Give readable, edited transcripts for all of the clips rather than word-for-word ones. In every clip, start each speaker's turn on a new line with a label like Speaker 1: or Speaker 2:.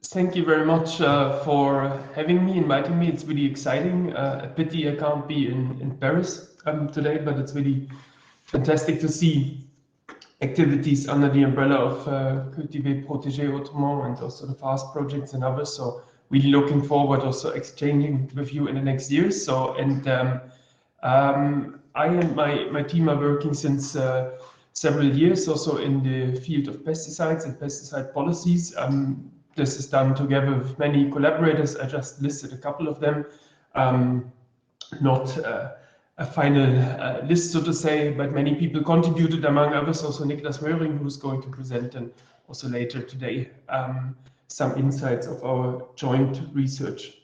Speaker 1: Thank you very much for having me, inviting me. It's really exciting. A pity I can't be in Paris today, but it's really fantastic to see activities under the umbrella of Cultiver Protéger Autrement and also the FAST projects and others. So really looking forward also exchanging with you in the next years. So I and my team are working since several years also in the field of pesticides and pesticide policies. This is done together with many collaborators. I just listed a couple of them. Not a final list, so to say, but many people contributed, among others, also Niklas Möhring, who's going to present, and also later today, some insights of our joint research.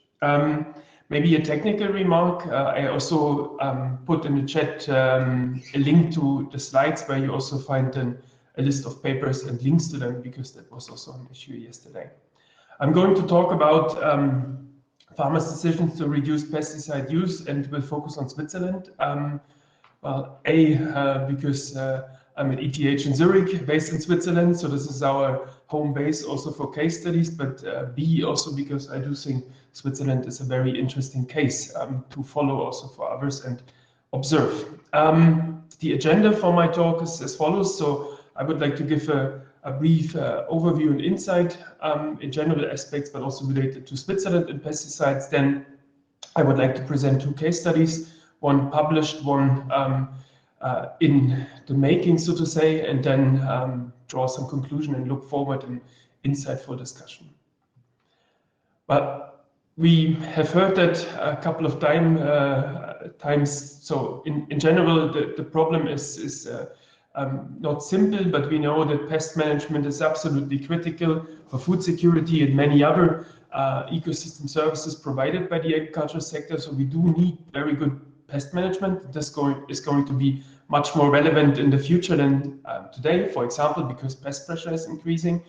Speaker 1: Maybe a technical remark. I also put in the chat a link to the slides where you also find a list of papers and links to them, because that was also an issue yesterday. I'm going to talk about farmers' decisions to reduce pesticide use, and will focus on Switzerland. Because I'm at ETH in Zurich, based in Switzerland, so this is our home base also for case studies, but B, also because I do think Switzerland is a very interesting case to follow also for others and observe. The agenda for my talk is as follows. So I would like to give a brief overview and insight in general aspects, but also related to Switzerland and pesticides. Then I would like to present two case studies, one published, one in the making, so to say, and then draw some conclusion and look forward in insightful discussion. But we have heard that a couple of times. So in general, the problem is not simple, but we know that pest management is absolutely critical for food security and many other ecosystem services provided by the agriculture sector. So we do need very good pest management. This is going to be much more relevant in the future than today, for example, because pest pressure is increasing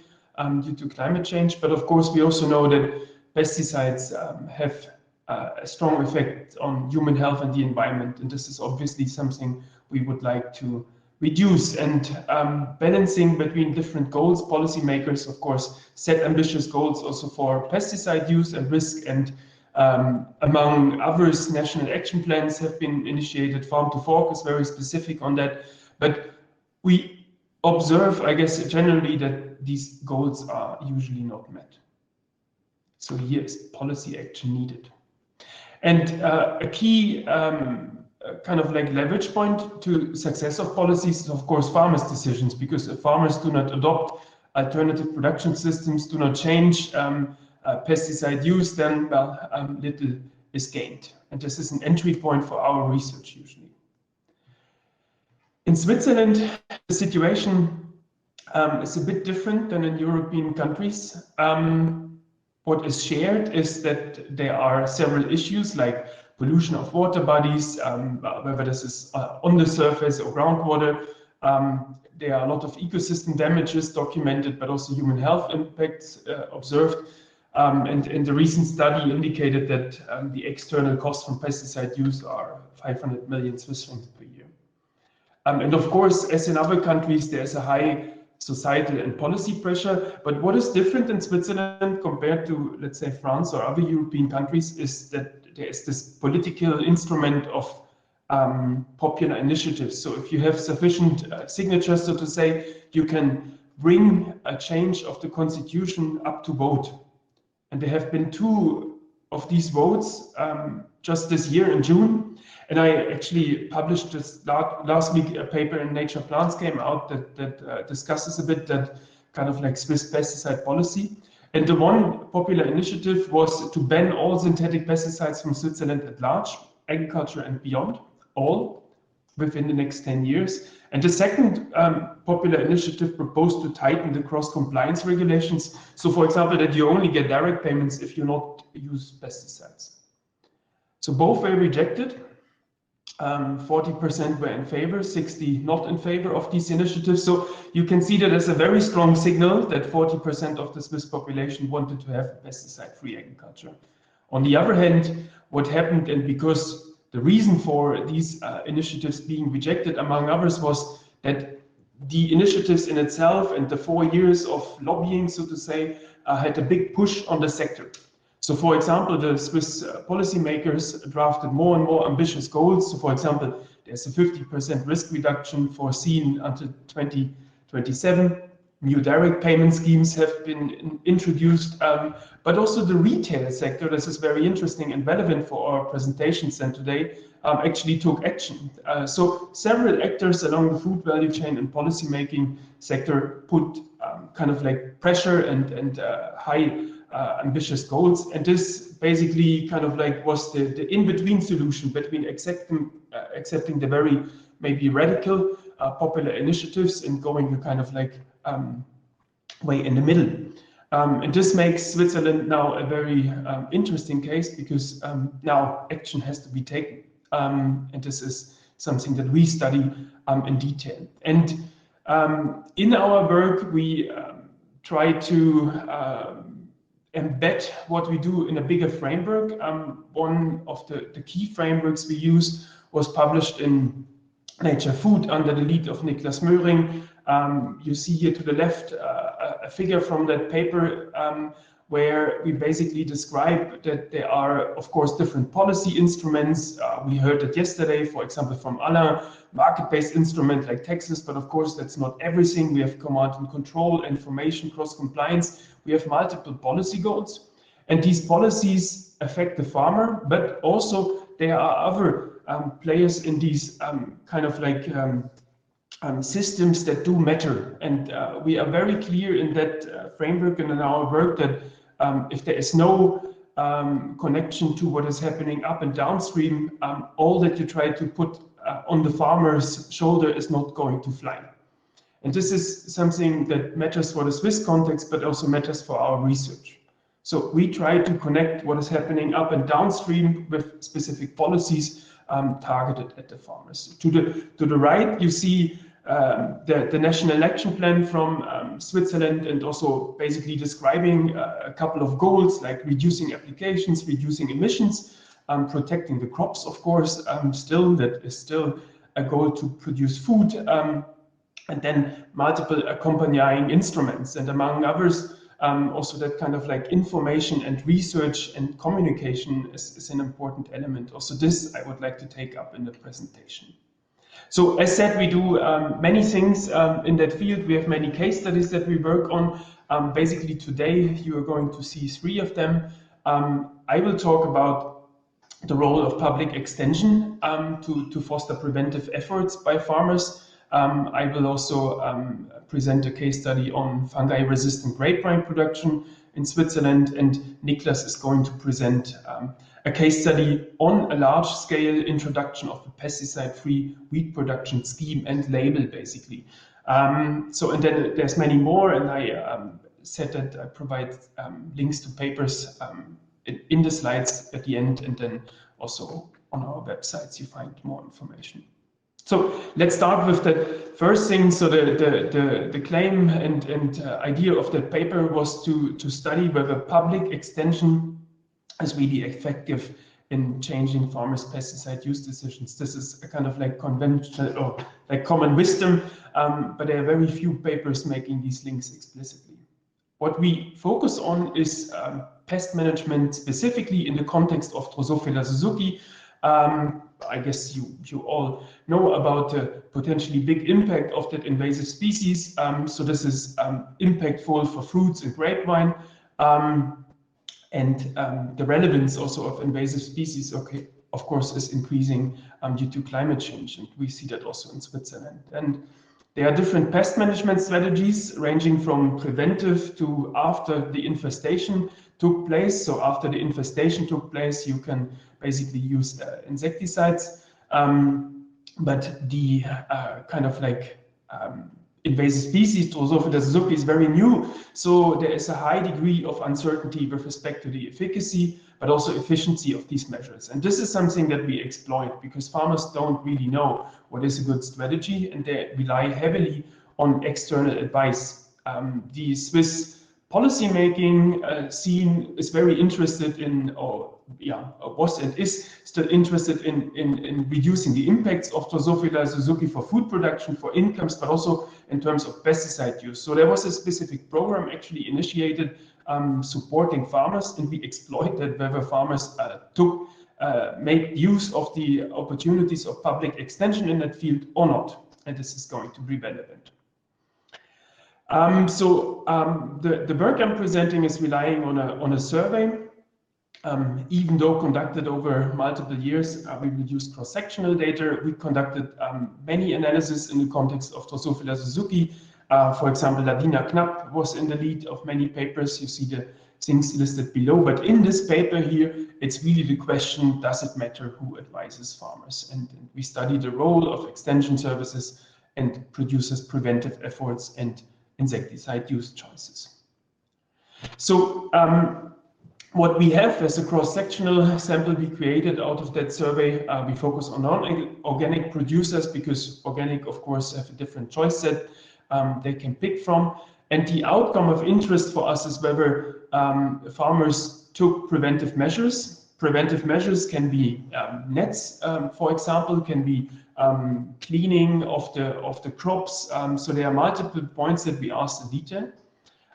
Speaker 1: due to climate change. But of course, we also know that pesticides have a strong effect on human health and the environment. And this is obviously something we would like to reduce. And balancing between different goals, policymakers, of course, set ambitious goals also for pesticide use and risk. And among others, national action plans have been initiated. Farm to Fork is very specific on that. But we observe, I guess, generally that these goals are usually not met. So here is policy action needed. And a key kind of like leverage point to success of policies is, of course, farmers' decisions, because if farmers do not adopt alternative production systems, do not change pesticide use, then little is gained. And this is an entry point for our research usually. In Switzerland, the situation is a bit different than in European countries. What is shared is that there are several issues like pollution of water bodies, whether this is on the surface or groundwater. There are a lot of ecosystem damages documented, but also human health impacts observed. And the recent study indicated that the external costs from pesticide use are 500 million Swiss francs per year. And of course, as in other countries, there's a high societal and policy pressure. But what is different in Switzerland compared to, let's say, France or other European countries is that there is this political instrument of popular initiatives. So if you have sufficient signatures, so to say, you can bring a change of the constitution up to vote. And there have been two of these votes just this year in June. And I actually published this last week, a paper in Nature Plants came out that discusses a bit that kind of like Swiss pesticide policy. And the one popular initiative was to ban all synthetic pesticides from Switzerland at large, agriculture and beyond, all within the next 10 years. And the second popular initiative proposed to tighten the cross-compliance regulations. So for example, that you only get direct payments if you not use pesticides. So both were rejected. 40% were in favor, 60% not in favor of these initiatives. So you can see that as a very strong signal that 40% of the Swiss population wanted to have pesticide-free agriculture. On the other hand, what happened, and because the reason for these initiatives being rejected, among others, was that the initiatives in itself and the 4 years of lobbying, so to say, had a big push on the sector. So, for example, the Swiss policymakers drafted more and more ambitious goals. So, for example, there's a 50% risk reduction foreseen until 2027. New direct payment schemes have been introduced, but also the retail sector, this is very interesting and relevant for our presentations and today, actually took action. So several actors along the food value chain and policymaking sector put kind of like pressure and high ambitious goals, and this basically kind of like was the in-between solution between accepting the very maybe radical popular initiatives and going the kind of like way in the middle. And this makes Switzerland now a very interesting case, because now action has to be taken. And this is something that we study in detail. And in our work, we try to embed what we do in a bigger framework. One of the key frameworks we use was published in Nature Food under the lead of Niklas Möhring. You see here to the left a figure from that paper where we basically describe that there are, of course, different policy instruments. We heard it yesterday, for example, from Alain, market-based instrument like taxes, but of course, that's not everything. We have command and control, information, cross-compliance. We have multiple policy goals, and these policies affect the farmer, but also there are other players in these kind of like systems that do matter. And we are very clear in that framework and in our work that if there is no connection to what is happening up and downstream, all that you try to put on the farmer's shoulder is not going to fly. And this is something that matters for the Swiss context, but also matters for our research. So we try to connect what is happening up and downstream with specific policies targeted at the farmers. To the right, you see the National Action Plan from Switzerland, and also basically describing a couple of goals like reducing applications, reducing emissions, protecting the crops, of course, that is still a goal to produce food, and then multiple accompanying instruments, and among others, also that kind of like information and research and communication is an important element. Also this I would like to take up in the presentation. So as said, we do many things in that field. We have many case studies that we work on. Basically today you are going to see 3 of them. I will talk about the role of public extension to foster preventive efforts by farmers. I will also present a case study on fungi-resistant grapevine production in Switzerland, and Niklas is going to present a case study on a large-scale introduction of a pesticide-free wheat production scheme and label, basically. And then there's many more, and I said that I provide links to papers in the slides at the end, and then also on our websites you find more information. So let's start with the first thing. So the claim and idea of that paper was to study whether public extension is really effective in changing farmers' pesticide use decisions. This is a kind of like conventional or like common wisdom, but there are very few papers making these links explicitly. What we focus on is pest management, specifically in the context of Drosophila suzuki. I guess you all know about the potentially big impact of that invasive species. So this is impactful for fruits and grapevine, and the relevance also of invasive species, of course, is increasing due to climate change, and we see that also in Switzerland. And there are different pest management strategies ranging from preventive to after the infestation took place. So after the infestation took place, you can basically use insecticides, but the kind of like invasive species, Drosophila suzuki, is very new, so there is a high degree of uncertainty with respect to the efficacy, but also efficiency of these measures. And this is something that we exploit because farmers don't really know what is a good strategy, and they rely heavily on external advice. The Swiss policy making scene is very interested in, or was and is still interested in reducing the impacts of Drosophila suzuki for food production, for incomes, but also in terms of pesticide use. So there was a specific program actually initiated supporting farmers, and we exploited whether farmers make use of the opportunities of public extension in that field or not. And this is going to be relevant. The work I'm presenting is relying on a survey. Even though conducted over multiple years, we used cross-sectional data. We conducted many analyses in the context of Drosophila suzuki. For example, Ladina Knapp was in the lead of many papers. You see the things listed below. But in this paper here, it's really the question, does it matter who advises farmers? And we study the role of extension services and producers' preventive efforts and insecticide use choices. So what we have as a cross-sectional sample we created out of that survey, we focus on non-organic producers because organic, of course, have a different choice set they can pick from. And the outcome of interest for us is whether farmers took preventive measures. Preventive measures can be nets, for example, can be cleaning of the crops. So there are multiple points that we asked in detail.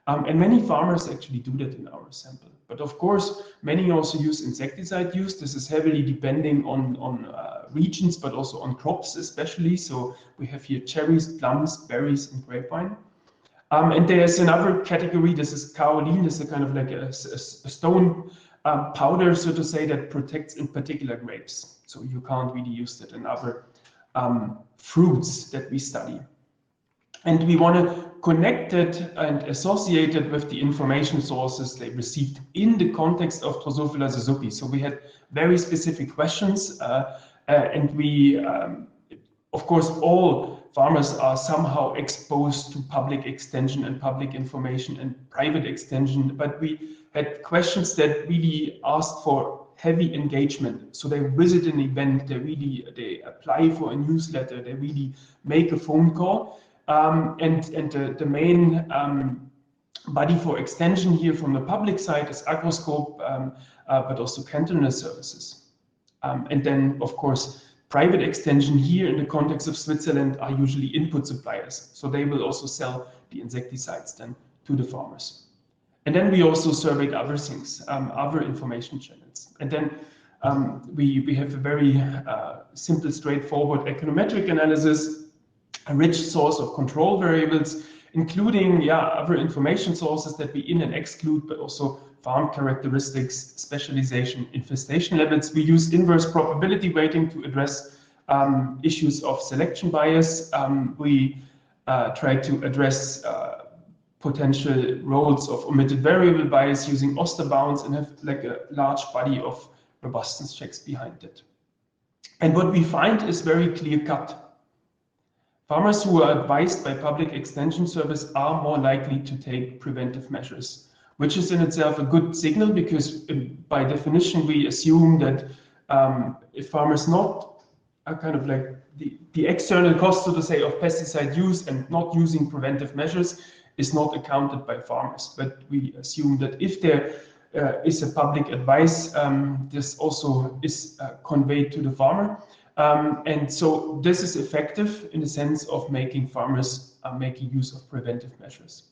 Speaker 1: And many farmers actually do that in our sample. But of course, many also use insecticide use. This is heavily depending on regions, but also on crops especially. So we have here cherries, plums, berries, and grapevine. And there's another category. This is kaolin. This is a kind of like a stone powder, so to say, that protects in particular grapes. So you can't really use that in other fruits that we study. And we want to connect it and associate it with the information sources they received in the context of Drosophila suzuki. So we had very specific questions, and we, of course, all farmers are somehow exposed to public extension and public information and private extension, but we had questions that really asked for heavy engagement. So they visit an event, they apply for a newsletter, they really make a phone call. And the main body for extension here from the public side is Agroscope, but also cantonal services. And then, of course, private extension here in the context of Switzerland are usually input suppliers. So they will also sell the insecticides then to the farmers. And then we also surveyed other things, other information channels. And then we have a very simple, straightforward econometric analysis, a rich source of control variables, including other information sources that we in and exclude, but also farm characteristics, specialization, infestation levels. We use inverse probability weighting to address issues of selection bias. We try to address potential roles of omitted variable bias using Oster bounds and have like a large body of robustness checks behind it. And what we find is very clear cut. Farmers who are advised by public extension service are more likely to take preventive measures, which is in itself a good signal because by definition we assume that if farmers not are kind of like the external cost, so to say, of pesticide use and not using preventive measures is not accounted by farmers. But we assume that if there is a public advice, this also is conveyed to the farmer. And so this is effective in the sense of making farmers making use of preventive measures.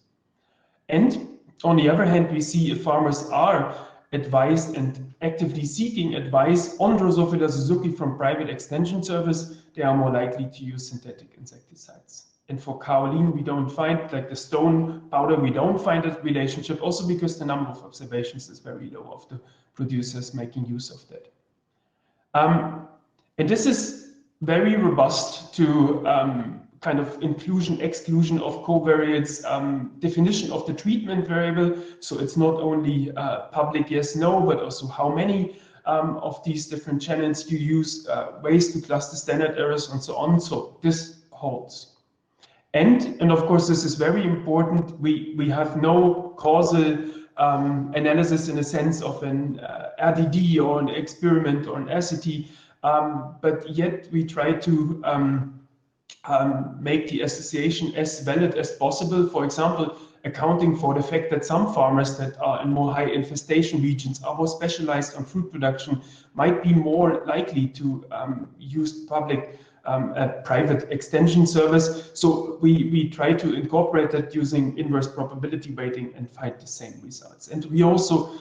Speaker 1: And on the other hand, we see if farmers are advised and actively seeking advice on Drosophila suzuki from private extension service, they are more likely to use synthetic insecticides. And for kaolin, we don't find, like the stone powder, we don't find that relationship, also because the number of observations is very low of the producers making use of that. And this is very robust to kind of inclusion, exclusion of covariates, definition of the treatment variable. So it's not only public yes, no, but also how many of these different channels you use, ways to cluster standard errors and so on. So this holds. And of course, this is very important. We have no causal analysis in the sense of an RDD or an experiment or an RCT, but yet we try to make the association as valid as possible. For example, accounting for the fact that some farmers that are in more high infestation regions are more specialized on fruit production might be more likely to use public private extension service. So we try to incorporate that using inverse probability weighting and find the same results. And we also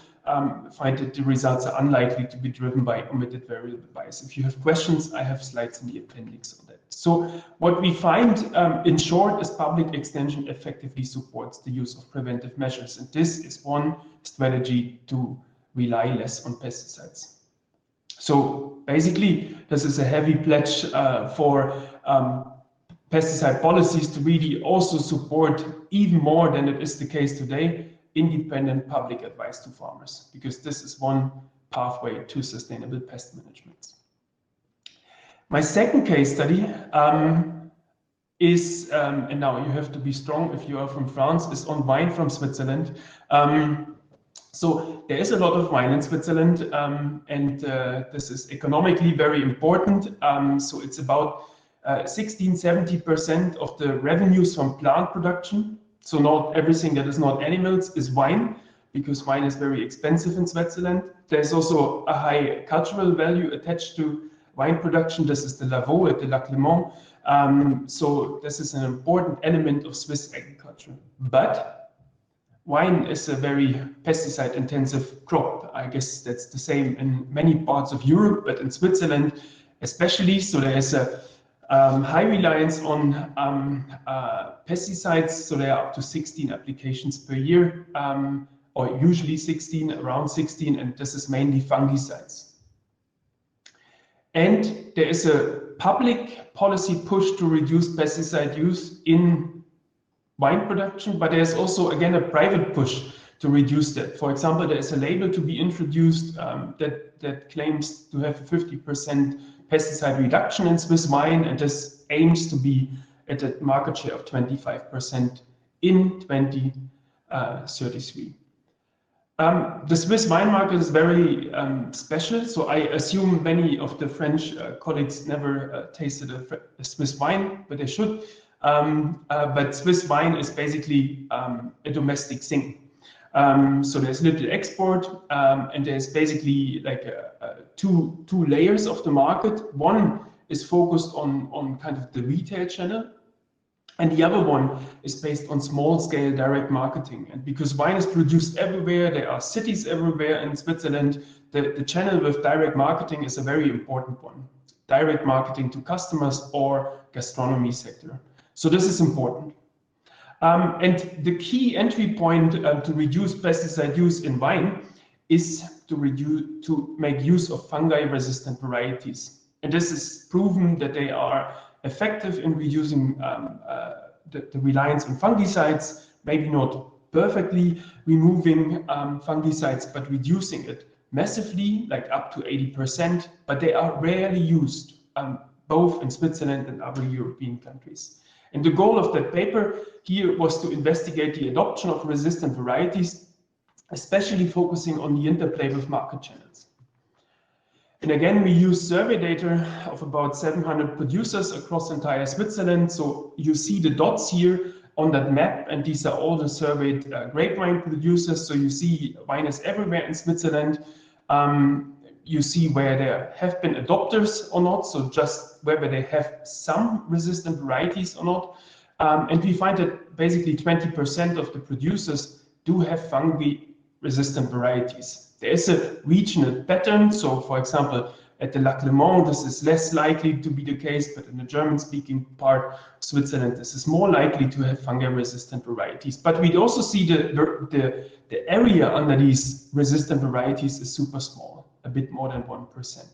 Speaker 1: find that the results are unlikely to be driven by omitted variable bias. If you have questions, I have slides in the appendix on that. So what we find, in short, is public extension effectively supports the use of preventive measures. And this is one strategy to rely less on pesticides. So basically, this is a heavy pledge for pesticide policies to really also support, even more than it is the case today, independent public advice to farmers, because this is one pathway to sustainable pest management. My second case study is, and now you have to be strong if you are from France, is on wine from Switzerland. So there is a lot of wine in Switzerland, and this is economically very important. So it's about 16–70% of the revenues from plant production. So not everything that is not animals is wine, because wine is very expensive in Switzerland. There's also a high cultural value attached to wine production. This is the Lavaux at the Lac Léman. So this is an important element of Swiss agriculture. But wine is a very pesticide intensive crop. I guess that's the same in many parts of Europe, but in Switzerland especially. So there is a high reliance on pesticides. So there are up to 16 applications per year, or usually 16, around 16, and this is mainly fungicides. And there is a public policy push to reduce pesticide use in wine production, but there's also, again, a private push to reduce that. For example, there is a label to be introduced that claims to have a 50% pesticide reduction in Swiss wine, and this aims to be at a market share of 25% in 2033. The Swiss wine market is very special, so I assume many of the French colleagues never tasted a Swiss wine, but they should. But Swiss wine is basically a domestic thing. So there's little export, and there's basically like two layers of the market. One is focused on kind of the retail channel, and the other one is based on small-scale direct marketing. And because wine is produced everywhere, there are cities everywhere in Switzerland, the channel with direct marketing is a very important one. Direct marketing to customers or gastronomy sector. So this is important. And the key entry point to reduce pesticide use in wine is to make use of fungi-resistant varieties. And this is proven that they are effective in reducing the reliance on fungicides, maybe not perfectly removing fungicides, but reducing it massively, like up to 80%, but they are rarely used, both in Switzerland and other European countries. And the goal of that paper here was to investigate the adoption of resistant varieties, especially focusing on the interplay with market channels. And again, we use survey data of about 700 producers across entire Switzerland. So you see the dots here on that map, and these are all the surveyed grape wine producers. So you see wine is everywhere in Switzerland. You see where there have been adopters or not, so just whether they have some resistant varieties or not. And we find that basically 20% of the producers do have fungi-resistant varieties. There is a regional pattern. So, for example, at the Lac Léman, this is less likely to be the case, but in the German-speaking part of Switzerland, this is more likely to have fungi-resistant varieties. But we also see the area under these resistant varieties is super small, a bit more than 1%.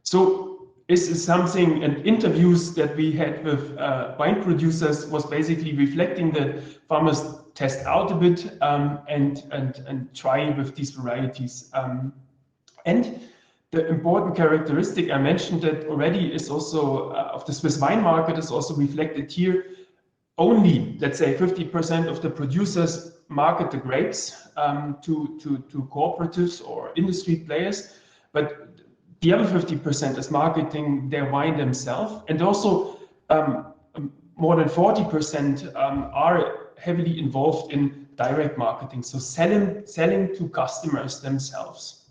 Speaker 1: So this is something, and interviews that we had with wine producers was basically reflecting that farmers test out a bit and try with these varieties. And the important characteristic I mentioned that already is also of the Swiss wine market is also reflected here. Only, let's say, 50% of the producers market the grapes to cooperatives or industry players, but the other 50% is marketing their wine themselves, and also more than 40% are heavily involved in direct marketing, so selling to customers themselves.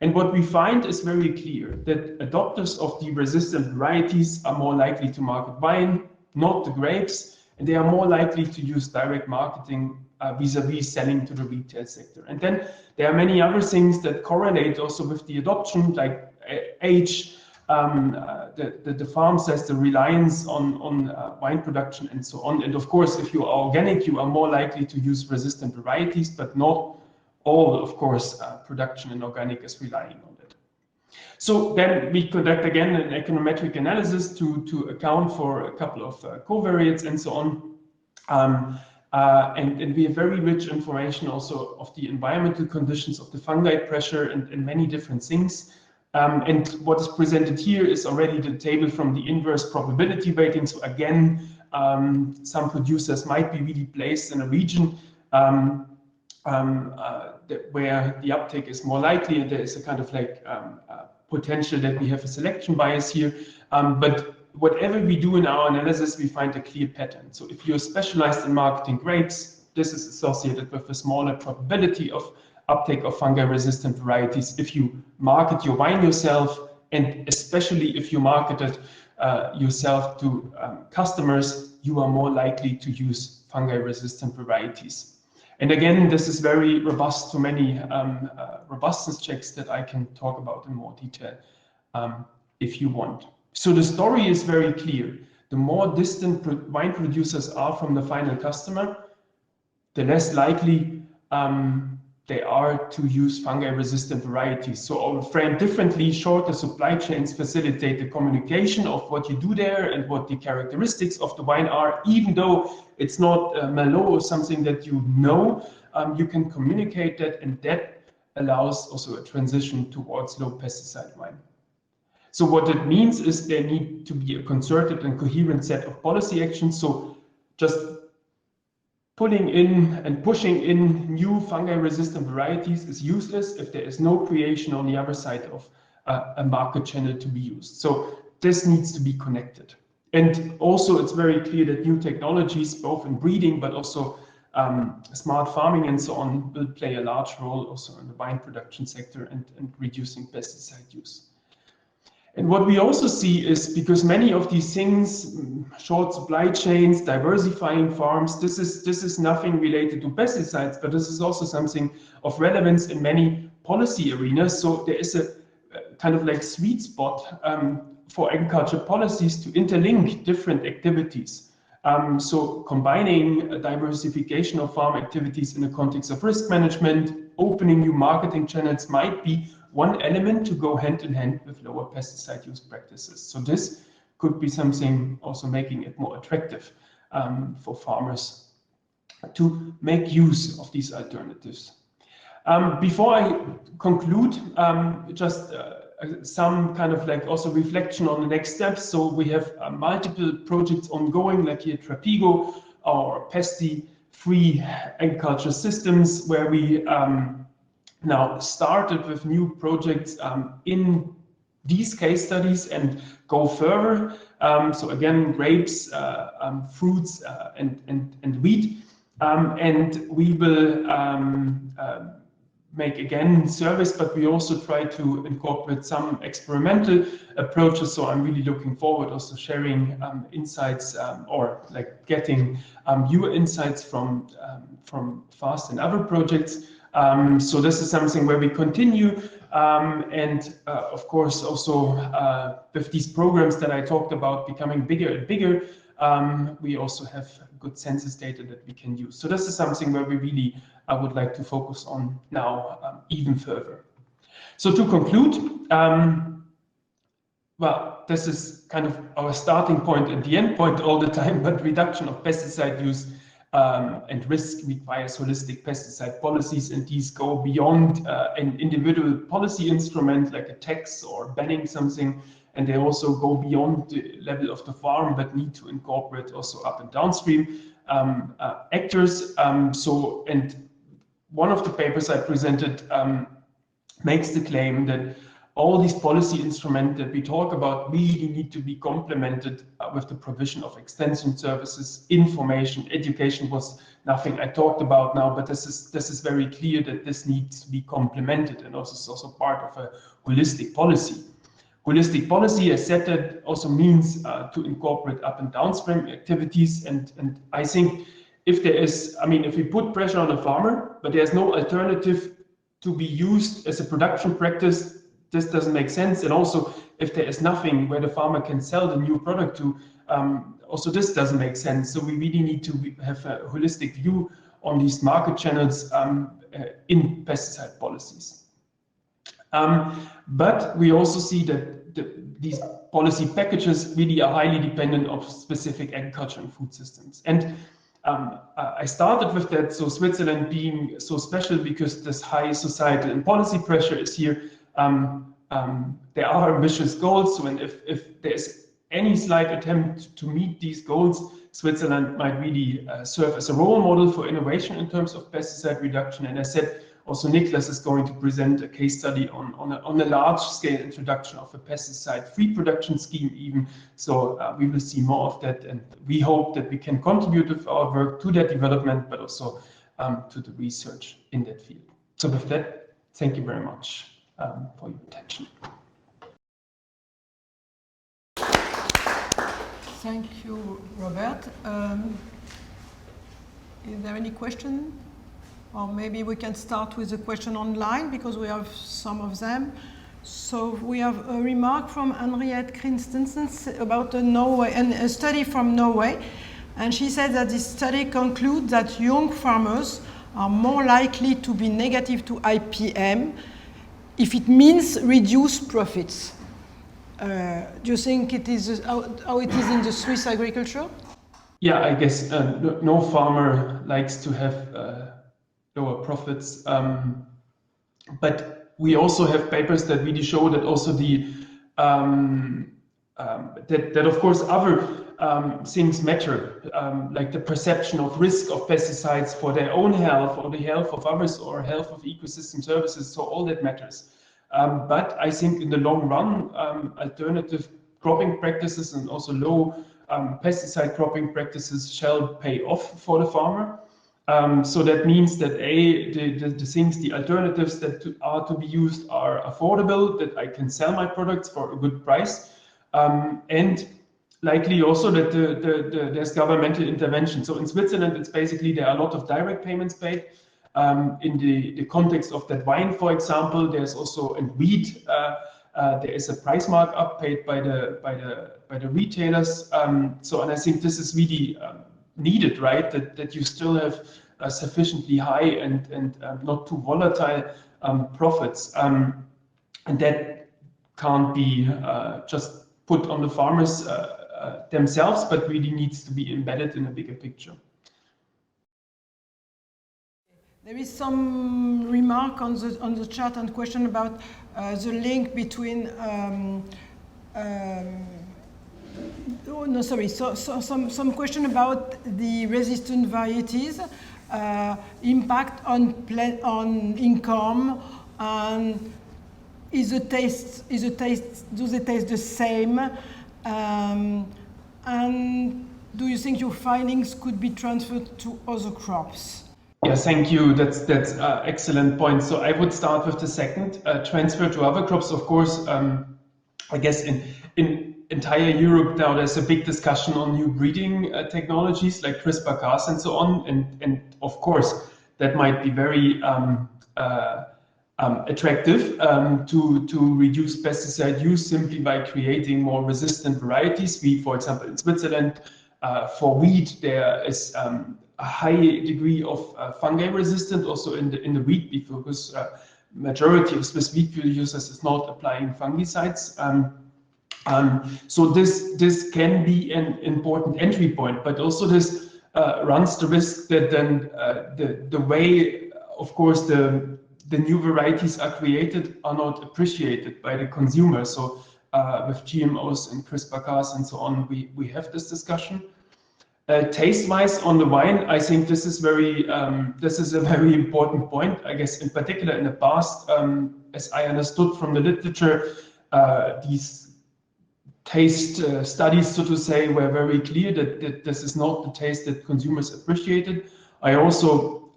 Speaker 1: And what we find is very clear, that adopters of the resistant varieties are more likely to market wine, not the grapes, and they are more likely to use direct marketing vis-a-vis selling to the retail sector. And then there are many other things that correlate also with the adoption, like age, the farm size, the reliance on wine production, and so on. And of course, if you are organic, you are more likely to use resistant varieties, but not all, of course, production in organic is relying on it. So then we conduct again an econometric analysis to account for a couple of covariates and so on. And we have very rich information also of the environmental conditions, of the fungi pressure, and many different things. And what is presented here is already the table from the inverse probability weighting. So again, some producers might be really placed in a region where the uptake is more likely, and there is a kind of like potential that we have a selection bias here. But whatever we do in our analysis, we find a clear pattern. So if you're specialized in marketing grapes, this is associated with a smaller probability of uptake of fungi-resistant varieties. If you market your wine yourself, and especially if you market it yourself to customers, you are more likely to use fungi-resistant varieties. And again, this is very robust to many robustness checks that I can talk about in more detail if you want. So the story is very clear. The more distant wine producers are from the final customer, the less likely they are to use fungi-resistant varieties. So I'll frame differently, shorter supply chains facilitate the communication of what you do there and what the characteristics of the wine are. Even though it's not a Merlot or something that you know, you can communicate that, and that allows also a transition towards low pesticide wine. So what it means is there need to be a concerted and coherent set of policy actions. So just putting in and pushing in new fungi-resistant varieties is useless if there is no creation on the other side of a market channel to be used. So this needs to be connected. And also it's very clear that new technologies, both in breeding, but also smart farming and so on, will play a large role also in the wine production sector and reducing pesticide use. And what we also see is, because many of these things, short supply chains, diversifying farms, this is nothing related to pesticides, but this is also something of relevance in many policy arenas. So there is a kind of like sweet spot for agriculture policies to interlink different activities. So combining a diversification of farm activities in the context of risk management, opening new marketing channels might be one element to go hand in hand with lower pesticide use practices. So this could be something also making it more attractive for farmers to make use of these alternatives. Before I conclude, just some kind of like also reflection on the next steps. So we have multiple projects ongoing, like here Trapigo, our pesty-free agriculture systems, where we now started with new projects in these case studies and go further. So again, grapes, fruits, and wheat. And we will make again service, but we also try to incorporate some experimental approaches. So I'm really looking forward also sharing insights or like getting your insights from FAST and other projects. So this is something where we continue, and of course also with these programs that I talked about becoming bigger and bigger, we also have good census data that we can use. So this is something where we really would like to focus on now even further. So to conclude, well, this is kind of our starting point and the end point all the time, but reduction of pesticide use and risk requires holistic pesticide policies, and these go beyond an individual policy instrument like a tax or banning something, and they also go beyond the level of the farm, but need to incorporate also up and downstream actors. And one of the papers I presented makes the claim that all these policy instruments that we talk about really need to be complemented with the provision of extension services, information, education was nothing I talked about now, but this is very clear that this needs to be complemented, and also is also part of a holistic policy. Holistic policy, as said, that also means to incorporate up and downstream activities, and I think if there is, I mean, if we put pressure on a farmer, but there's no alternative to be used as a production practice, this doesn't make sense. And also, if there is nothing where the farmer can sell the new product to, also this doesn't make sense. So we really need to have a holistic view on these market channels in pesticide policies. But we also see that these policy packages really are highly dependent on specific agriculture and food systems. And I started with that, so Switzerland being so special because this high societal and policy pressure is here. There are ambitious goals, so and if there's any slight attempt to meet these goals, Switzerland might really serve as a role model for innovation in terms of pesticide reduction. And as said, also Niklas is going to present a case study on a large-scale introduction of a pesticide-free production scheme even. So we will see more of that, and we hope that we can contribute with our work to that development, but also to the research in that field. So with that, thank you very much for your attention.
Speaker 2: Thank you, Robert. Is there any question? Or maybe we can start with a question online because we have some of them. So we have a remark from Henriette Christensen about a study from Norway. And she said that this study concludes that young farmers are more likely to be negative to IPM if it means reduced profits. Do you think it is how it is in the Swiss agriculture?
Speaker 1: Yeah, I guess no farmer likes to have lower profits, but we also have papers that really show that also the that of course other things matter, like the perception of risk of pesticides for their own health or the health of others or health of ecosystem services. So all that matters. But I think in the long run, alternative cropping practices and also low pesticide cropping practices shall pay off for the farmer. So that means that the things, the alternatives that are to be used are affordable, that I can sell my products for a good price, and likely also that there's governmental intervention. So in Switzerland, it's basically there are a lot of direct payments paid. In the context of that wine, for example, there's also in wheat, there is a price markup paid by the retailers. So, and I think this is really needed, right? That you still have sufficiently high and not too volatile profits, and that can't be just put on the farmers themselves, but really needs to be embedded in a bigger picture.
Speaker 2: There is some remark on the chat and question about the link between some question about the resistant varieties impact on income, and do they taste the same, and do you think your findings could be transferred to other crops?
Speaker 1: Yeah, thank you. That's excellent point. So I would start with the second, transfer to other crops. Of course, I guess in entire Europe now there's a big discussion on new breeding technologies like CRISPR-Cas and so on, and of course that might be very attractive to reduce pesticide use simply by creating more resistant varieties. We, for example, in Switzerland, for wheat there is a high degree of fungi resistant also in the wheat because majority of Swiss wheat producers is not applying fungicides. So this can be an important entry point, but also this runs the risk that then the way, of course, the new varieties are created are not appreciated by the consumer. So with GMOs and CRISPR-Cas and so on, we have this discussion. Taste-wise on the wine, I think this is a very important point. I guess in particular in the past, as I understood from the literature, these taste studies, so to say, were very clear that this is not the taste that consumers appreciated. I also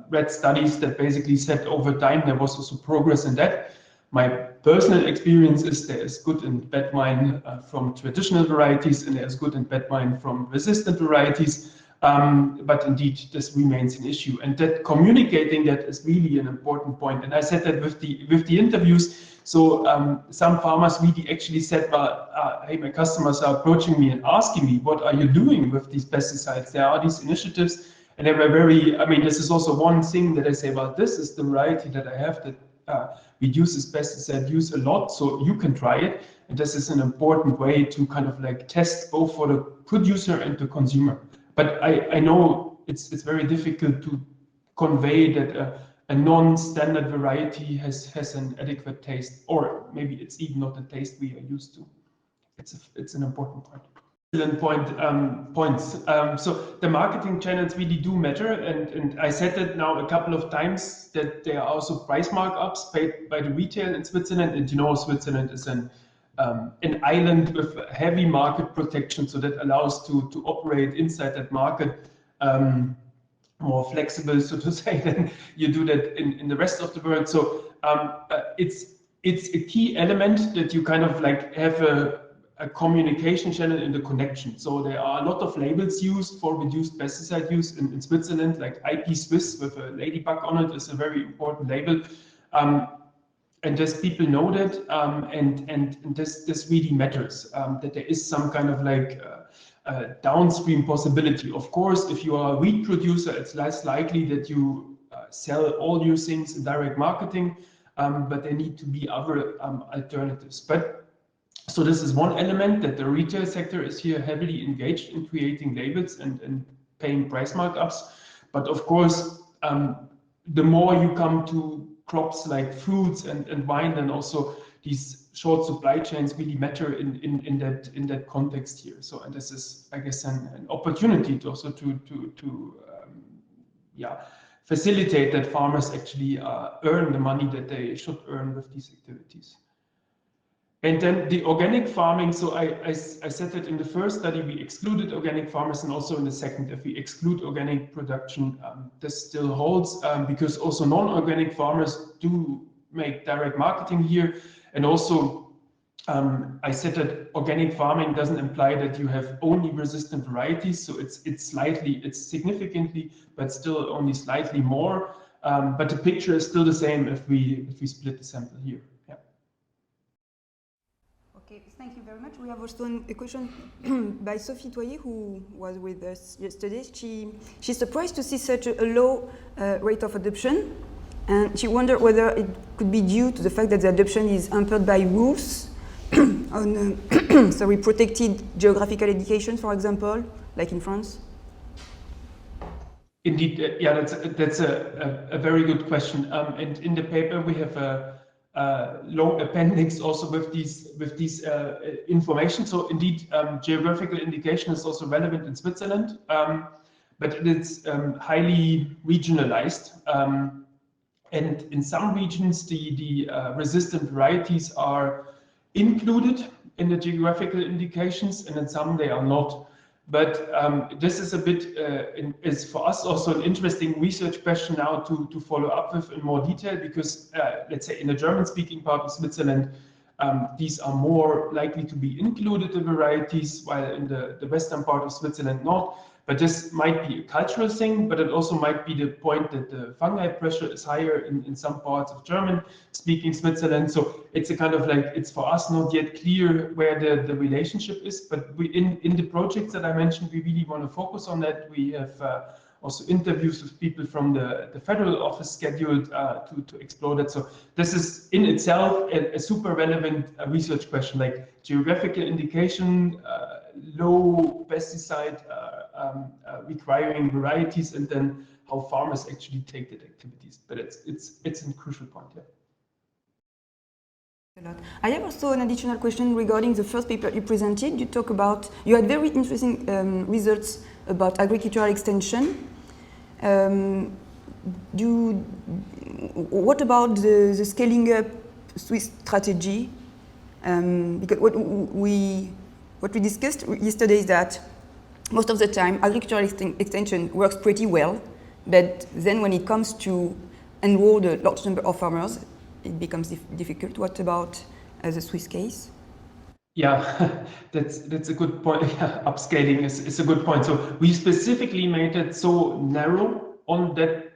Speaker 1: read studies that basically said over time there was also progress in that. My personal experience is there is good and bad wine from traditional varieties, and there's good and bad wine from resistant varieties. But indeed, this remains an issue, and that communicating that is really an important point. And I said that with the interviews. So some farmers really actually said, well, hey, my customers are approaching me and asking me, what are you doing with these pesticides? There are these initiatives, and they were very, I mean, this is also one thing that I say, well, this is the variety that I have that reduces pesticide use a lot, so you can try it. And this is an important way to kind of like test both for the producer and the consumer. But I know it's very difficult to convey that a non-standard variety has an adequate taste, or maybe it's even not the taste we are used to. It's an important point. Points. So the marketing channels really do matter, and I said that now a couple of times that there are also price markups paid by the retail in Switzerland, and you know Switzerland is an island with heavy market protection, so that allows to operate inside that market more flexible, so to say, than you do that in the rest of the world. So it's a key element that you kind of like have a communication channel in the connection. So there are a lot of labels used for reduced pesticide use in Switzerland, like IP Swiss with a ladybug on it is a very important label. And just people know that, and this really matters, that there is some kind of like downstream possibility. Of course, if you are a wheat producer, it's less likely that you sell all your things in direct marketing, but there need to be other alternatives. But so this is one element, that the retail sector is here heavily engaged in creating labels and paying price markups. But of course, the more you come to crops like fruits and wine, then also these short supply chains really matter in that context here. So, and this is, I guess, an opportunity to also facilitate that farmers actually earn the money that they should earn with these activities. And then the organic farming, so I said that in the first study we excluded organic farmers, and also in the second, if we exclude organic production, this still holds, because also non-organic farmers do make direct marketing here. And also I said that organic farming doesn't imply that you have only resistant varieties, so it's significantly, but still only slightly more. But the picture is still the same if we split the sample here. Yeah.
Speaker 3: Okay, thank you very much. We have also a question by Sophie Toyer, who was with us yesterday. She's surprised to see such a low rate of adoption, and she wondered whether it could be due to the fact that the adoption is hampered by rules on protected geographical indication, for example, like in France.
Speaker 1: Indeed, yeah, that's a very good question. And in the paper we have a long appendix also with these information. So indeed, geographical indication is also relevant in Switzerland, but it's highly regionalized. And in some regions, the resistant varieties are included in the geographical indications, and in some they are not. But this is a bit, is for us also an interesting research question now to follow up with in more detail, because let's say in the German-speaking part of Switzerland, these are more likely to be included in varieties, while in the western part of Switzerland not. But this might be a cultural thing, but it also might be the point that the fungi pressure is higher in some parts of German-speaking Switzerland. So it's a kind of like, it's for us not yet clear where the relationship is, but we in the projects that I mentioned, we really want to focus on that. We have also interviews with people from the federal office scheduled to explore that. So this is in itself a super relevant research question, like geographical indication, low pesticide requiring varieties, and then how farmers actually take that activities. But it's a crucial point. Yeah.
Speaker 3: I have also an additional question regarding the first paper you presented. You had very interesting results about agricultural extension. what about the scaling up Swiss strategy? Because what we discussed yesterday is that most of the time agricultural extension works pretty well, but then when it comes to enroll a large number of farmers, it becomes difficult. What about the Swiss case?
Speaker 1: Yeah, that's a good point. Upscaling is a good point. So we specifically made it so narrow on that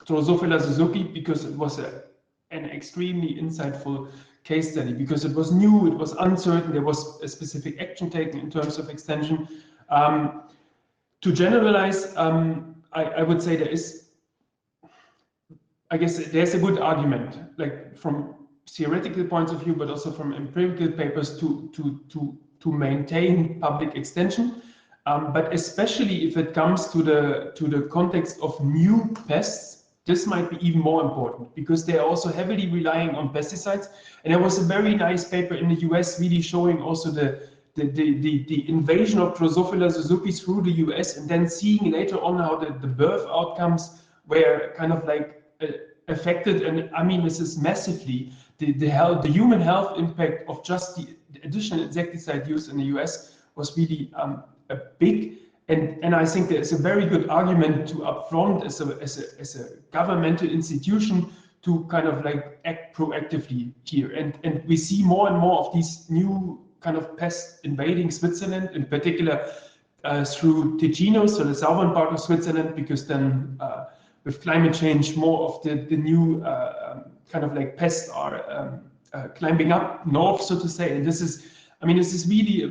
Speaker 1: Drosophila suzuki because it was an extremely insightful case study, because it was new, it was uncertain, there was a specific action taken in terms of extension. To generalize, I would say there's a good argument, like from theoretical points of view, but also from empirical papers to maintain public extension. But especially if it comes to the context of new pests, this might be even more important because they are also heavily relying on pesticides. And there was a very nice paper in the US really showing also the invasion of Drosophila suzuki through the US, and then seeing later on how the birth outcomes were kind of like affected. And I mean, this is massively the human health impact of just the additional insecticide use in the US was really a big. And I think there's a very good argument to upfront as a governmental institution to kind of like act proactively here. And we see more and more of these new kind of pests invading Switzerland, in particular through Ticino, so the southern part of Switzerland, because then with climate change, more of the new kind of like pests are climbing up north, so to say. And this is really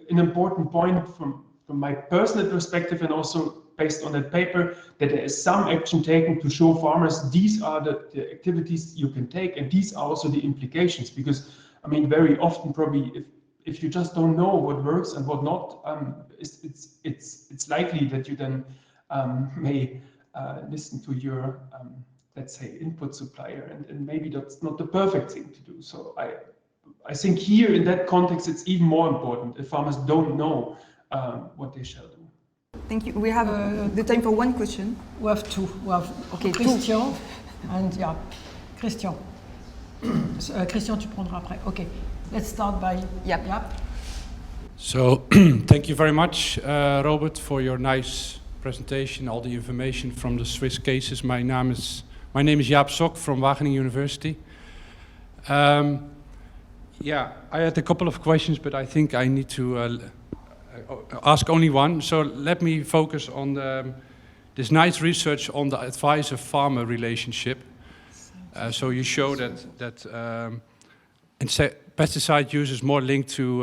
Speaker 1: an important point from my personal perspective, and also based on that paper, that there is some action taken to show farmers these are the activities you can take, and these are also the implications. Because I mean, very often probably if you just don't know what works and what not, it's likely that you then may listen to your let's say input supplier, and maybe that's not the perfect thing to do. So I think here in that context it's even more important if farmers don't know what they shall do.
Speaker 3: Thank you. We have the time for one question.
Speaker 2: We have two. We have Christian and Christian. Christian, tu prendras après. Okay. Let's start by Jaap.
Speaker 4: So, thank you very much, Robert, for your nice presentation, all the information from the Swiss cases. My name is Jaap Sok from Wageningen University. I had a couple of questions, but I think I need to ask only one. So let me focus on this nice research on the advisor-farmer relationship. So you show that pesticide use is more linked to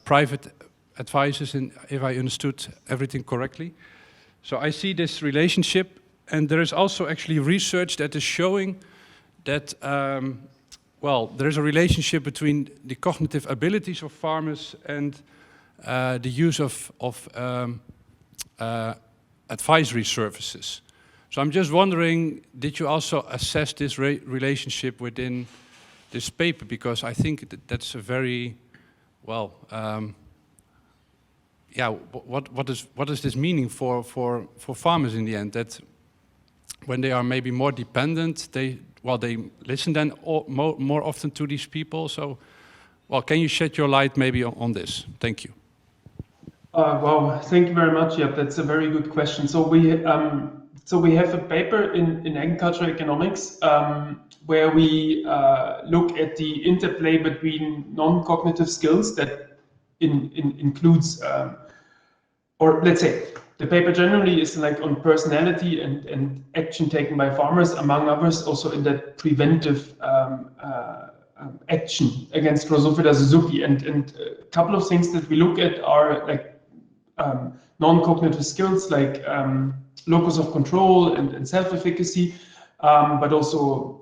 Speaker 4: private advisors, if I understood everything correctly. So I see this relationship, and there is also actually research that is showing that, there is a relationship between the cognitive abilities of farmers and the use of advisory services. So I'm just wondering, did you also assess this relationship within this paper? Because I think that's a very, what is this meaning for farmers in the end? That when they are maybe more dependent, they listen then more often to these people. So, can you shed your light maybe on this? Thank you.
Speaker 1: Thank you very much. Yeah, that's a very good question. So we have a paper in agricultural economics where we look at the interplay between non-cognitive skills that includes, or let's say, the paper generally is like on personality and action taken by farmers, among others, also in that preventive action against Drosophila suzuki. And a couple of things that we look at are like non-cognitive skills like locus of control and self-efficacy, but also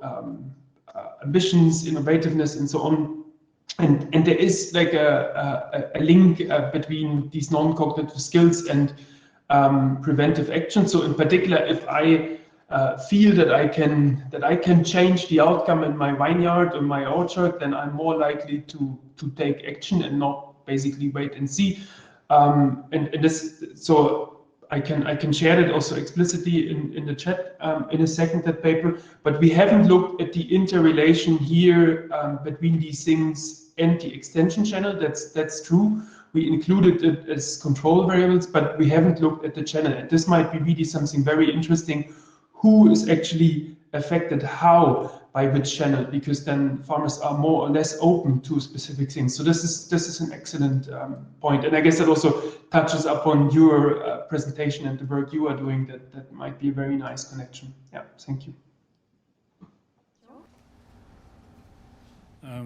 Speaker 1: ambitions, innovativeness, and so on. And there is like a link between these non-cognitive skills and preventive action. So in particular, if I feel that I can change the outcome in my vineyard or my orchard, then I'm more likely to take action and not basically wait and see. So I can share it also explicitly in the chat in a second, that paper, but we haven't looked at the interrelation here between these things and the extension channel. That's true. We included it as control variables, but we haven't looked at the channel. And this might be really something very interesting. Who is actually affected how by which channel? Because then farmers are more or less open to specific things. So this is an excellent point. And I guess that also touches upon your presentation and the work you are doing. That might be a very nice connection. Yeah, thank you.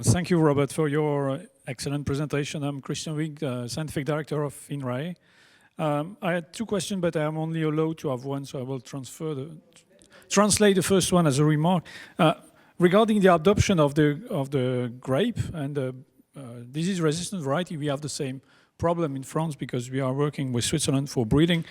Speaker 5: Thank you, Robert, for your excellent presentation. I'm Christian Huyghe, Scientific Director of INRAE. I had two questions, but I am only allowed to have one, so I will translate the first one as a remark. Regarding the adoption of the grape and the disease-resistant variety, we have the same problem in France because we are working with Switzerland for breeding.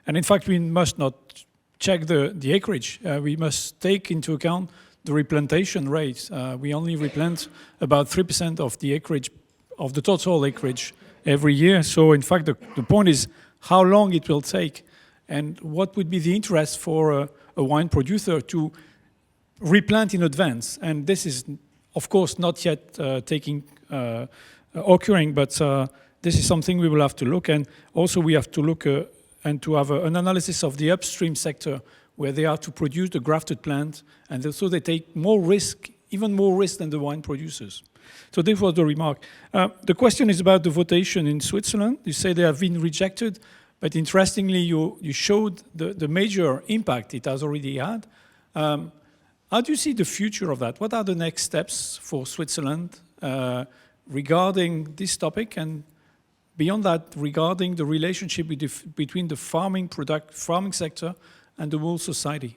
Speaker 5: And in fact, we must not check the acreage. We must take into account the replantation rate. We only replant about 3% of the acreage, of the total acreage every year. So in fact, the point is how long it will take and what would be the interest for a wine producer to replant in advance. And this is, of course, not yet occurring, but this is something we will have to look. And also we have to look and to have an analysis of the upstream sector where they are to produce the grafted plant, and so they take more risk, even more risk than the wine producers. So this was the remark. The question is about the votation in Switzerland. You say they have been rejected, but interestingly, you showed the major impact it has already had. How do you see the future of that? What are the next steps for Switzerland regarding this topic, and beyond that, regarding the relationship between the farming sector and the whole society?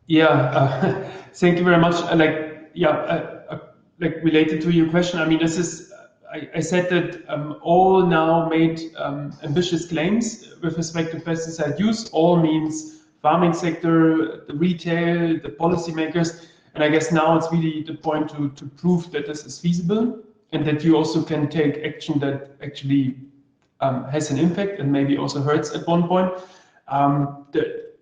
Speaker 1: Yeah, thank you very much. Related to your question, I mean, this is, I said that all now made ambitious claims with respect to pesticide use. All means farming sector, the retail, the policymakers, and I guess now it's really the point to prove that this is feasible and that you also can take action that actually has an impact and maybe also hurts at one point.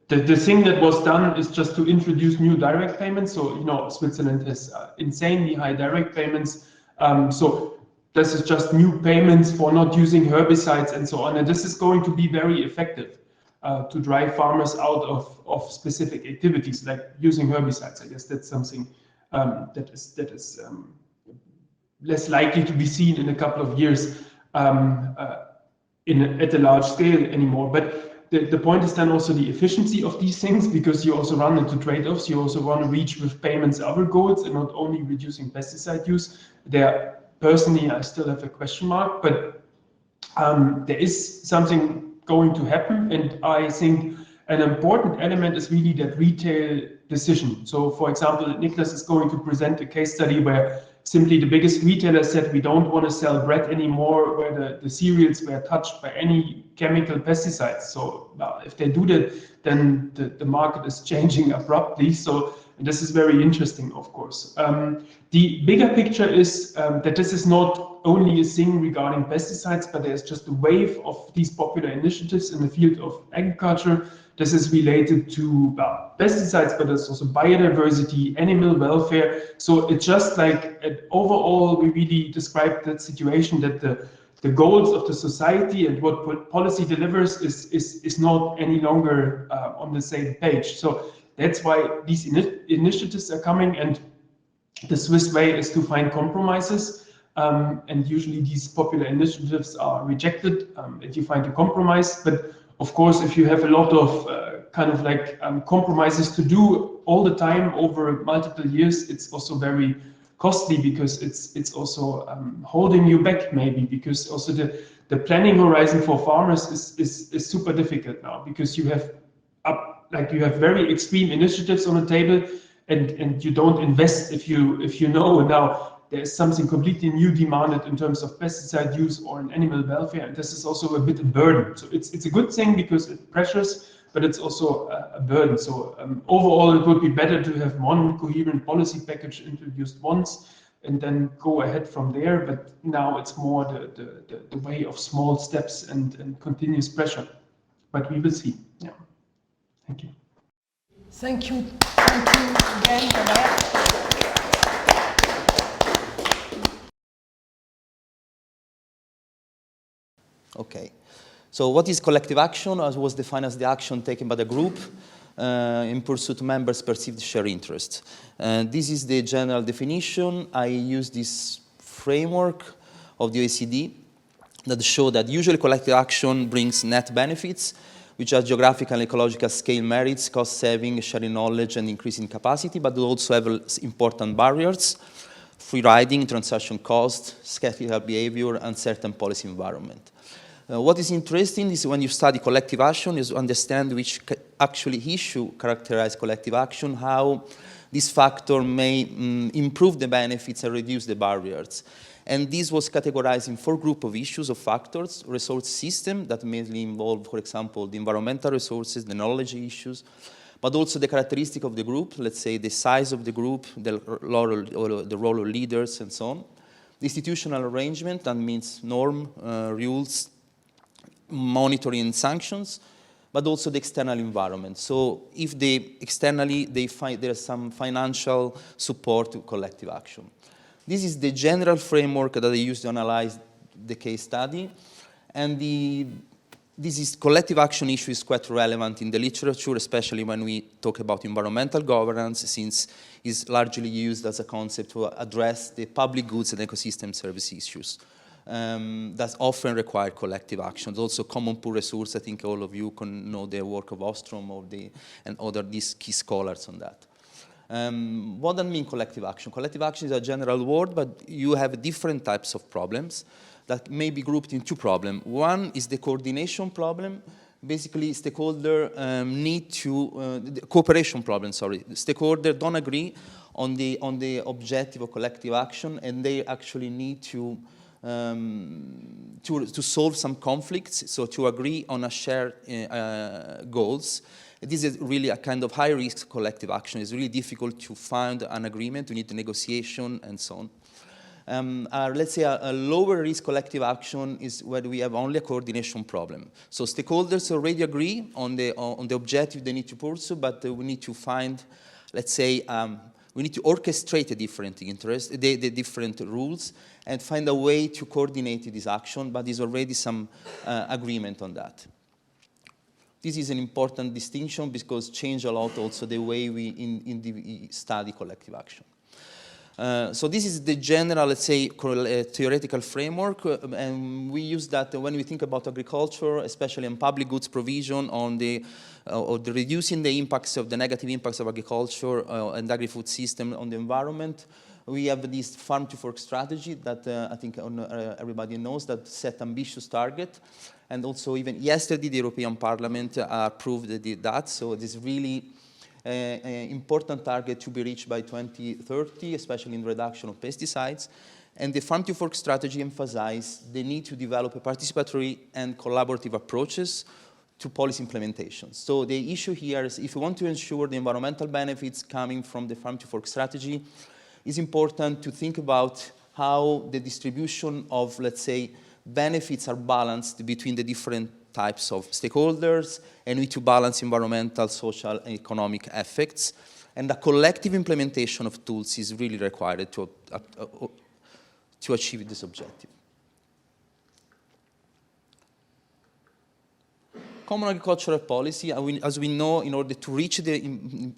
Speaker 1: The thing that was done is just to introduce new direct payments. So, you know, Switzerland has insanely high direct payments. So this is just new payments for not using herbicides and so on. And this is going to be very effective to drive farmers out of specific activities like using herbicides. I guess that's something that is less likely to be seen in a couple of years at a large scale anymore. But the point is then also the efficiency of these things, because you also run into trade-offs. You also want to reach with payments other goals and not only reducing pesticide use. There, personally, I still have a question mark, but there is something going to happen. And I think an important element is really that retail decision. So, for example, Niklas is going to present a case study where simply the biggest retailer said, we don't want to sell bread anymore where the cereals were touched by any chemical pesticides. So if they do that, then the market is changing abruptly. So this is very interesting, of course. The bigger picture is that this is not only a thing regarding pesticides, but there's just a wave of these popular initiatives in the field of agriculture. This is related to pesticides, but it's also biodiversity, animal welfare. So it's just like overall, we really described that situation that the goals of the society and what policy delivers is not any longer on the same page. So that's why these initiatives are coming, and the Swiss way is to find compromises. And usually these popular initiatives are rejected if you find a compromise. But of course, if you have a lot of compromises to do all the time over multiple years, it's also very costly, because it's also holding you back maybe, because also the planning horizon for farmers is super difficult now, because you have very extreme initiatives on the table, and you don't invest if you know now there's something completely new demanded in terms of pesticide use or in animal welfare, and this is also a bit a burden. So it's a good thing because it pressures, but it's also a burden. So overall, it would be better to have one coherent policy package introduced once and then go ahead from there. But now it's more the way of small steps and continuous pressure. but we will see. Yeah. Thank you.
Speaker 2: Thank you. Thank you again for that.
Speaker 6: Okay. So what is collective action? As was defined as the action taken by the group in pursuit of members' perceived shared interest. This is the general definition. I use this framework of the OECD that show that usually collective action brings net benefits, which are geographical and ecological scale merits, cost saving, sharing knowledge, and increasing capacity, but they also have important barriers: free riding, transaction cost, skeptical behavior, and certain policy environment. What is interesting is when you study collective action is to understand which actually issue characterize collective action, how this factor may improve the benefits and reduce the barriers. And this was categorized in 4 groups of issues, of factors: resource system that mainly involve, for example, the environmental resources, the knowledge issues, but also the characteristic of the group, let's say the size of the group, the role of leaders, and so on. The institutional arrangement, that means norm, rules, monitoring and sanctions, but also the external environment. So if externally they find there's some financial support to collective action. This is the general framework that I use to analyze the case study. And this collective action issue is quite relevant in the literature, especially when we talk about environmental governance, since it's largely used as a concept to address the public goods and ecosystem service issues. That often require collective action. Also common pool resource, I think all of you can know the work of Ostrom and other these key scholars on that. What does mean collective action? Collective action is a general word, but you have different types of problems that may be grouped in 2 problems. One is the coordination problem. Basically, stakeholder need to, the cooperation problem, sorry. Stakeholders don't agree on the objective of collective action, and they actually need to solve some conflicts, so to agree on a shared goals. This is really a kind of high-risk collective action. It's really difficult to find an agreement. We need a negotiation and so on. Let's say a lower-risk collective action is where we have only a coordination problem. So stakeholders already agree on the objective they need to pursue, but we need to find, let's say, we need to orchestrate the different interests, the different rules, and find a way to coordinate this action, but there's already some agreement on that. This is an important distinction because it changes a lot also the way we study collective action. So this is the general, let's say, theoretical framework, and we use that when we think about agriculture, especially in public goods provision, on the reducing the impacts of the negative impacts of agriculture and agri-food system on the environment. We have this farm-to-fork strategy that I think everybody knows that set ambitious target. And also even yesterday, the European Parliament approved that. So it is really an important target to be reached by 2030, especially in reduction of pesticides. And the farm-to-fork strategy emphasizes the need to develop a participatory and collaborative approaches to policy implementation. So the issue here is if we want to ensure the environmental benefits coming from the farm-to-fork strategy, it's important to think about how the distribution of, let's say, benefits are balanced between the different types of stakeholders, and we need to balance environmental, social, and economic effects. And the collective implementation of tools is really required to achieve this objective. Common agricultural policy, as we know, in order to reach the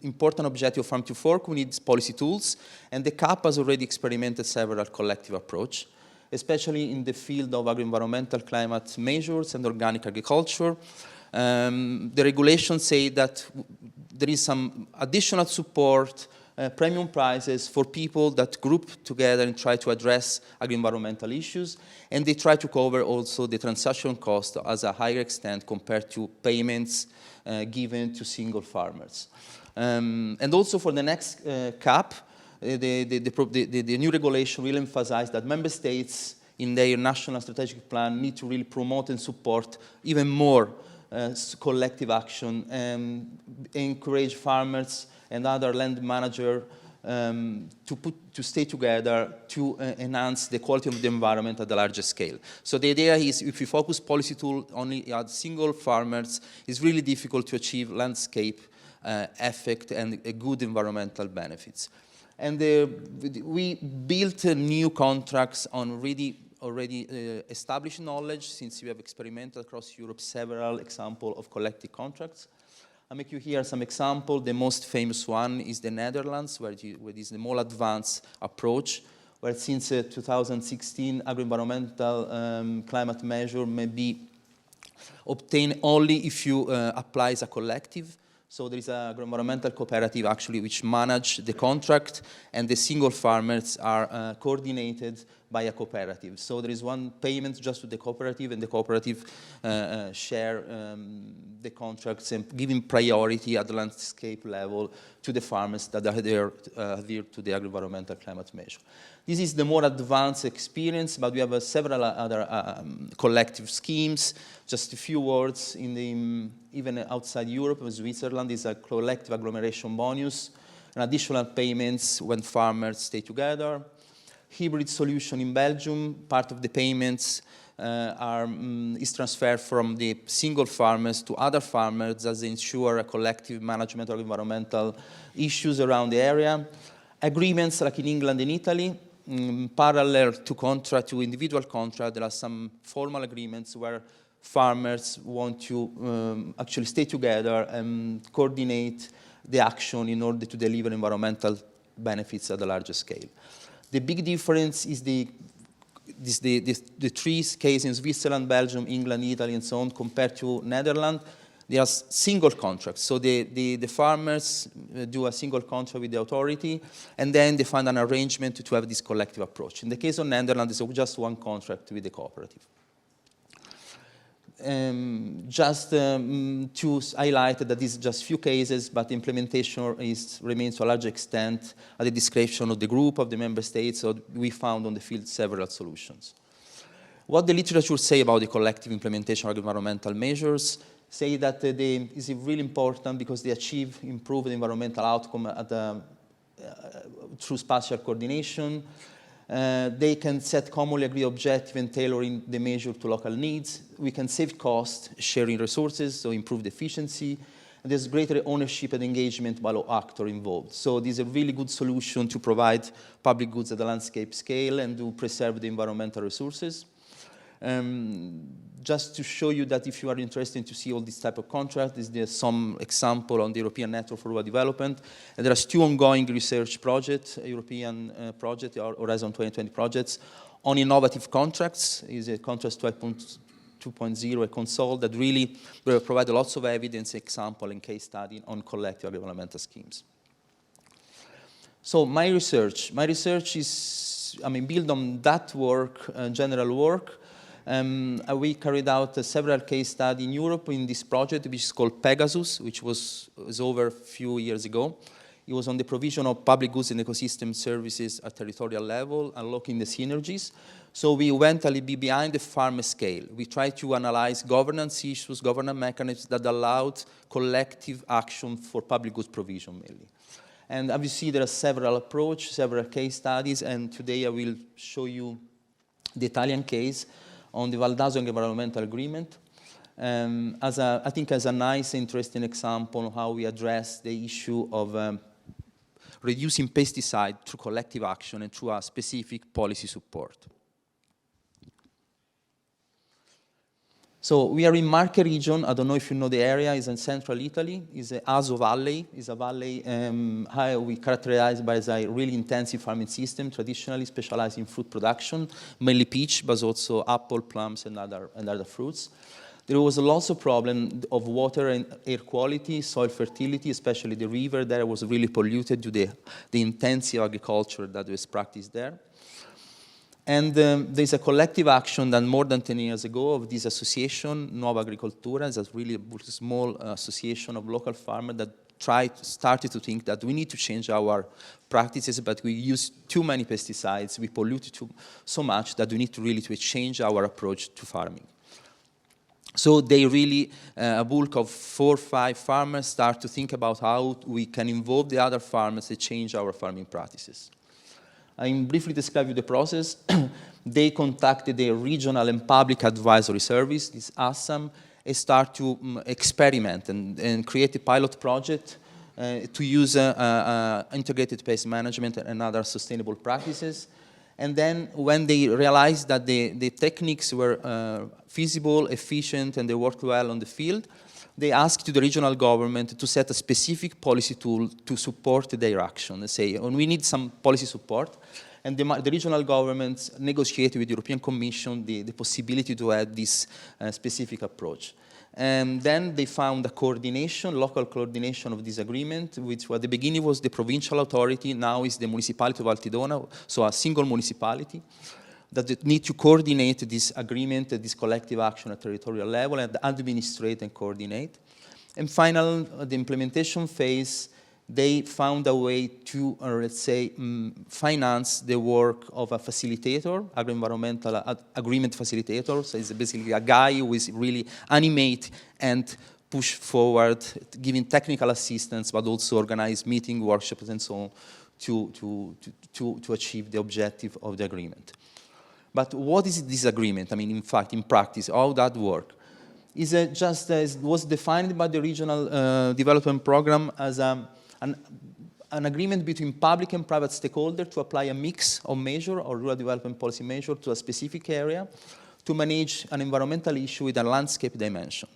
Speaker 6: important objective of farm to fork, we need policy tools, and the CAP has already experimented several collective approaches, especially in the field of agro-environmental climate measures and organic agriculture. The regulations say that there is some additional support, premium prices for people that group together and try to address agro-environmental issues, and they try to cover also the transaction cost as a higher extent compared to payments given to single farmers. And also for the next CAP, the new regulation will emphasize that member states in their national strategic plan need to really promote and support even more collective action and encourage farmers and other land managers to stay together to enhance the quality of the environment at a larger scale. So the idea is if we focus policy tool only at single farmers, it's really difficult to achieve landscape effect and good environmental benefits. And we built new contracts on already established knowledge, since we have experimented across Europe several examples of collective contracts. I'll make you here some examples. The most famous one is the Netherlands, where it is the more advanced approach, where since 2016, agro-environmental climate measure may be obtained only if you apply as a collective. So there is an agro-environmental cooperative actually which manage the contract, and the single farmers are coordinated by a cooperative. So there is one payment just to the cooperative, and the cooperative share the contracts and giving priority at the landscape level to the farmers that are there adhere to the agro-environmental climate measure. This is the more advanced experience, but we have several other collective schemes. Just a few words, even outside Europe, Switzerland is a collective agglomeration bonus, and additional payments when farmers stay together. Hybrid solution in Belgium, part of the payments is transferred from the single farmers to other farmers as they ensure a collective management of environmental issues around the area. Agreements like in England and Italy, parallel to individual contract, there are some formal agreements where farmers want to actually stay together and coordinate the action in order to deliver environmental benefits at a larger scale. The big difference is the three cases in Switzerland, Belgium, England, Italy, and so on, compared to Netherlands. They are single contracts. So the farmers do a single contract with the authority, and then they find an arrangement to have this collective approach. In the case of Netherlands, it's just one contract with the cooperative. Just to highlight that this is just few cases, but implementation remains to a large extent at the discretion of the group of the member states, so we found on the field several solutions. What the literature say about the collective implementation of environmental measures say that is really important because they achieve improved environmental outcome through spatial coordination. They can set commonly agreed objectives and tailoring the measure to local needs. We can save costs, sharing resources, so improve the efficiency. And there's greater ownership and engagement by all actors involved. So this is a really good solution to provide public goods at the landscape scale and to preserve the environmental resources. Just to show you that if you are interested to see all this type of contract, there's some example on the European Network for Rural Development. And there are two ongoing research projects, European project, or Horizon 2020 projects, on innovative contracts. Is a contract 2.0, a console that really provide lots of evidence, example, and case study on collective environmental schemes. So my research is, built on that work, general work. We carried out several case studies in Europe in this project, which is called Pegasus, which was over a few years ago. It was on the provision of public goods and ecosystem services at territorial level, unlocking the synergies. So we went a little bit behind the farm scale. We tried to analyze governance issues, governance mechanisms that allowed collective action for public goods provision mainly. And as you see, there are several approaches, several case studies, and today I will show you the Italian case on the Val d'Asolo Environmental Agreement, I think as a nice, interesting example of how we address the issue of reducing pesticide through collective action and through a specific policy support. So we are in Marche region. I don't know if you know the area. It's in central Italy. It's a Aso Valley. It's a valley how we characterize by a really intensive farming system, traditionally specialized in fruit production, mainly peach, but also apple, plums, and other fruits. There was lots of problem of water and air quality, soil fertility, especially the river there was really polluted due to the intensive agriculture that was practiced there. And there's a collective action done more than 10 years ago of this association, Nuova Agricoltura. It's a really small association of local farmers that started to think that we need to change our practices, but we use too many pesticides, we pollute so much that we need to really change our approach to farming. So they really, a bulk of 4 or 5 farmers start to think about how we can involve the other farmers to change our farming practices. I briefly describe you the process. They contacted the regional and public advisory service, this ASAM, and start to experiment and create a pilot project to use integrated pest management and other sustainable practices. And then when they realized that the techniques were feasible, efficient, and they worked well on the field, they asked the regional government to set a specific policy tool to support their action. They say, we need some policy support. And the regional governments negotiated with the European Commission the possibility to add this specific approach. And then they found a coordination, local coordination of this agreement, which at the beginning was the provincial authority, now is the municipality of Altidona, so a single municipality, that need to coordinate this agreement, this collective action at territorial level, and administrate and coordinate. And finally, the implementation phase, they found a way to, let's say, finance the work of a facilitator, agro-environmental agreement facilitator. So it's basically a guy who is really animate and push forward, giving technical assistance, but also organize meeting, workshops, and so on to achieve the objective of the agreement. But what is this agreement? I mean, in fact, in practice, how that work? Is just was defined by the regional development program as an agreement between public and private stakeholders to apply a mix of measure or rural development policy measure to a specific area to manage an environmental issue with a landscape dimension.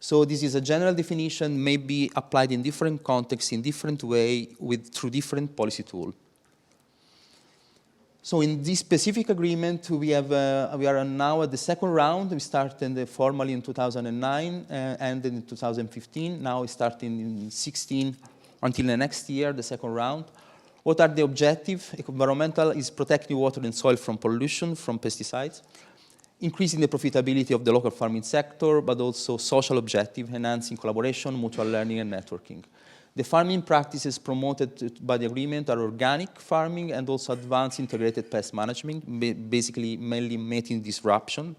Speaker 6: So this is a general definition, may be applied in different contexts, in different way, through different policy tools. So in this specific agreement, we are now at the second round. We started formally in 2009, ended in 2015. Now we start in 16 until the next year, the second round. What are the objectives? Environmental is protecting water and soil from pollution, from pesticides, increasing the profitability of the local farming sector, but also social objective, enhancing collaboration, mutual learning, and networking. The farming practices promoted by the agreement are organic farming and also advanced integrated pest management, basically mainly meeting disruption.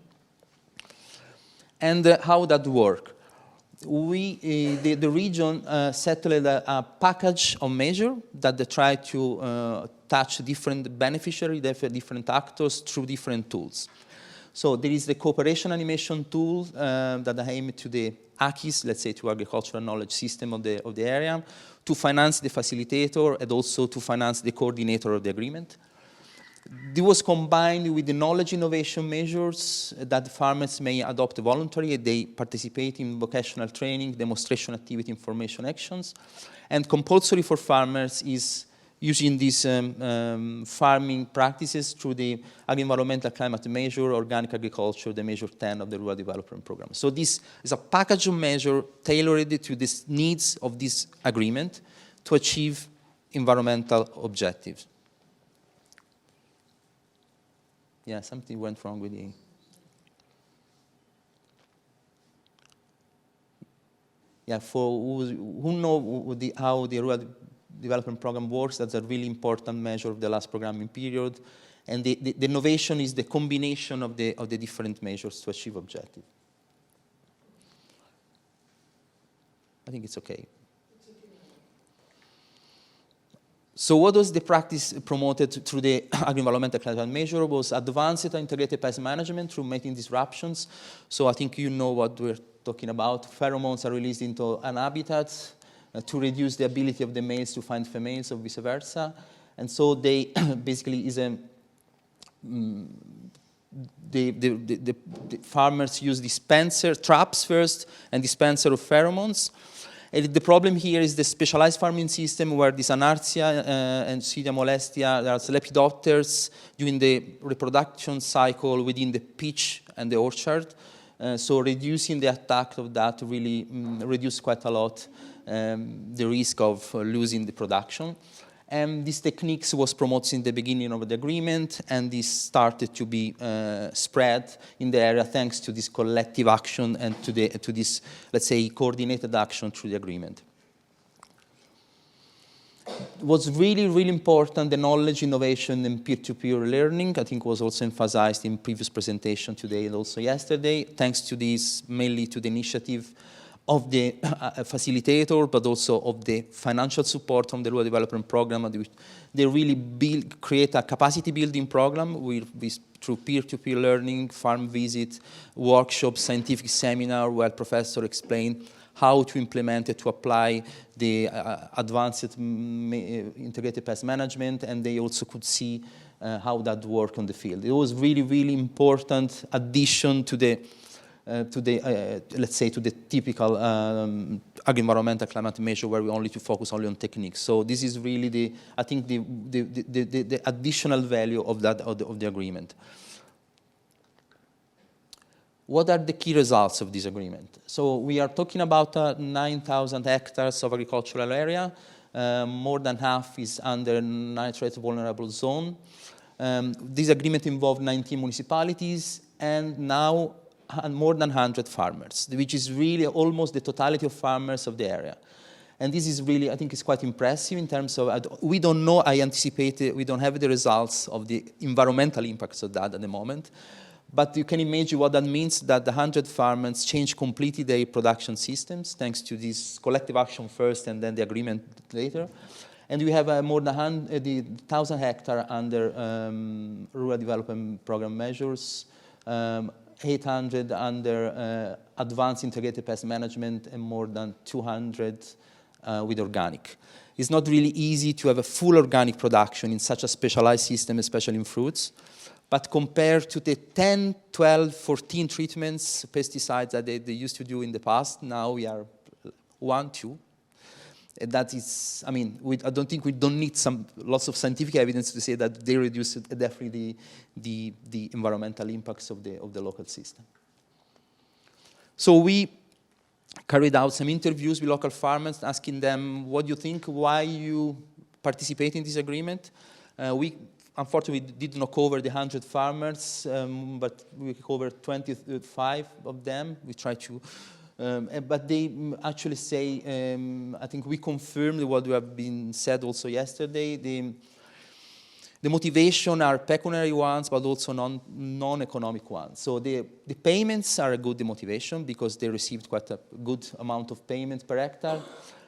Speaker 6: And how that work? The region settled a package of measures that they try to touch different beneficiaries, different actors through different tools. So there is the cooperation animation tool that aim to the ACIS, let's say to agricultural knowledge system of the area, to finance the facilitator and also to finance the coordinator of the agreement. It was combined with the knowledge innovation measures that farmers may adopt voluntarily. They participate in vocational training, demonstration activity, information actions. And compulsory for farmers is using these farming practices through the agri-environmental climate measure, organic agriculture, the measure 10 of the rural development program. So this is a package of measures tailored to the needs of this agreement to achieve environmental objectives. Yeah, something went wrong with the... Yeah, for who know how the rural development program works, that's a really important measure of the last programming period. And the innovation is the combination of the different measures to achieve objective. I think it's okay. So what was the practice promoted through the agri-environmental climate measure was advanced integrated pest management through mating disruptions. So I think you know what we're talking about. Pheromones are released into an habitat to reduce the ability of the males to find females or vice versa. And so they basically is a, the farmers use dispenser, traps first, and dispenser of pheromones. And the problem here is the specialized farming system where this Anartia and Pseudomonas molestia, there are lepidopters during the reproduction cycle within the peach and the orchard. So reducing the attack of that really reduced quite a lot the risk of losing the production. And these techniques was promoted in the beginning of the agreement, and this started to be spread in the area thanks to this collective action and to this, let's say, coordinated action through the agreement. was really, really important, the knowledge, innovation, and peer-to-peer learning. I think was also emphasized in previous presentation today and also yesterday, thanks to this, mainly to the initiative of the facilitator, but also of the financial support from the rural development program. They really create a capacity building program through peer-to-peer learning, farm visit, workshops, scientific seminar, where professors explain how to implement it, to apply the advanced integrated pest management, and they also could see how that worked on the field. It was really, really important addition to the let's say, to the typical agri-environmental climate measure where we only to focus only on techniques. So this is really I think the additional value of that, of the agreement. What are the key results of this agreement? So we are talking about 9,000 hectares of agricultural area. More than half is under nitrate vulnerable zone. This agreement involved 19 municipalities and now more than 100 farmers, which is really almost the totality of farmers of the area. And this is really, I think, is quite impressive in terms of, we don't know, I anticipate, we don't have the results of the environmental impacts of that at the moment. But you can imagine what that means, that the 100 farmers change completely their production systems, thanks to this collective action first and then the agreement later. And we have more than 1,000 hectares under rural development program measures, 800 under advanced integrated pest management, and more than 200 with organic. It's not really easy to have a full organic production in such a specialized system, especially in fruits. But compared to the 10, 12, 14 treatments, pesticides that they used to do in the past, now we are 1, 2. And that is, I mean, I don't think we don't need lots of scientific evidence to say that they reduce definitely the environmental impacts of the local system. So we carried out some interviews with local farmers, asking them, what do you think, why you participate in this agreement? We unfortunately did not cover the 100 farmers, but we covered 25 of them. We tried to, but they actually say, I think we confirmed what have been said also yesterday. The motivation are pecuniary ones, but also non-economic ones. So the payments are a good motivation because they received quite a good amount of payments per hectare.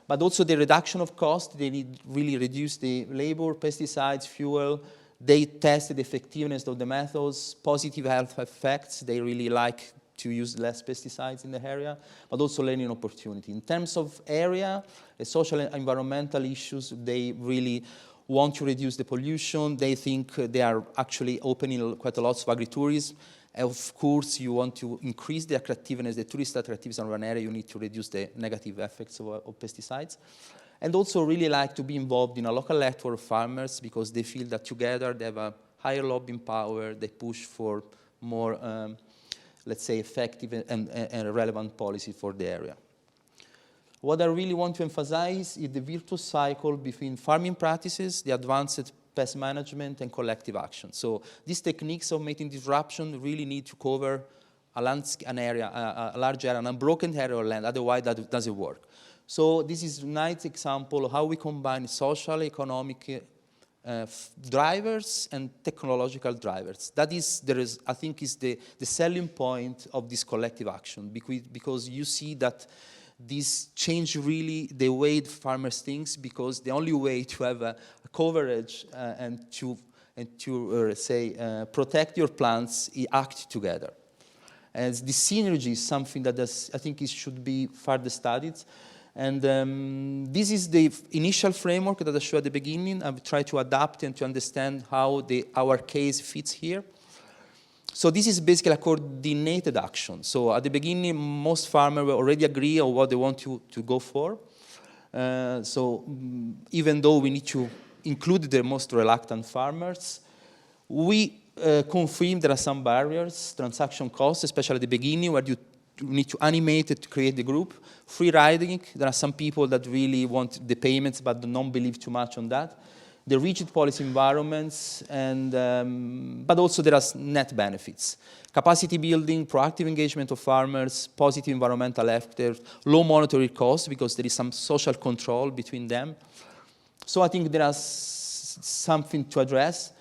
Speaker 6: But also the reduction of cost, they really reduce the labor, pesticides, fuel. They tested the effectiveness of the methods, positive health effects. They really like to use less pesticides in the area, but also learning opportunity. In terms of area, the social and environmental issues, they really want to reduce the pollution. They think they are actually opening quite a lot of agritourism. Of course, you want to increase the attractiveness, the tourist attractiveness of an area, you need to reduce the negative effects of pesticides. And also really like to be involved in a local network of farmers because they feel that together they have a higher lobbying power, they push for more, let's say, effective and relevant policy for the area. What I really want to emphasize is the virtuous cycle between farming practices, the advanced pest management, and collective action. So these techniques of mating disruption really need to cover a large area, an unbroken area of land, otherwise that doesn't work. So this is a nice example of how we combine social, economic drivers and technological drivers. That is, I think, is the selling point of this collective action, because you see that this change really the way the farmers think, because the only way to have a coverage and to protect your plants is act together. And the synergy is something that I think it should be further studied. And this is the initial framework that I showed at the beginning. I've tried to adapt and to understand how our case fits here. So this is basically a coordinated action. So at the beginning, most farmers will already agree on what they want to go for. So even though we need to include the most reluctant farmers, we confirm there are some barriers, transaction costs, especially at the beginning, where you need to animate it to create the group. Free riding, there are some people that really want the payments but don't believe too much on that. The rigid policy environments, and but also there are net benefits. Capacity building, proactive engagement of farmers, positive environmental effects, low monetary costs because there is some social control between them. So I think there are something to address.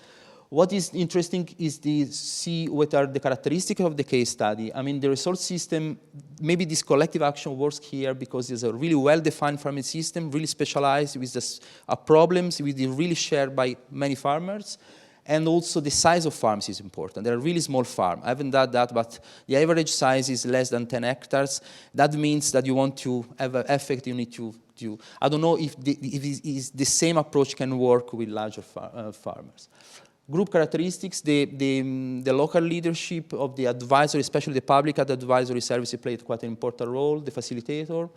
Speaker 6: What is interesting is to see what are the characteristics of the case study. I mean, the resource system, maybe this collective action works here because there's a really well-defined farming system, really specialized with this, problems with the really shared by many farmers. And also the size of farms is important. They're a really small farm. I haven't done that, but the average size is less than 10 hectares. That means that you want to have an effect, you need to I don't know if the same approach can work with larger farmers. Group characteristics, the local leadership of the advisory, especially the public advisory service, played quite an important role, the facilitator,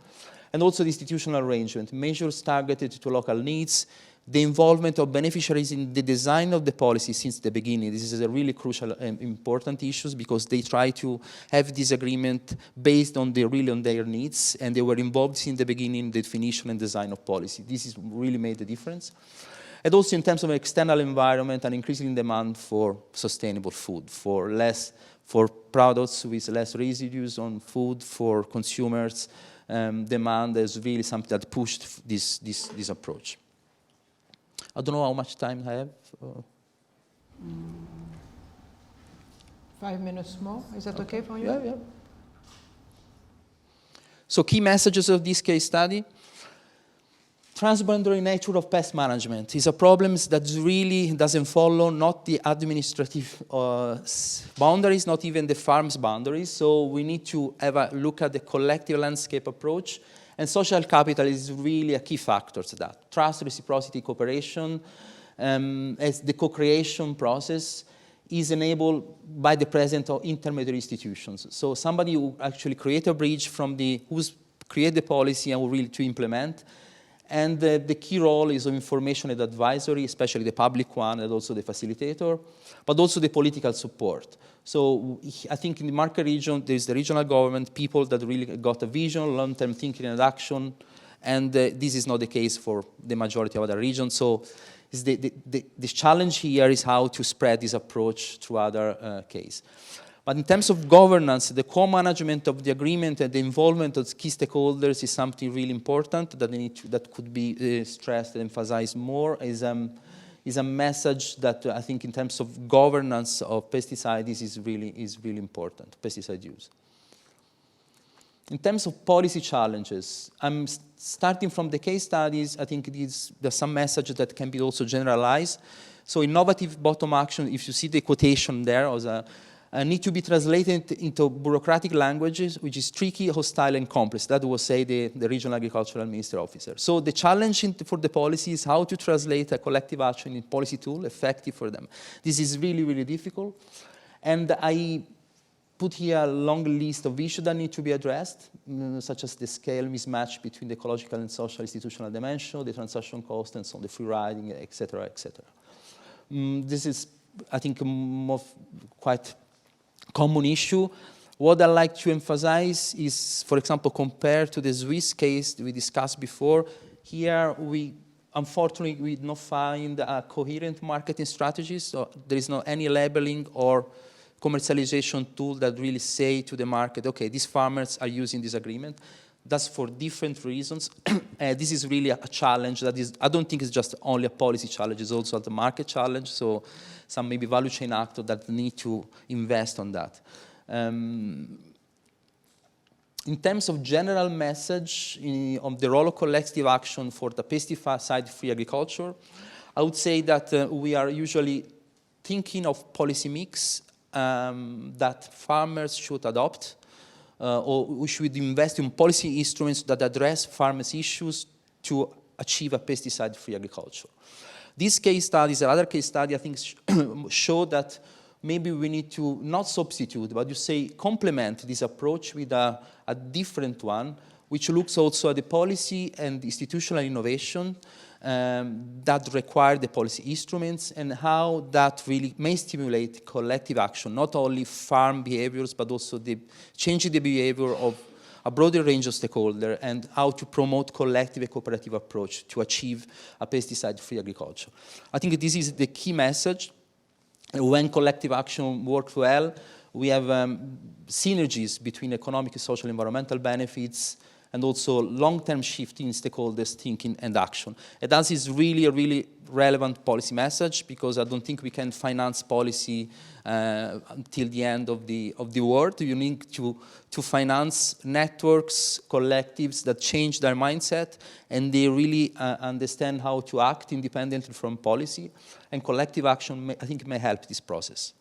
Speaker 6: and also the institutional arrangement, measures targeted to local needs, the involvement of beneficiaries in the design of the policy since the beginning. This is a really crucial and important issue because they try to have this agreement based on their needs, and they were involved in the beginning, the definition and design of policy. This has really made a difference. And also in terms of external environment, an increasing demand for sustainable food, for products with less residues on food, for consumers. Demand is really something that pushed this approach. I don't know how much time I have.
Speaker 2: 5 minutes more. Is that okay for you?
Speaker 6: Yeah. So key messages of this case study. Transboundary nature of pest management is a problem that really doesn't follow not the administrative boundaries, not even the farm's boundaries. So we need to have a look at the collective landscape approach. And social capital is really a key factor to that. Trust, reciprocity, cooperation, as the co-creation process is enabled by the presence of intermediary institutions. So somebody who actually create a bridge from who's create the policy and who really to implement. And the key role is of information and advisory, especially the public one and also the facilitator, but also the political support. So I think in the market region, there's the regional government, people that really got a vision, long-term thinking and action, and this is not the case for the majority of other regions. So the challenge here is how to spread this approach to other cases. But in terms of governance, the co-management of the agreement and the involvement of key stakeholders is something really important that could be stressed and emphasized more. Is a message that I think in terms of governance of pesticides is really important, pesticide use. In terms of policy challenges, I'm starting from the case studies. I think there's some messages that can be also generalized. So innovative bottom action, if you see the quotation there, as need to be translated into bureaucratic languages, which is tricky, hostile, and complex. That will say the regional agricultural minister officer. So the challenge for the policy is how to translate a collective action in policy tool effective for them. This is really, really difficult. And I put here a long list of issues that need to be addressed, such as the scale mismatch between the ecological and social institutional dimension, the transaction cost, and so on, the free riding, et cetera, et cetera. This is, I think, quite common issue. What I like to emphasize is, for example, compared to the Swiss case we discussed before, here unfortunately we did not find a coherent marketing strategy, so there is not any labeling or commercialization tool that really say to the market, okay, these farmers are using this agreement. That's for different reasons. This is really a challenge that is, I don't think it's just only a policy challenge, it's also a market challenge, so some maybe value chain actors that need to invest on that. In terms of general message on the role of collective action for the pesticide-free agriculture, I would say that we are usually thinking of policy mix that farmers should adopt, or we should invest in policy instruments that address farmers' issues to achieve a pesticide-free agriculture. This case study is another case study, I think, show that maybe we need to not substitute, but you say complement this approach with a different one, which looks also at the policy and institutional innovation that require the policy instruments and how that really may stimulate collective action, not only farm behaviors, but also the changing the behavior of a broader range of stakeholders and how to promote collective and cooperative approach to achieve a pesticide-free agriculture. I think this is the key message. When collective action works well, we have synergies between economic, social, environmental benefits, and also long-term shift in stakeholders' thinking and action. And that is really a really relevant policy message, because I don't think we can finance policy until the end of the world. You need to finance networks, collectives that change their mindset, and they really understand how to act independently from policy. And collective action, I think, may help this process.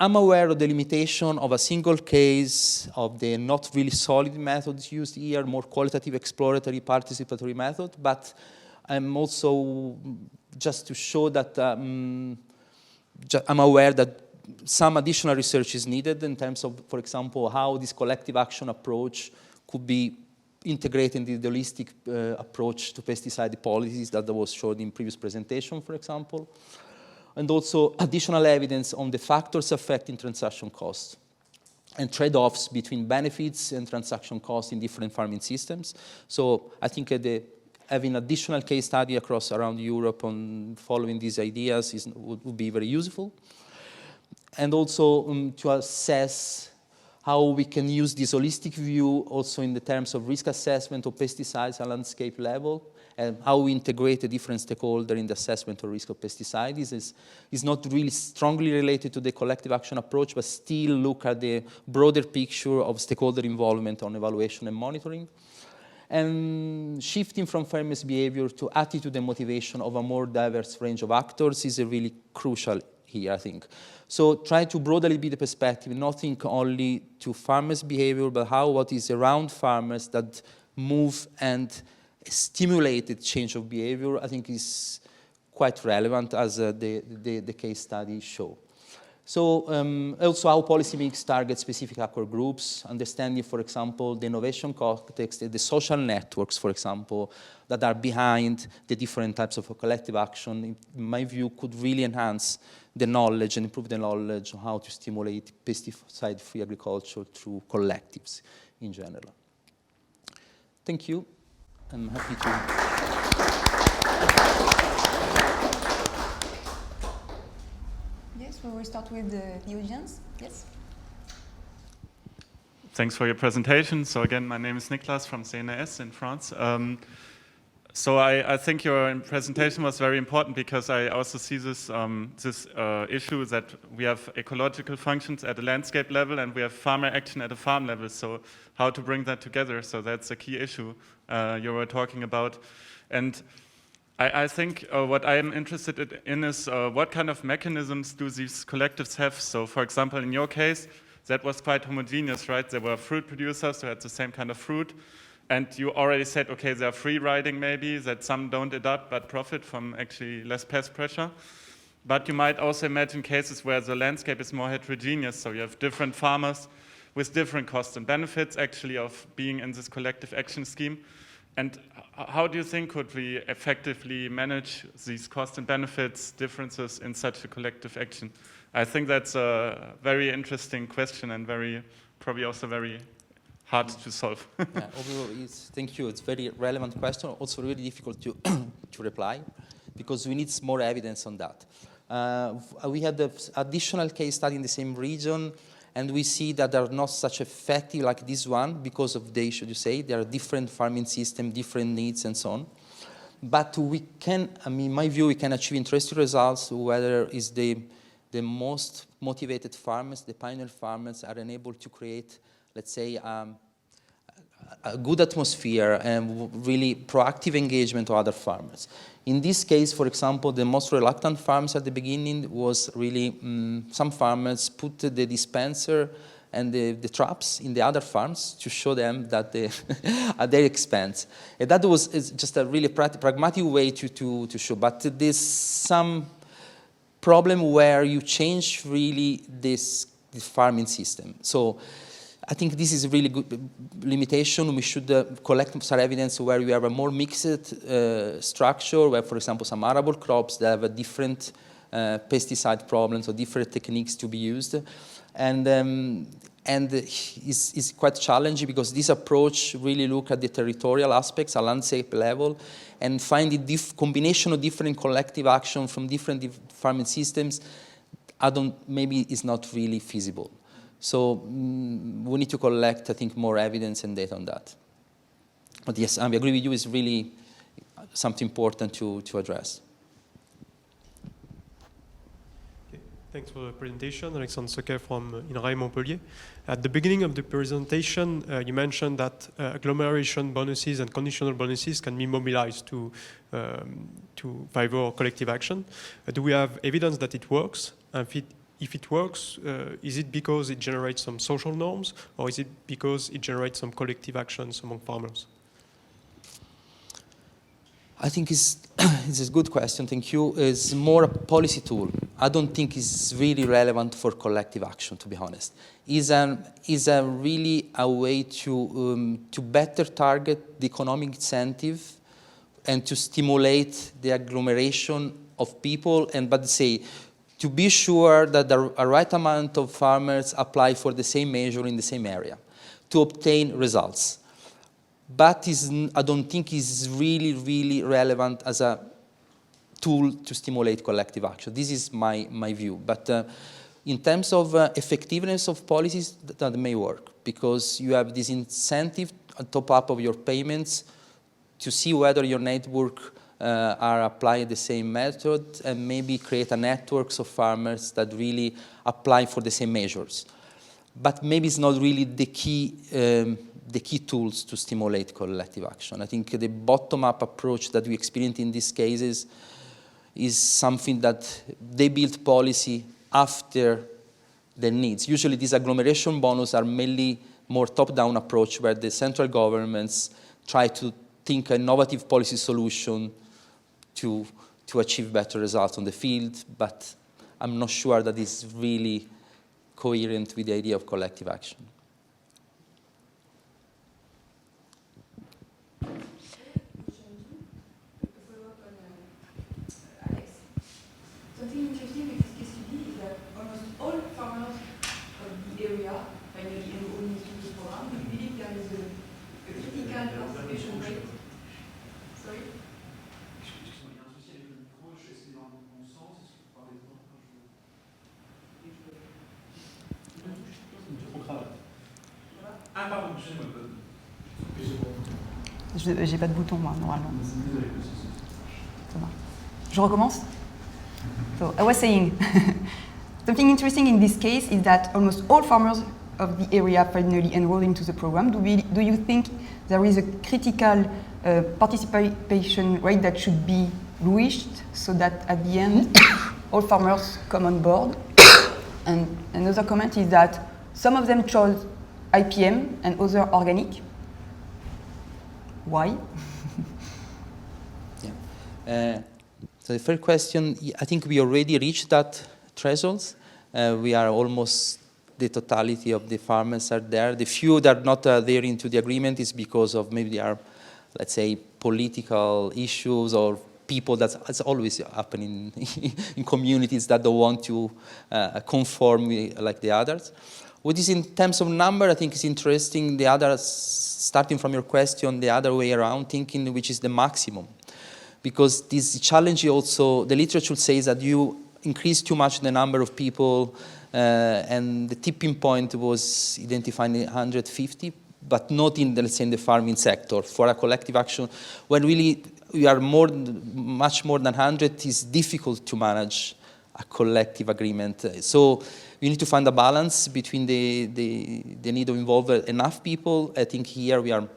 Speaker 6: I'm aware of the limitation of a single case, of the not really solid methods used here, more qualitative, exploratory, participatory method, but I'm also, just to show that I'm aware that some additional research is needed in terms of, for example, how this collective action approach could be integrated in the holistic approach to pesticide policies that was shown in previous presentation, for example. And also additional evidence on the factors affecting transaction costs and trade-offs between benefits and transaction costs in different farming systems. So I think having additional case study around Europe on following these ideas would be very useful. And also to assess how we can use this holistic view also in the terms of risk assessment of pesticides at landscape level, and how we integrate the different stakeholders in the assessment of risk of pesticides is not really strongly related to the collective action approach, but still look at the broader picture of stakeholder involvement on evaluation and monitoring. And shifting from farmers' behavior to attitude and motivation of a more diverse range of actors is really crucial here, I think. So try to broadly be the perspective, not think only to farmers' behavior, but what is around farmers that move and stimulated change of behavior, I think is quite relevant, as the case studies show. So also how policymakers target specific actor groups, understanding, for example, the innovation context, the social networks, for example, that are behind the different types of collective action, in my view, could really enhance the knowledge and improve the knowledge on how to stimulate pesticide-free agriculture through collectives in general. Thank you. I'm happy to.
Speaker 3: Yes, we will start with the audience. Yes.
Speaker 7: Thanks for your presentation. So again, my name is Niklas from CNRS in France. So I think your presentation was very important, because I also see this issue that we have ecological functions at a landscape level and we have farmer action at a farm level. So how to bring that together? So that's a key issue you were talking about. And I think what I am interested in is what kind of mechanisms do these collectives have? So for example, in your case, that was quite homogeneous, right? There were fruit producers who had the same kind of fruit. And you already said, okay, there are free riding maybe, that some don't adapt but profit from actually less pest pressure. But you might also imagine cases where the landscape is more heterogeneous, so you have different farmers with different costs and benefits actually of being in this collective action scheme. And how do you think could we effectively manage these cost and benefits differences in such a collective action? I think that's a very interesting question and probably also very hard to solve.
Speaker 6: Yeah, thank you. It's a very relevant question. Also really difficult to reply, because we need more evidence on that. We had the additional case study in the same region, and we see that they're not such effective like this one because of the issue you say. There are different farming systems, different needs, and so on. But we can, in my view, we can achieve interesting results whether it's the most motivated farmers, the pioneer farmers, are enabled to create, let's say, a good atmosphere and really proactive engagement of other farmers. In this case, for example, the most reluctant farms at the beginning was really some farmers put the dispenser and the traps in the other farms to show them that they at their expense. And that was just a really pragmatic way to show. But there's some problem where you change really this farming system. So I think this is a really good limitation. We should collect some evidence where we have a more mixed structure, where, for example, some arable crops that have a different pesticide problems or different techniques to be used. And it's quite challenging because this approach really look at the territorial aspects at landscape level and find the combination of different collective action from different farming systems maybe is not really feasible. So we need to collect, I think, more evidence and data on that. But yes, I agree with you, it's really something important to address.
Speaker 8: Okay. Thanks for the presentation. Alexandre Sauquet from INRAE Montpellier. At the beginning of the presentation, you mentioned that agglomeration bonuses and conditional bonuses can be mobilized to favor collective action. Do we have evidence that it works? If it works, is it because it generates some social norms, or is it because it generates some collective actions among farmers?
Speaker 6: I think it's a good question, thank you. It's more a policy tool. I don't think it's really relevant for collective action, to be honest. It's really a way to better target the economic incentive and to stimulate the agglomeration of people, but say, to be sure that a right amount of farmers apply for the same measure in the same area to obtain results. But I don't think it's really, really relevant as a tool to stimulate collective action. This is my view. But in terms of effectiveness of policies, that may work, because you have this incentive on top up of your payments to see whether your network are applying the same method, and maybe create a network of farmers that really apply for the same measures. But maybe it's not really the key tools to stimulate collective action. I think the bottom-up approach that we experience in these cases is something that they build policy after the needs. Usually these agglomeration bonus are mainly more top-down approach, where the central governments try to think an innovative policy solution to achieve better results on the field, but I'm not sure that it's really coherent with the idea of collective action.
Speaker 3: Something interesting with this case study is that almost all farmers of the area finally enroll into this program. Do you believe there is a critical participation rate? Sorry?
Speaker 9: J'ai pas de bouton, moi, normalement. Ça marche. Je recommence? So I was saying, something interesting in this case is that almost all farmers of the area finally enrolled into the program. Do you think there is a critical participation rate that should be reached so that at the end all farmers come on board? And another comment is that some of them chose IPM and other organic. Why?
Speaker 6: Yeah. So the first question, I think we already reached that threshold. We are almost, the totality of the farmers are there. The few that are not there into the agreement is because of maybe they are, let's say, political issues or people that's always happening in communities that don't want to conform like the others. What is in terms of number, I think is interesting. The other, starting from your question, the other way around thinking, which is the maximum. Because this challenge also, the literature says that you increase too much the number of people, and the tipping point was identified in 150, but not in the, let's say, in the farming sector. For a collective action, when really we are much more than 100, it's difficult to manage a collective agreement. So we need to find a balance between the need to involve enough people. I think here we are,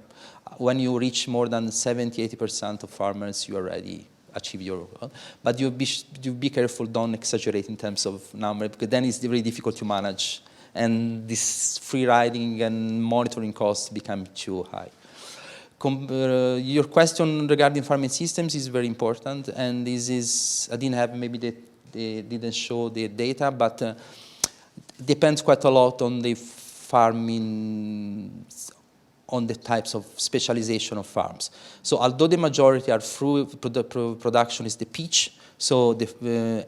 Speaker 6: when you reach more than 70–80% of farmers, you already achieve your goal. But you be careful, don't exaggerate in terms of number, because then it's very difficult to manage. And this free riding and monitoring costs become too high. Your question regarding farming systems is very important, and this is, I didn't have, maybe they didn't show the data, but it depends quite a lot on the farming, on the types of specialization of farms. So although the majority are through production is the peach, so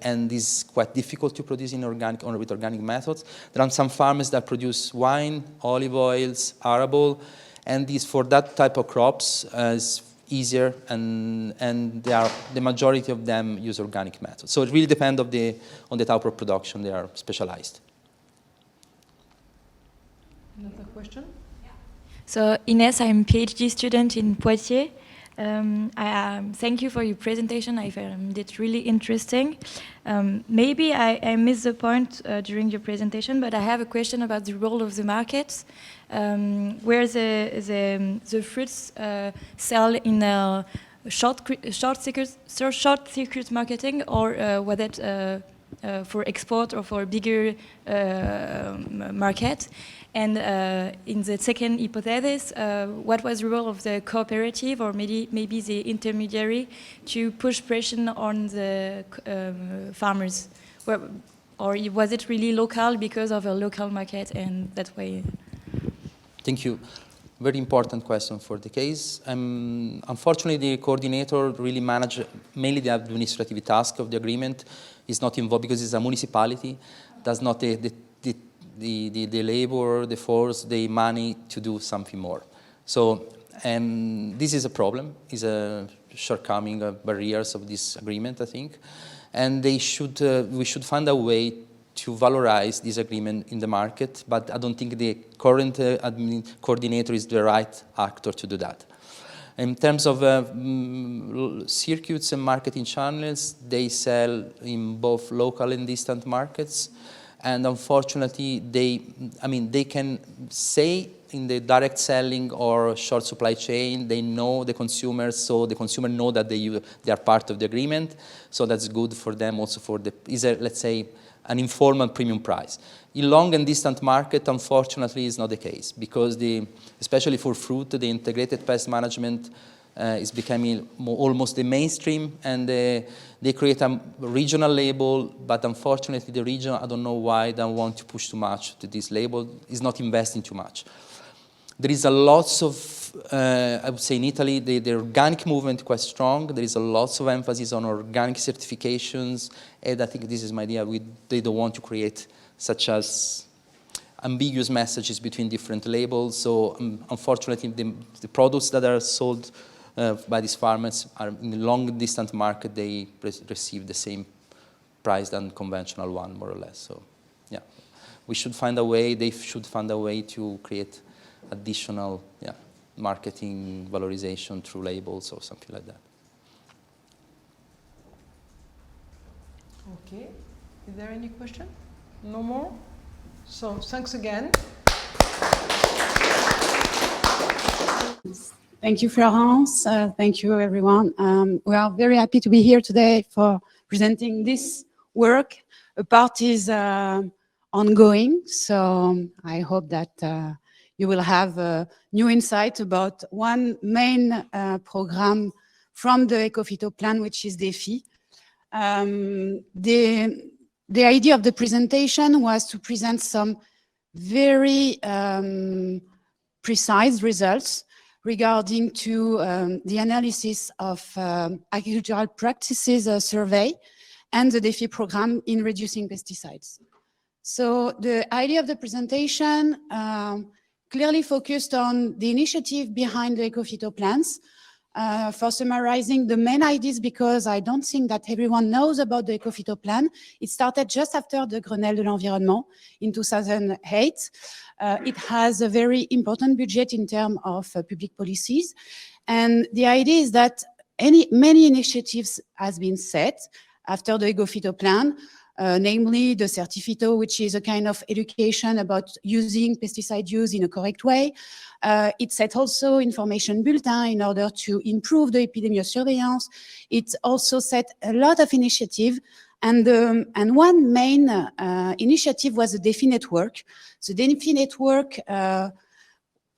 Speaker 6: and this is quite difficult to produce in organic or with organic methods. There are some farmers that produce wine, olive oils, arable, and this for that type of crops is easier, and the majority of them use organic methods. So it really depends on the type of production they are specialized.
Speaker 2: Another question?
Speaker 10: So Ines, I'm a PhD student in Poitiers. Thank you for your presentation. I found it really interesting. Maybe I missed the point during your presentation, but I have a question about the role of the markets, where the fruits sell in a short circuit marketing, or whether it for export or for bigger market. And in the second hypothesis, what was the role of the cooperative or maybe the intermediary to push pressure on the farmers? Or was it really local because of a local market and that way?
Speaker 6: Thank you. Very important question for the case. Unfortunately, the coordinator really manages mainly the administrative task of the agreement. Is not involved because it's a municipality, does not the labor, the force, the money to do something more. So, and this is a problem, is a shortcoming of barriers of this agreement, I think. And we should find a way to valorize this agreement in the market, but I don't think the current coordinator is the right actor to do that. In terms of circuits and marketing channels, they sell in both local and distant markets. And unfortunately, they can say in the direct selling or short supply chain, they know the consumers, so the consumer know that they are part of the agreement. So that's good for them also for let's say, an informal premium price. In long and distant market, unfortunately, is not the case because especially for fruit, the integrated pest management is becoming almost the mainstream, and they create a regional label, but unfortunately the region, I don't know why, don't want to push too much to this label, is not investing too much. There is a lot of, I would say in Italy, the organic movement quite strong. There is a lot of emphasis on organic certifications, and I think this is my idea. They don't want to create such as ambiguous messages between different labels. So unfortunately, the products that are sold by these farmers are in the long distant market, they receive the same price than conventional one, more or less. So yeah, we should find a way, they should find a way to create additional marketing valorization through labels or something like that.
Speaker 2: Okay, is there any question? No more? So thanks again.
Speaker 11: Thank you, Florence. Thank you, everyone. We are very happy to be here today for presenting this work. A part is ongoing, so I hope that you will have new insight about one main program from the Ecophyto plan, which is DEFI. The idea of the presentation was to present some very precise results regarding to the analysis of agricultural practices survey and the DEFI program in reducing pesticides. So the idea of the presentation clearly focused on the initiative behind the Ecophyto plans. For summarizing the main ideas, because I don't think that everyone knows about the Ecophyto plan. It started just after the Grenelle de l'Environnement in 2008. It has a very important budget in terms of public policies. And the idea is that many initiatives has been set after the Ecophyto plan, namely the Certifito, which is a kind of education about using pesticide use in a correct way. It set also information bulletin in order to improve the epidemiology. It also set a lot of initiative, and one main initiative was the DEFI network. So the DEFI network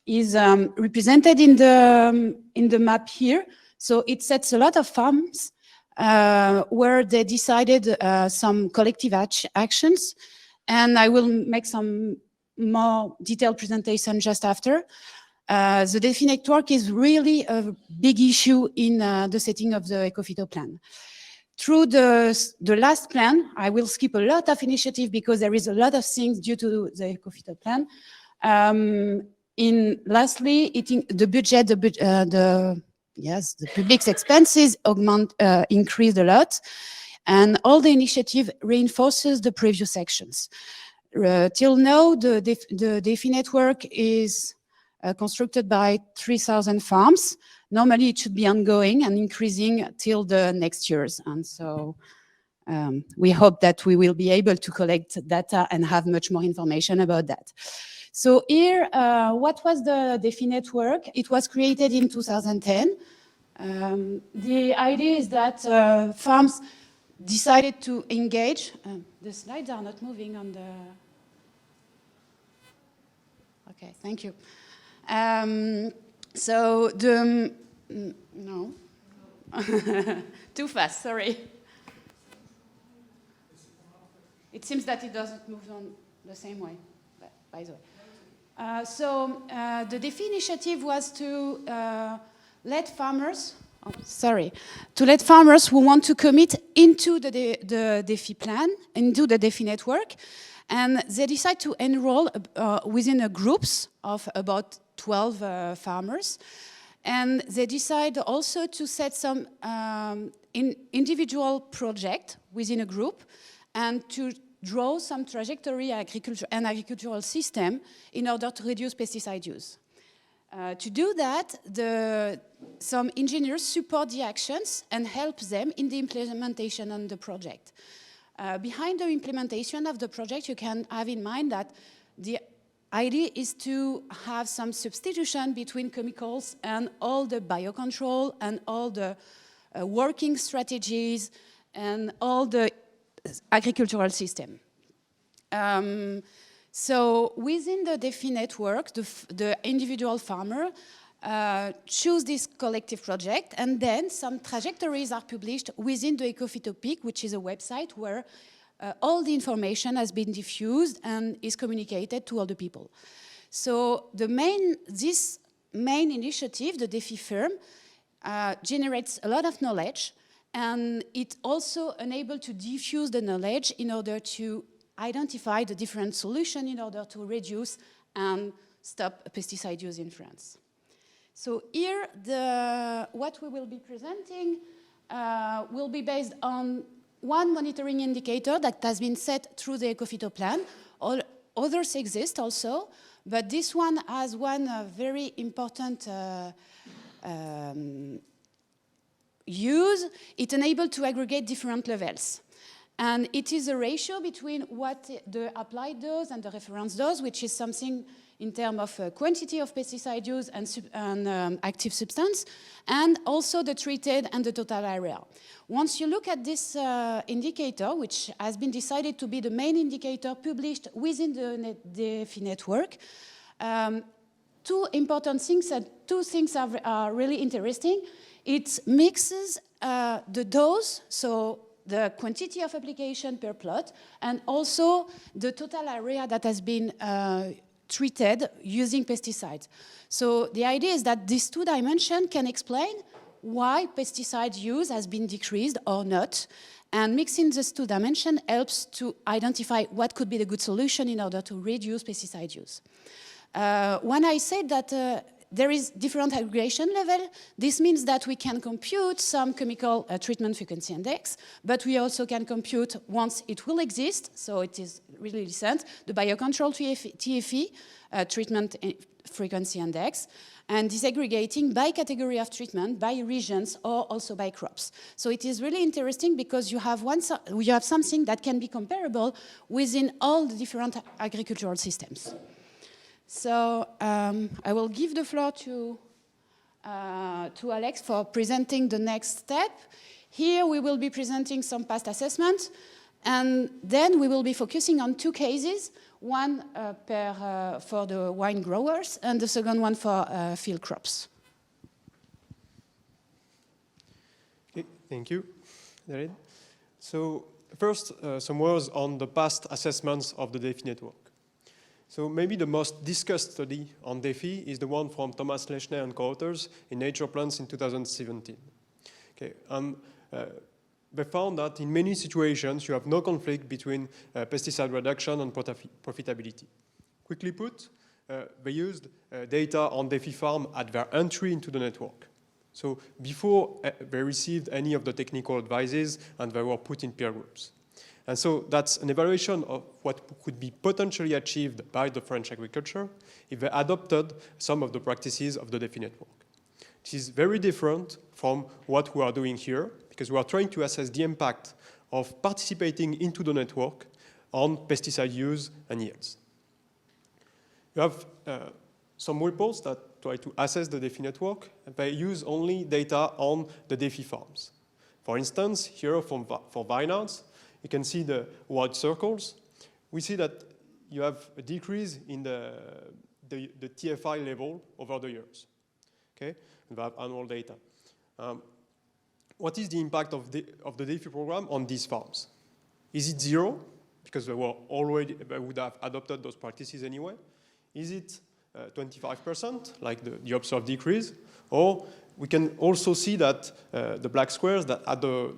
Speaker 11: is represented in the map here. So it sets a lot of farms where they decided some collective actions, and I will make some more detailed presentation just after. The DEFI network is really a big issue in the setting of the Ecophyto plan. Through the last plan, I will skip a lot of initiative because there is a lot of things due to the Ecophyto plan. Lastly, the budget, the public expenses increased a lot, and all the initiative reinforces the previous sections. till now, the DEFI network is constructed by 3,000 farms. Normally, it should be ongoing and increasing till the next years. And so we hope that we will be able to collect data and have much more information about that. So here, what was the DEFI network? It was created in 2010. The idea is that farms decided to engage. The slides are not moving on the... Okay, thank you. So the... No. Too fast, sorry. It seems that it doesn't move on the same way, by the way. So the DEFI initiative was to let farmers, to let farmers who want to commit into the DEFI plan, into the DEFI network, and they decide to enroll within a groups of about 12 farmers. And they decide also to set some individual project within a group and to draw some trajectory and agricultural system in order to reduce pesticide use. To do that, some engineers support the actions and help them in the implementation of the project. Behind the implementation of the project, you can have in mind that the idea is to have some substitution between chemicals and all the biocontrol and all the working strategies and all the agricultural system. So within the DEFI network, the individual farmer choose this collective project, and then some trajectories are published within the Ecophytopic, which is a website where all the information has been diffused and is communicated to all the people. So this main initiative, the DEFI firm, generates a lot of knowledge, and it also enables to diffuse the knowledge in order to identify the different solutions in order to reduce and stop pesticide use in France. So here, what we will be presenting will be based on one monitoring indicator that has been set through the Ecophyto plan. Others exist also, but this one has one very important use. It enables to aggregate different levels. And it is a ratio between what the applied dose and the reference dose, which is something in terms of quantity of pesticide use and active substance, and also the treated and the total area. Once you look at this indicator, which has been decided to be the main indicator published within the DEFI network, two important things, and two things are really interesting. It mixes the dose, so the quantity of application per plot, and also the total area that has been treated using pesticides. So the idea is that these two dimensions can explain why pesticide use has been decreased or not, and mixing these two dimensions helps to identify what could be the good solution in order to reduce pesticide use. When I said that there is different aggregation level, this means that we can compute some chemical treatment frequency index, but we also can compute, once it will exist, so it is really recent, the biocontrol TFE treatment frequency index, and disaggregating by category of treatment, by regions, or also by crops. So it is really interesting because you have something that can be comparable within all the different agricultural systems. So I will give the floor to Alex for presenting the next step. Here we will be presenting some past assessment, and then we will be focusing on two cases, one for the wine growers and the second one for field crops.
Speaker 8: Okay, thank you, Adélaïde. So first, some words on the past assessments of the DEFI network. So maybe the most discussed study on DEFI is the one from Thomas Lechner and co-authors in Nature Plants in 2017. Okay, they found that in many situations you have no conflict between pesticide reduction and profitability. Quickly put, they used data on DEFI farm at their entry into the network. So before they received any of the technical advices and they were put in peer groups. And so that's an evaluation of what could be potentially achieved by the French agriculture if they adopted some of the practices of the DEFI network. This is very different from what we are doing here, because we are trying to assess the impact of participating into the network on pesticide use and yields. You have some reports that try to assess the DEFI network, and they use only data on the DEFI farms. For instance, here for vineyards, you can see the white circles. We see that you have a decrease in the TFI level over the years. Okay, and we have annual data. What is the impact of the DEFI program on these farms? Is it zero, because they would have adopted those practices anyway? Is it 25%, like the observed decrease? Or we can also see that the black squares, that at the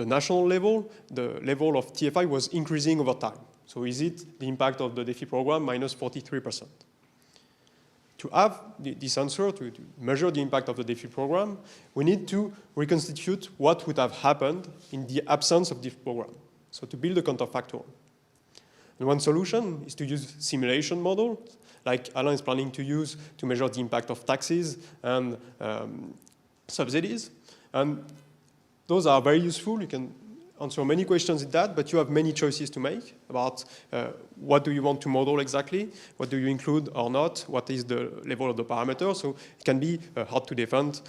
Speaker 8: national level, the level of TFI was increasing over time. So is it the impact of the DEFI program minus 43%? To have this answer, to measure the impact of the DEFI program, we need to reconstitute what would have happened in the absence of DEFI program. So to build a counterfactual. And one solution is to use simulation models, like Alain is planning to use to measure the impact of taxes and subsidies. And those are very useful. You can answer many questions in that, but you have many choices to make about what do you want to model exactly, what do you include or not, what is the level of the parameter. So it can be hard to defend.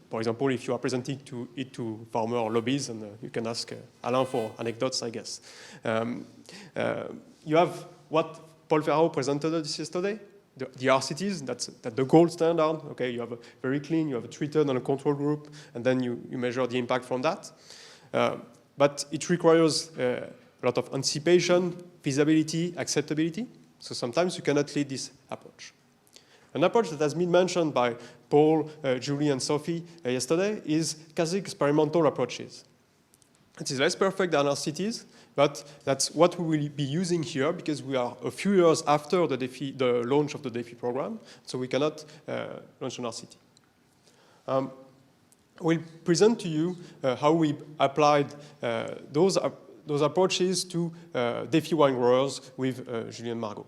Speaker 8: For example, if you are presenting it to farmer or lobbies, and you can ask Alain for anecdotes, I guess. You have what Paul Ferraro presented yesterday, the RCTs, that's the gold standard. Okay, you have a very clean, you have a treated and a control group, and then you measure the impact from that. But it requires a lot of anticipation, feasibility, acceptability. So sometimes you cannot lead this approach. An approach that has been mentioned by Paul, Julie, and Sophie yesterday is quasi-experimental approaches. It is less perfect than RCTs, but that's what we will be using here because we are a few years after the launch of the DEFI program, so we cannot launch an RCT. We'll present to you how we applied those approaches to DEFI wine growers with Julien Margot.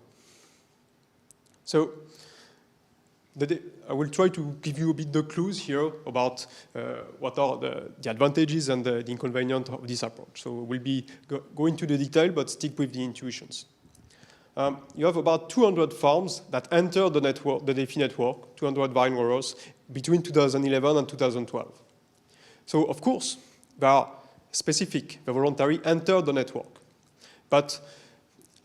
Speaker 8: So I will try to give you a bit the clues here about what are the advantages and the inconvenience of this approach. So we'll be go into the detail, but stick with the intuitions. You have about 200 farms that enter the network, the DEFI network, 200 vine growers between 2011 and 2012. So of course, they are specific, the voluntary enter the network. But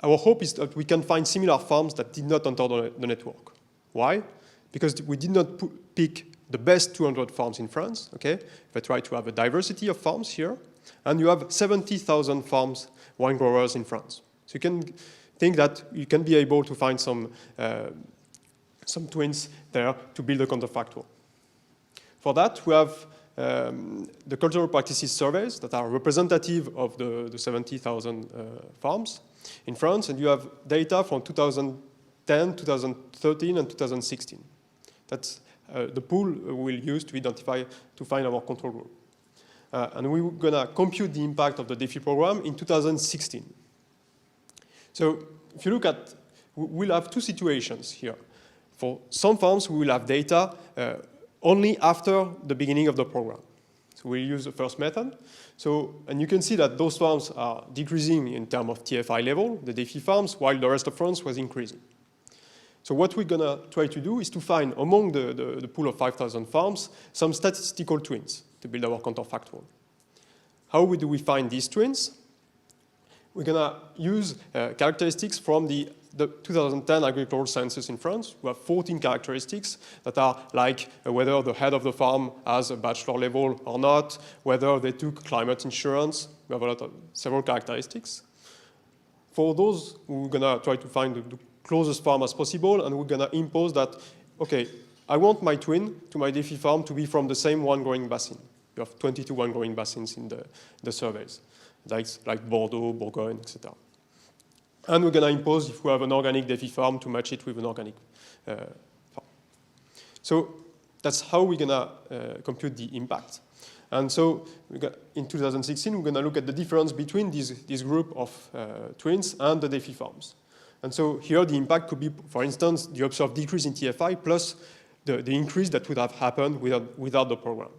Speaker 8: our hope is that we can find similar farms that did not enter the network. Why? Because we did not pick the best 200 farms in France, okay? We try to have a diversity of farms here, and you have 70,000 farms, wine growers in France. So you can think that you can be able to find some twins there to build a counterfactual. For that, we have the cultural practices surveys that are representative of the 70,000 farms in France, and you have data from 2010, 2013, and 2016. That's the pool we'll use to identify, to find our control group. And we're gonna compute the impact of the DEFI program in 2016. So if you look at, we'll have two situations here. For some farms, we will have data only after the beginning of the program. So we'll use the first method. So, and you can see that those farms are decreasing in terms of TFI level, the DEFI farms, while the rest of France was increasing. So what we're gonna try to do is to find among the pool of 5,000 farms some statistical twins to build our counterfactual. How do we find these twins? We're gonna use characteristics from the 2010 agricultural census in France. We have 14 characteristics that are like whether the head of the farm has a bachelor level or not, whether they took climate insurance. We have several characteristics. For those, we're gonna try to find the closest farm as possible, and we're gonna impose that, okay, I want my twin to my DEFI farm to be from the same one growing basin. You have 22 one growing basins in the surveys, like Bordeaux, Bourgogne, etc. And we're gonna impose, if we have an organic DEFI farm, to match it with an organic farm. So that's how we're gonna compute the impact. And so in 2016, we're going to look at the difference between this group of twins and the DEFI farms. And so here the impact could be, for instance, the observed decrease in TFI plus the increase that would have happened without the program.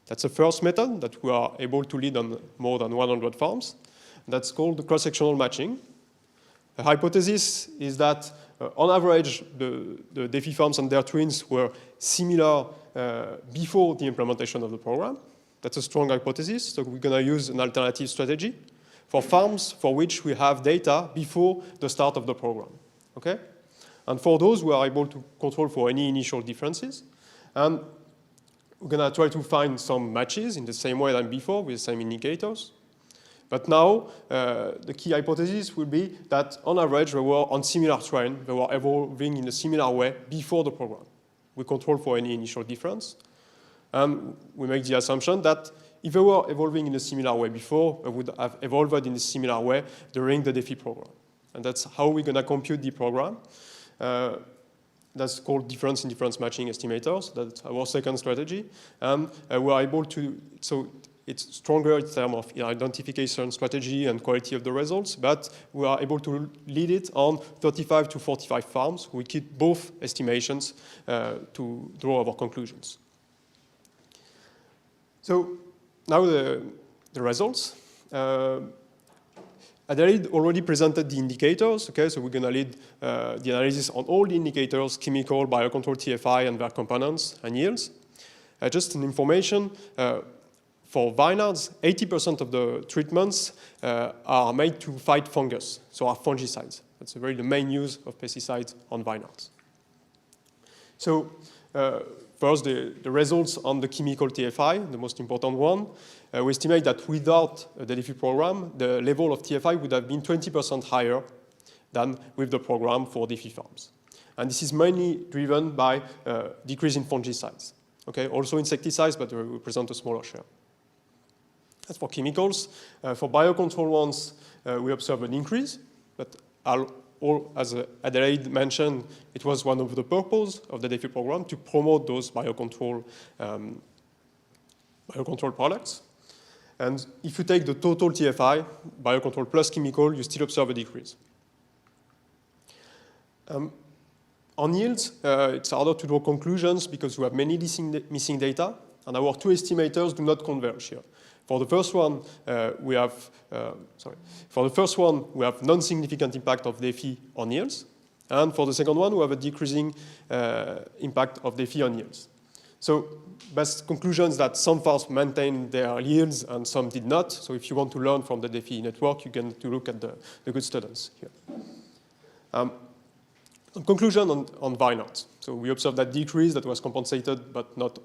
Speaker 8: That's the first method that we are able to lead on more than 100 farms. That's called cross-sectional matching. The hypothesis is that, on average, the DEFI farms and their twins were similar before the implementation of the program. That's a strong hypothesis, so we're going to use an alternative strategy for farms for which we have data before the start of the program. Okay? And for those, we are able to control for any initial differences. And we're going to try to find some matches in the same way than before with the same indicators. But now, the key hypothesis will be that on average, they were on similar trend, they were evolving in a similar way before the program. We control for any initial difference. And we make the assumption that if they were evolving in a similar way before, they would have evolved in a similar way during the DEFI program. And that's how we're going to compute the program. That's called difference in difference matching estimators. That's our second strategy. And we're able to, so it's stronger in terms of identification strategy and quality of the results, but we are able to lead it on 35 to 45 farms. We keep both estimations to draw our conclusions. So now the results. Adélaïde already presented the indicators, okay, so we're going to lead the analysis on all the indicators, chemical, biocontrol, TFI, and their components and yields. Just an information, for vineyards, 80% of the treatments are made to fight fungus, so are fungicides. That's really the main use of pesticides on vineyards. So first, the results on the chemical TFI, the most important one. We estimate that without the DEFI program, the level of TFI would have been 20% higher than with the program for DEFI farms. And this is mainly driven by decrease in fungicides. Okay, also insecticides, but we represent a smaller share. As for chemicals, for biocontrol ones, we observe an increase, but as Adélaïde mentioned, it was one of the purposes of the DEFI program to promote those biocontrol products. And if you take the total TFI, biocontrol plus chemical, you still observe a decrease. On yields, it's harder to draw conclusions because we have many missing data, and our two estimators do not converge here. For the first one, we have non-significant impact of DEFI on yields, and for the second one, we have a decreasing impact of DEFI on yields. So, best conclusions that some farms maintain their yields and some did not. So, if you want to learn from the DEFI network, you can look at the good students here. Conclusion on vineyards. So, we observed that decrease that was compensated, but not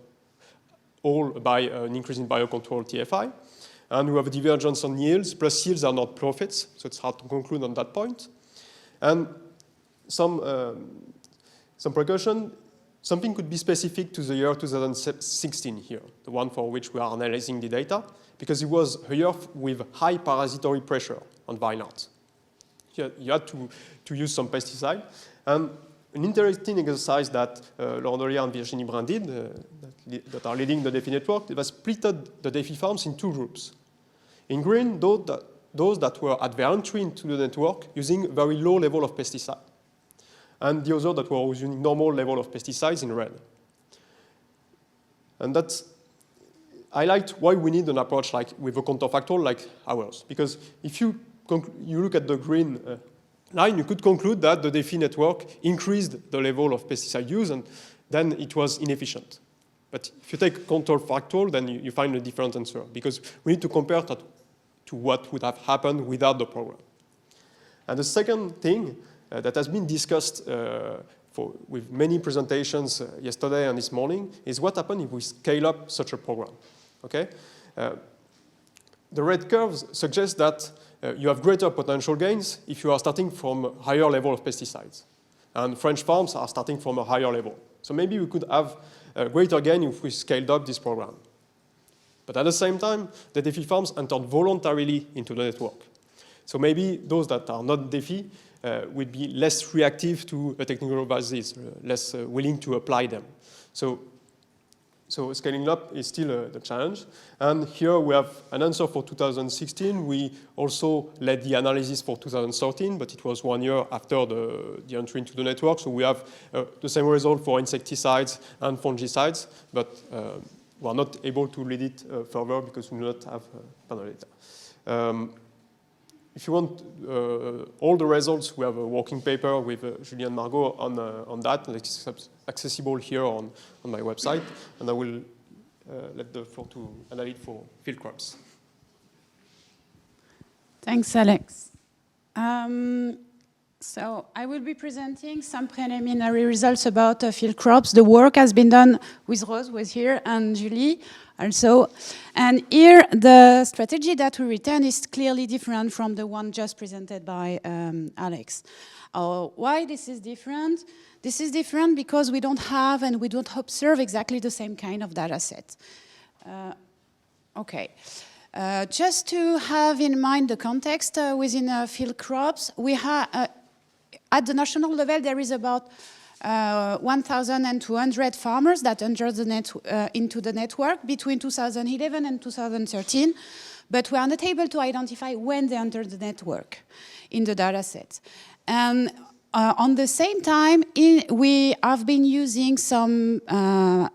Speaker 8: all by an increase in biocontrol TFI. And we have a divergence on yields, plus yields are not profits, so it's hard to conclude on that point. And some precaution, something could be specific to the year 2016 here, the one for which we are analyzing the data, because it was a year with high parasitory pressure on vineyards. You had to use some pesticide. And an interesting exercise that Laurent and Virginie Brun did, that are leading the DEFI network, it was splitted the DEFI farms in two groups. In green, those that were at their entry into the network using very low level of pesticide, and the others that were using normal level of pesticides in red. And that's highlight why we need an approach like with a counterfactual like ours, because if you look at the green line, you could conclude that the DEFI network increased the level of pesticide use, and then it was inefficient. But if you take counterfactual, then you find a different answer, because we need to compare that to what would have happened without the program. And the second thing that has been discussed with many presentations yesterday and this morning is what happens if we scale up such a program. Okay? The red curves suggest that you have greater potential gains if you are starting from a higher level of pesticides. And French farms are starting from a higher level. So maybe we could have a greater gain if we scaled up this program. But at the same time, the DEFI farms entered voluntarily into the network. So maybe those that are not DEFI would be less reactive to a technical advices, less willing to apply them. So So scaling up is still the challenge. And here we have an answer for 2016. We also led the analysis for 2013, but it was 1 year after the entry into the network. So we have the same result for insecticides and fungicides, but we are not able to lead it further because we do not have panel data. If you want all the results, we have a working paper with Julie and Margot on that. It's accessible here on my website. And I will let the floor to Adélaïde for field crops.
Speaker 11: Thanks, Alex. So I will be presenting some preliminary results about field crops. The work has been done with Rose, who is here, and Julie also. And here, the strategy that we return is clearly different from the one just presented by Alex. Why this is different? This is different because we don't have and we don't observe exactly the same kind of data set. Okay. Just to have in mind the context within field crops, we have at the national level there is about 1,200 farmers that entered into the network between 2011 and 2013, but we are not able to identify when they entered the network in the data set. And on the same time, we have been using some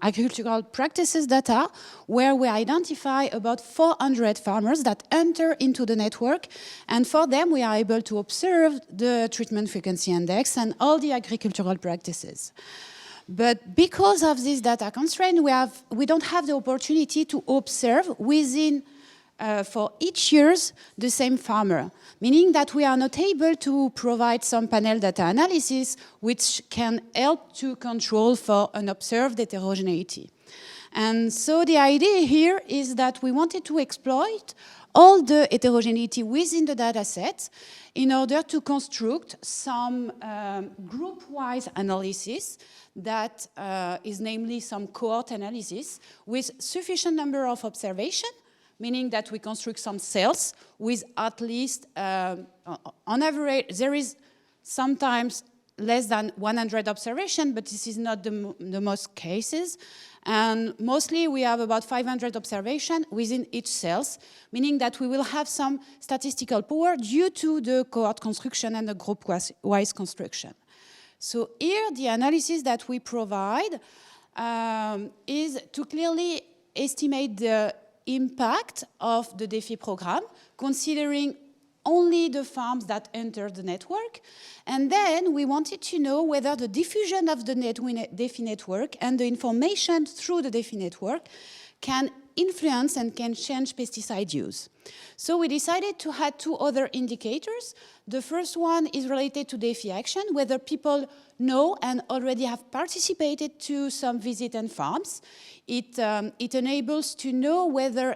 Speaker 11: agricultural practices data where we identify about 400 farmers that enter into the network. And for them, we are able to observe the treatment frequency index and all the agricultural practices. But because of this data constraint, we don't have the opportunity to observe within for each year the same farmer, meaning that we are not able to provide some panel data analysis which can help to control for unobserved heterogeneity. And so the idea here is that we wanted to exploit all the heterogeneity within the data set in order to construct some group-wise analysis that is namely some cohort analysis with sufficient number of observations, meaning that we construct some cells with at least, on average, there is sometimes less than 100 observations, but this is not the most cases. And mostly we have about 500 observations within each cells, meaning that we will have some statistical power due to the cohort construction and the group-wise construction. So here, the analysis that we provide is to clearly estimate the impact of the DEFI program, considering only the farms that entered the network. And then we wanted to know whether the diffusion of the DEFI network and the information through the DEFI network can influence and can change pesticide use. So we decided to add two other indicators. The first one is related to DEFI action, whether people know and already have participated to some visit and farms. It enables to know whether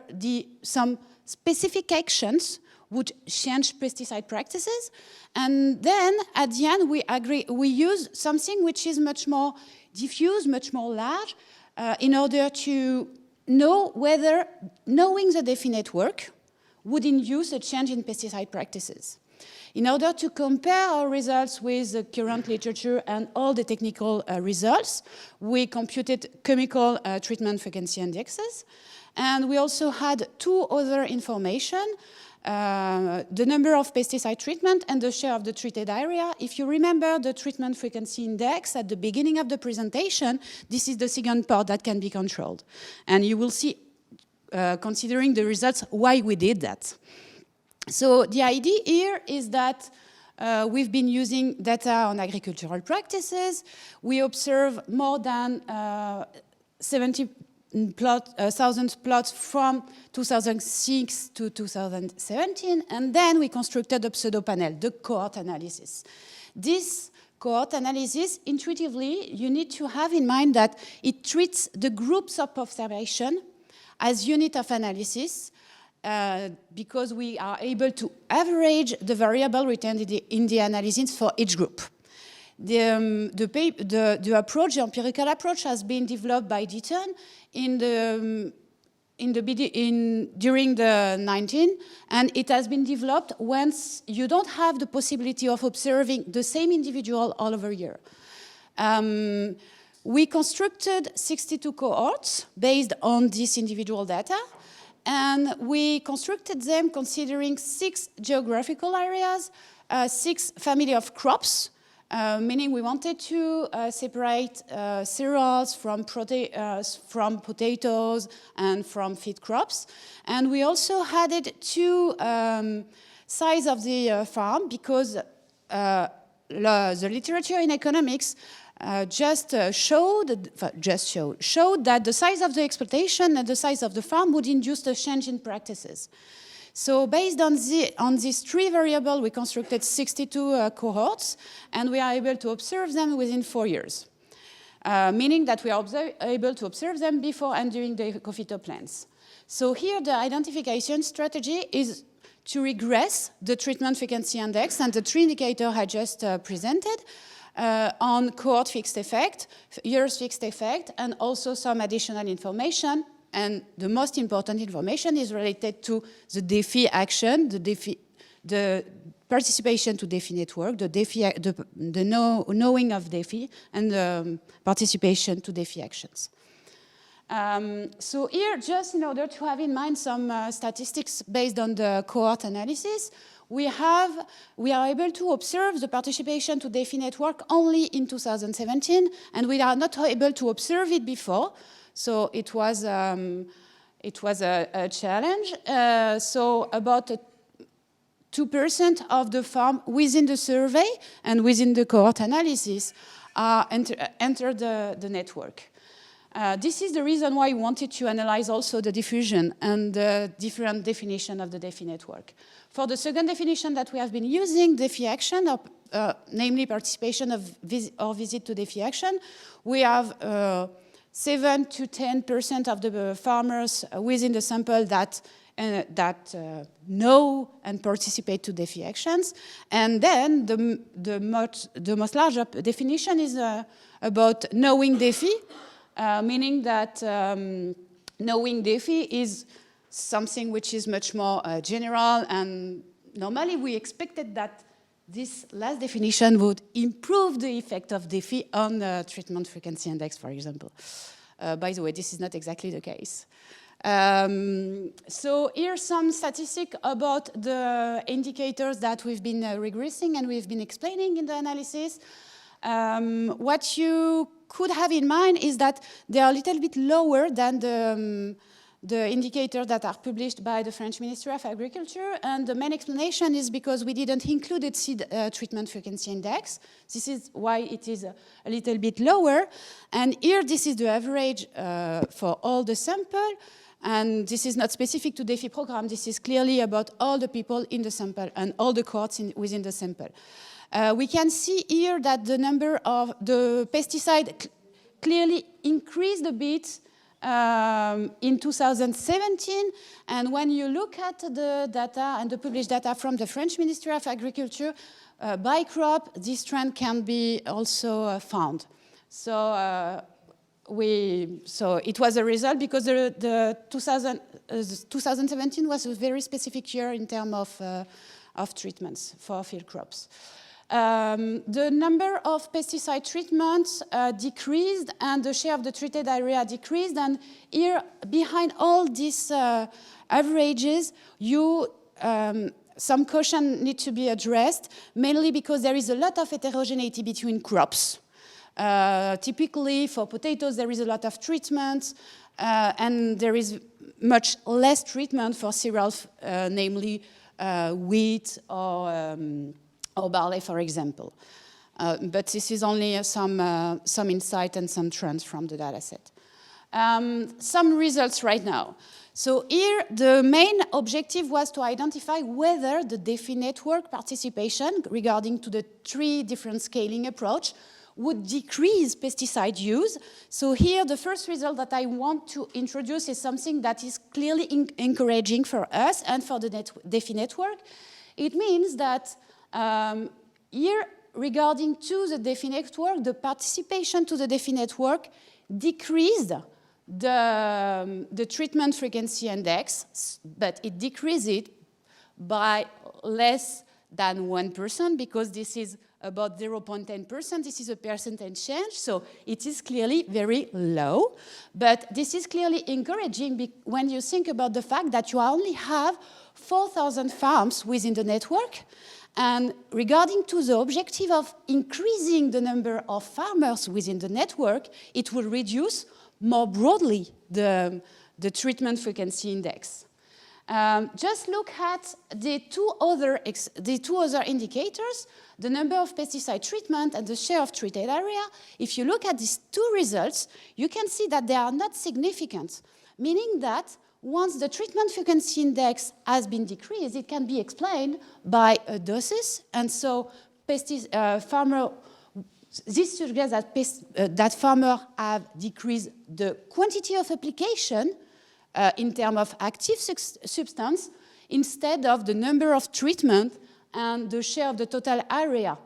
Speaker 11: some specific actions would change pesticide practices. And then at the end, we use something which is much more diffuse, much more large, in order to know whether knowing the DEFI network would induce a change in pesticide practices. In order to compare our results with the current literature and all the technical results, we computed chemical treatment frequency indexes. And we also had two other information, the number of pesticide treatment and the share of the treated area. If you remember the treatment frequency index at the beginning of the presentation, this is the second part that can be controlled. And you will see, considering the results, why we did that. So the idea here is that we've been using data on agricultural practices. We observe more than 70,000 plots from 2006 to 2017, and then we constructed a pseudo panel, the cohort analysis. This cohort analysis, intuitively, you need to have in mind that it treats the groups of observation as unit of analysis, because we are able to average the variable retained in the analysis for each group. The approach, the empirical approach, has been developed by Deaton during the 19, and it has been developed once you don't have the possibility of observing the same individual all over a year. we constructed 62 cohorts based on this individual data, and we constructed them considering 6 geographical areas, 6 family of crops, meaning we wanted to separate cereals from potatoes and from feed crops. And we also added 2 size of the farm, because the literature in economics showed that the size of the exploitation and the size of the farm would induce a change in practices. So based on these 3 variables, we constructed 62 cohorts, and we are able to observe them within 4 years, meaning that we are able to observe them before and during the ecophyto plants. So here the identification strategy is to regress the treatment frequency index and the 3 indicators I just presented on cohort fixed effect, years fixed effect, and also some additional information. And the most important information is related to the DEFI action, the participation to DEFI network, the knowing of DEFI, and the participation to DEFI actions. So here, just in order to have in mind some statistics based on the cohort analysis, we are able to observe the participation to DEFI network only in 2017, and we are not able to observe it before. So it was a challenge. So about 2% of the farm within the survey and within the cohort analysis entered the network. This is the reason why we wanted to analyze also the diffusion and the different definition of the DEFI network. For the second definition that we have been using, DEFI action, namely participation or visit to DEFI action, we have 7 to 10% of the farmers within the sample that know and participate to DEFI actions. And then the most larger definition is about knowing DEFI, meaning that knowing DEFI is something which is much more general, and normally we expected that this last definition would improve the effect of DEFI on the treatment frequency index, for example. By the way, this is not exactly the case. So here's some statistics about the indicators that we've been regressing and we've been explaining in the analysis. What you could have in mind is that they are a little bit lower than the indicators that are published by the French Ministry of Agriculture, and the main explanation is because we didn't include the seed treatment frequency index. This is why it is a little bit lower. And here, this is the average for all the sample, and this is not specific to DEFI program. This is clearly about all the people in the sample and all the cohorts within the sample. We can see here that the number of the pesticide clearly increased a bit in 2017, and when you look at the data and the published data from the French Ministry of Agriculture, by crop, this trend can be also found. So it was a result because the 2017 was a very specific year in terms of treatments for field crops. The number of pesticide treatments decreased, and the share of the treated area decreased. And here, behind all these averages, some caution needs to be addressed, mainly because there is a lot of heterogeneity between crops. Typically, for potatoes, there is a lot of treatment, and there is much less treatment for cereals, namely wheat or barley, for example. But this is only some insight and some trends from the data set. Some results right now. So here, the main objective was to identify whether the DEFI network participation regarding to the 3 different scaling approach would decrease pesticide use. So here, the first result that I want to introduce is something that is clearly encouraging for us and for the DEFI network. It means that here, regarding to the DEFI network, the participation to the DEFI network decreased the treatment frequency index, but it decreased it by less than 1%, because this is about 0.10%. This is a percentage change, so it is clearly very low. But this is clearly encouraging when you think about the fact that you only have 4,000 farms within the network. And regarding to the objective of increasing the number of farmers within the network, it will reduce more broadly the treatment frequency index. Just look at the two other indicators, the number of pesticide treatment and the share of treated area. If you look at these two results, you can see that they are not significant, meaning that once the treatment frequency index has been decreased, it can be explained by a doses, and so this suggests that farmers have decreased the quantity of application in terms of active substance instead of the number of treatment and the share of the total area.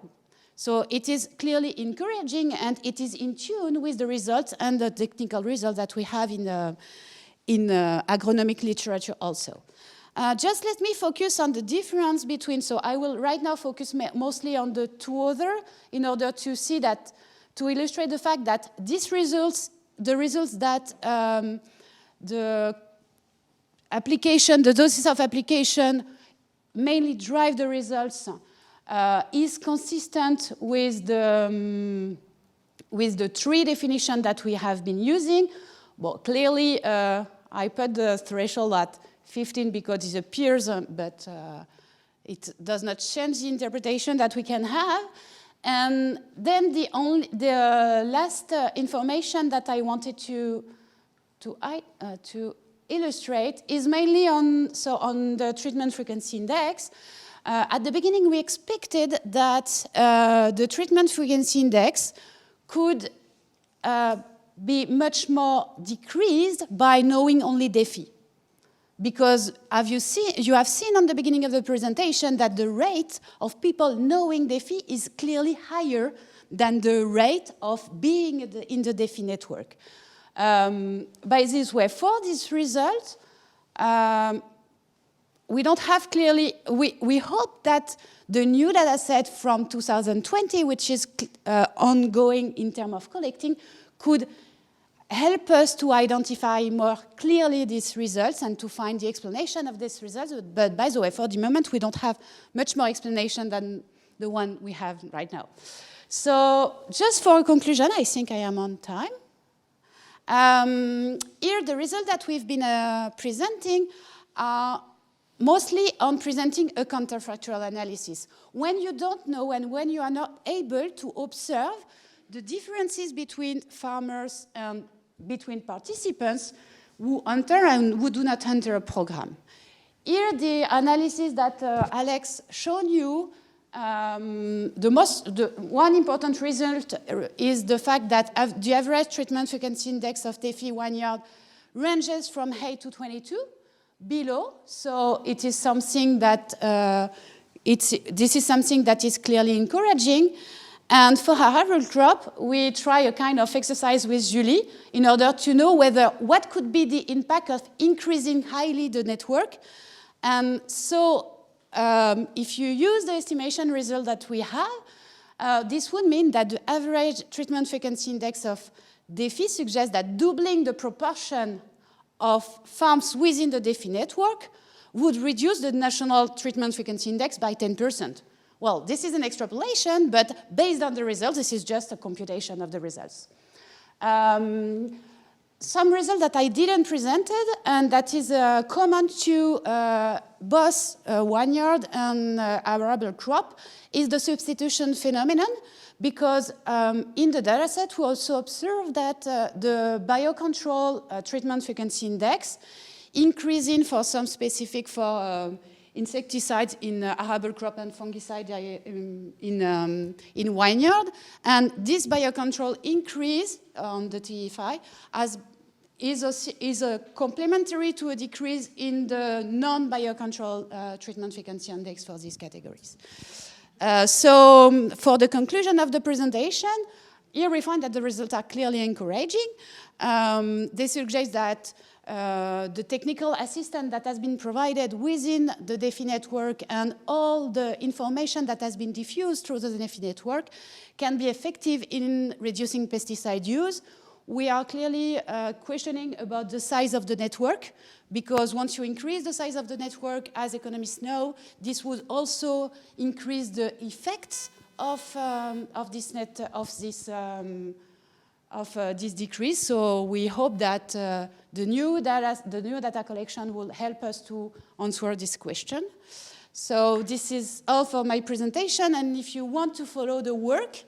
Speaker 11: So it is clearly encouraging, and it is in tune with the results and the technical results that we have in agronomic literature also. Just let me focus on the difference between, so I will right now focus mostly on the two other in order to see that, to illustrate the fact that these results, the results that the doses of application mainly drive the results is consistent with the tree definition that we have been using. Well, clearly, I put the threshold at 15 because it appears, but it does not change the interpretation that we can have. And then the last information that I wanted to illustrate is mainly on the treatment frequency index. At the beginning, we expected that the treatment frequency index could be much more decreased by knowing only DEFI. Because you have seen on the beginning of the presentation that the rate of people knowing DEFI is clearly higher than the rate of being in the DEFI network. By this way, for this result, we don't have clearly, we hope that the new data set from 2020, which is ongoing in terms of collecting, could help us to identify more clearly these results and to find the explanation of these results. But by the way, for the moment, we don't have much more explanation than the one we have right now. So just for a conclusion, I think I am on time. Here, the results that we've been presenting are mostly on presenting a counterfactual analysis. When you don't know and when you are not able to observe the differences between farmers and between participants who enter and who do not enter a program. Here, the analysis that Alex showed you, one important result is the fact that the average treatment frequency index of TEFI 1 yard ranges from 8 to 22 below. So it is something that this is something that is clearly encouraging. And for our arable crop, we try a kind of exercise with Julie in order to know what could be the impact of increasing highly the network. And so if you use the estimation result that we have, this would mean that the average treatment frequency index of DEFI suggests that doubling the proportion of farms within the DEFI network would reduce the national treatment frequency index by 10%. Well, this is an extrapolation, but based on the results, this is just a computation of the results. Some result that I didn't present, and that is common to both 1 yard and arable crop, is the substitution phenomenon, because in the dataset we also observe that the biocontrol treatment frequency index increasing for some specific for insecticides in arable crop and fungicide in vineyard. And this biocontrol increase on the TFI is a complementary to a decrease in the non-biocontrol treatment frequency index for these categories. So for the conclusion of the presentation, here we find that the results are clearly encouraging. They suggest that the technical assistance that has been provided within the DEFI network and all the information that has been diffused through the DEFI network can be effective in reducing pesticide use. We are clearly questioning about the size of the network, because once you increase the size of the network, as economists know, this would also increase the effects of this decrease. So we hope that the new data collection will help us to answer this question. So this is all for my presentation, and if you want to follow the work,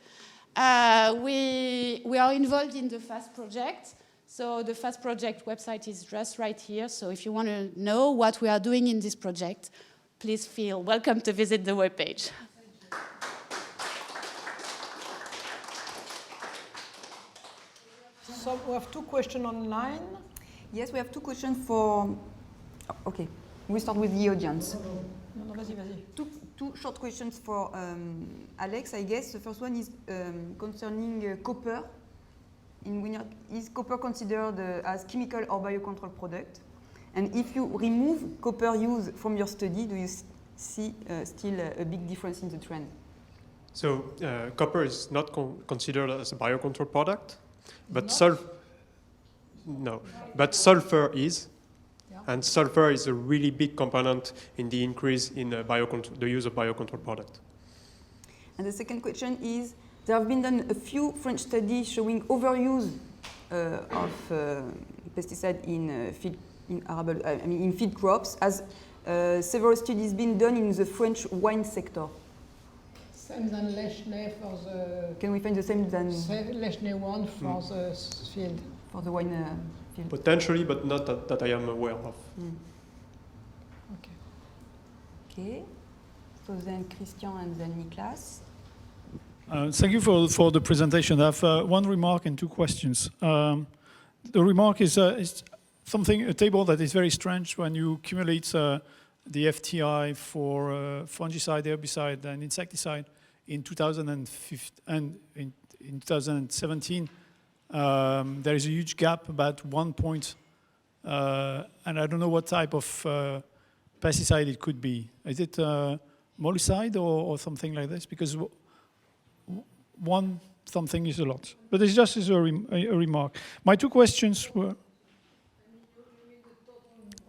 Speaker 11: we are involved in the FAST project. So the FAST project website is just right here. So if you want to know what we are doing in this project, please feel welcome to visit the webpage.
Speaker 2: So we have two questions online.
Speaker 3: Yes, we have two questions for... Okay, we start with the audience.
Speaker 2: No, vas-y, vas-y.
Speaker 3: Two short questions for Alex, I guess. The first one is concerning copper. Is copper considered as chemical or biocontrol product? And if you remove copper use from your study, do you see still a big difference in the trend?
Speaker 8: So copper is not considered as a biocontrol product, but but sulfur is. Yeah. And sulfur is a really big component in the increase in the use of biocontrol product.
Speaker 3: And the second question is, there have been done a few French studies showing overuse of pesticide in feed crops. Has several studies been done in the French wine sector?
Speaker 2: Same than Lechner for the...
Speaker 3: Can we find the same than...
Speaker 2: Lechner one for the field.
Speaker 3: For the wine field?
Speaker 8: Potentially, but not that I am aware of.
Speaker 3: Okay. Okay. So then Christian and then Niklas.
Speaker 5: Thank you for the presentation. I have one remark and two questions. The remark is a table that is very strange when you accumulate the FTI for fungicide, herbicide, and insecticide in 2015 and in 2017. There is a huge gap, about 1 point, and I don't know what type of pesticide it could be. Is it molicide or something like this? Because one something is a lot. But it's just a remark. My two questions were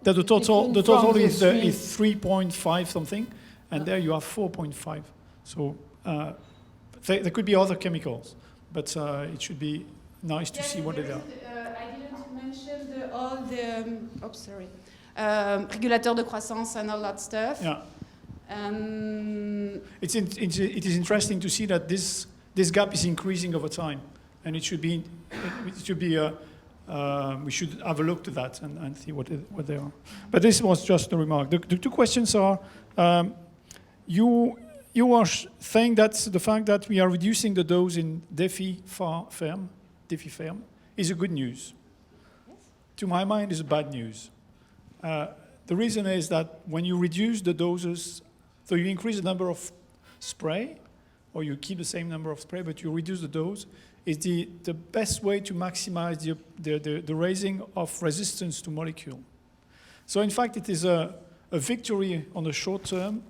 Speaker 5: that the total is 3.5 something, and there you have 4.5. So there could be other chemicals, but it should be nice to see what they are.
Speaker 11: I didn't mention all the régulateurs de croissance and all that stuff.
Speaker 5: Yeah. It is interesting to see that this gap is increasing over time, and we should have a look to that and see what they are. But this was just a remark. The two questions are, you are saying that the fact that we are reducing the dose in DEFI farm is a good news. Yes. To my mind, is bad news. The reason is that when you reduce the doses, so you increase the number of spray, or you keep the same number of spray, but you reduce the dose, is the best way to maximize the raising of resistance to molecule. So in fact, it is a victory on the short term.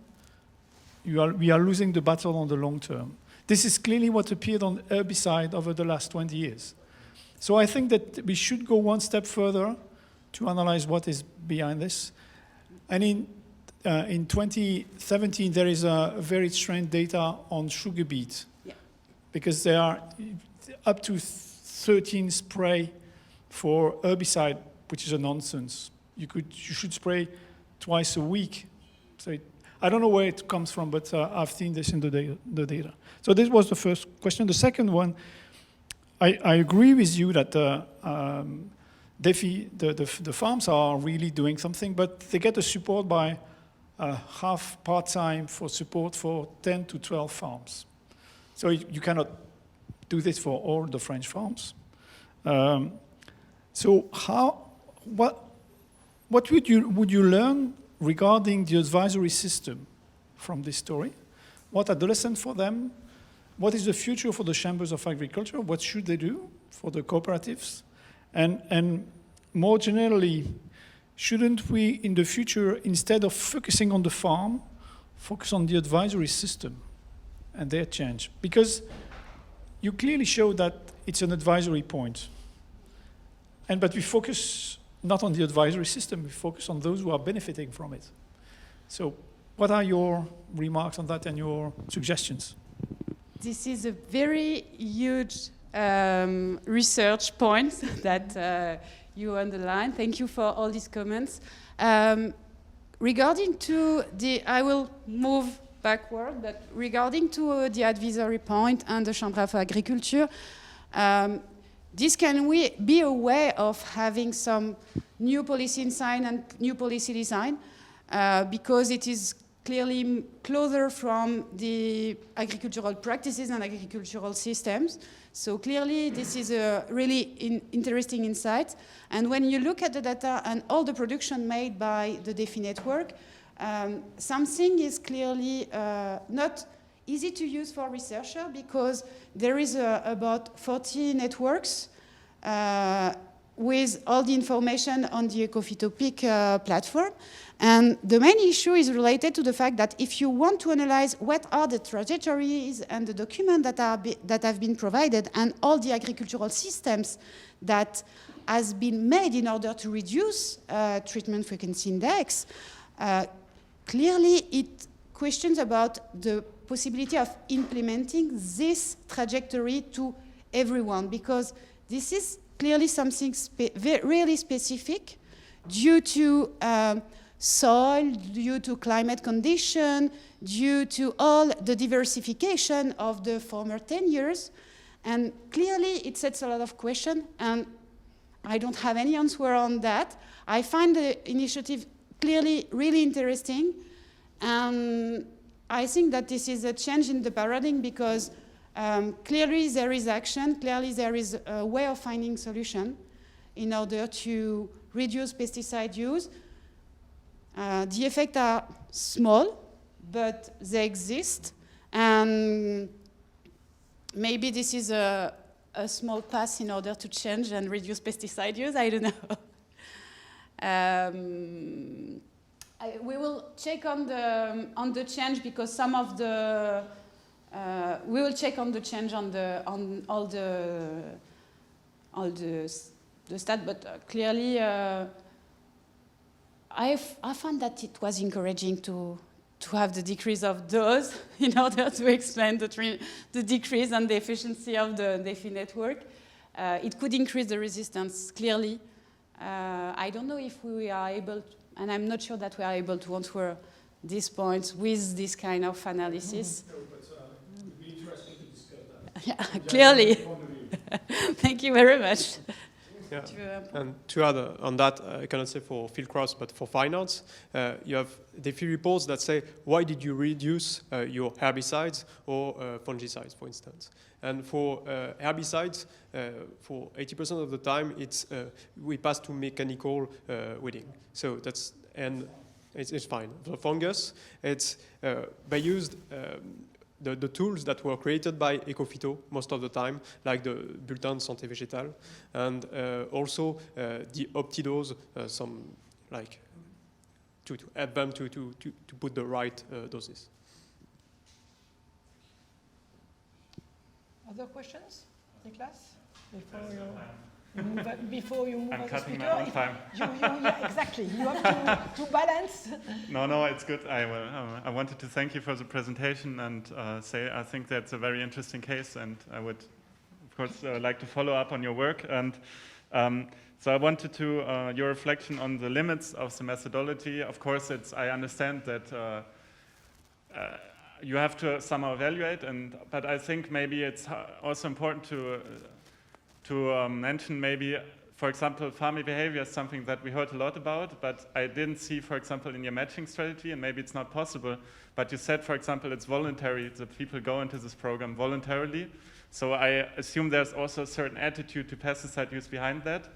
Speaker 5: We are losing the battle on the long term. This is clearly what appeared on herbicide over the last 20 years. So I think that we should go one step further to analyze what is behind this. And in 2017, there is a very strange data on sugar beet, because there are up to 13 spray for herbicide, which is a nonsense. You should spray twice a week. So I don't know where it comes from, but I've seen this in the data. So this was the first question. The second one, I agree with you that the farms are really doing something, but they get a support by half part-time for support for 10 to 12 farms. So you cannot do this for all the French farms. So what would you learn regarding the advisory system from this story? What are the lessons for them? What is the future for the chambers of agriculture? What should they do for the cooperatives? And more generally, shouldn't we, in the future, instead of focusing on the farm, focus on the advisory system and their change? Because you clearly show that it's an advisory point. But we focus not on the advisory system, we focus on those who are benefiting from it. So what are your remarks on that and your suggestions?
Speaker 12: This is a very huge research point that you underline. Thank you for all these comments. Regarding to the, I will move backward, but regarding to the advisory point and the Chambre of Agriculture, this can we be a way of having some new policy design and new policy design because it is clearly closer from the agricultural practices and agricultural systems. So clearly this is a really interesting insight. And when you look at the data and all the production made by the DEFI network, something is clearly not easy to use for researchers because there is about 40 networks with all the information on the Ecophytopic platform. And the main issue is related to the fact that if you want to analyze what are the trajectories and the documents that have been provided and all the agricultural systems that has been made in order to reduce treatment frequency index, clearly it questions about the possibility of implementing this trajectory to everyone, because this is clearly something really specific due to soil, due to climate condition, due to all the diversification of the former 10 years. And clearly it sets a lot of questions, and I don't have any answer on that. I find the initiative clearly really interesting, and I think that this is a change in the paradigm because clearly there is action, clearly there is a way of finding solution in order to reduce pesticide use. The effects are small, but they exist, and maybe this is a small pass in order to change and reduce pesticide use, I don't know. We will check on the change because some of the we will check on the change on all the stat, but clearly I found that it was encouraging to have the decrease of dose in order to explain the decrease and the efficiency of the DEFI network. It could increase the resistance clearly. I don't know if we are able to, and I'm not sure that we are able to answer these points with this kind of analysis.
Speaker 5: No, but it would be interesting to discuss that.
Speaker 12: Yeah, clearly. Thank you very much.
Speaker 8: Yeah. And to add on that, I cannot say for field crops, but for finance, you have DEFI reports that say, why did you reduce your herbicides or fungicides, for instance? And for herbicides, for 80% of the time, we pass to mechanical weeding. So that's, and it's fine. For fungus, it's they used the tools that were created by Ecophyto most of the time, like the Bulletin de Santé Végétale, and also the Optidose, some like to help them to put the right doses.
Speaker 2: Other questions, Niklas? Before you move
Speaker 7: I'm
Speaker 2: on
Speaker 7: cutting
Speaker 2: the
Speaker 7: my own time.
Speaker 2: Yeah, exactly. You have to balance.
Speaker 7: No, it's good. I wanted to thank you for the presentation and say I think that's a very interesting case, and I would, of course, like to follow up on your work. And so I wanted to your reflection on the limits of the methodology. Of course, I understand that you have to somehow evaluate, but I think maybe it's also important to mention maybe, for example, farming behavior is something that we heard a lot about, but I didn't see, for example, in your matching strategy, and maybe it's not possible, but you said, for example, it's voluntary, the people go into this program voluntarily. So I assume there's also a certain attitude to pesticide use behind that.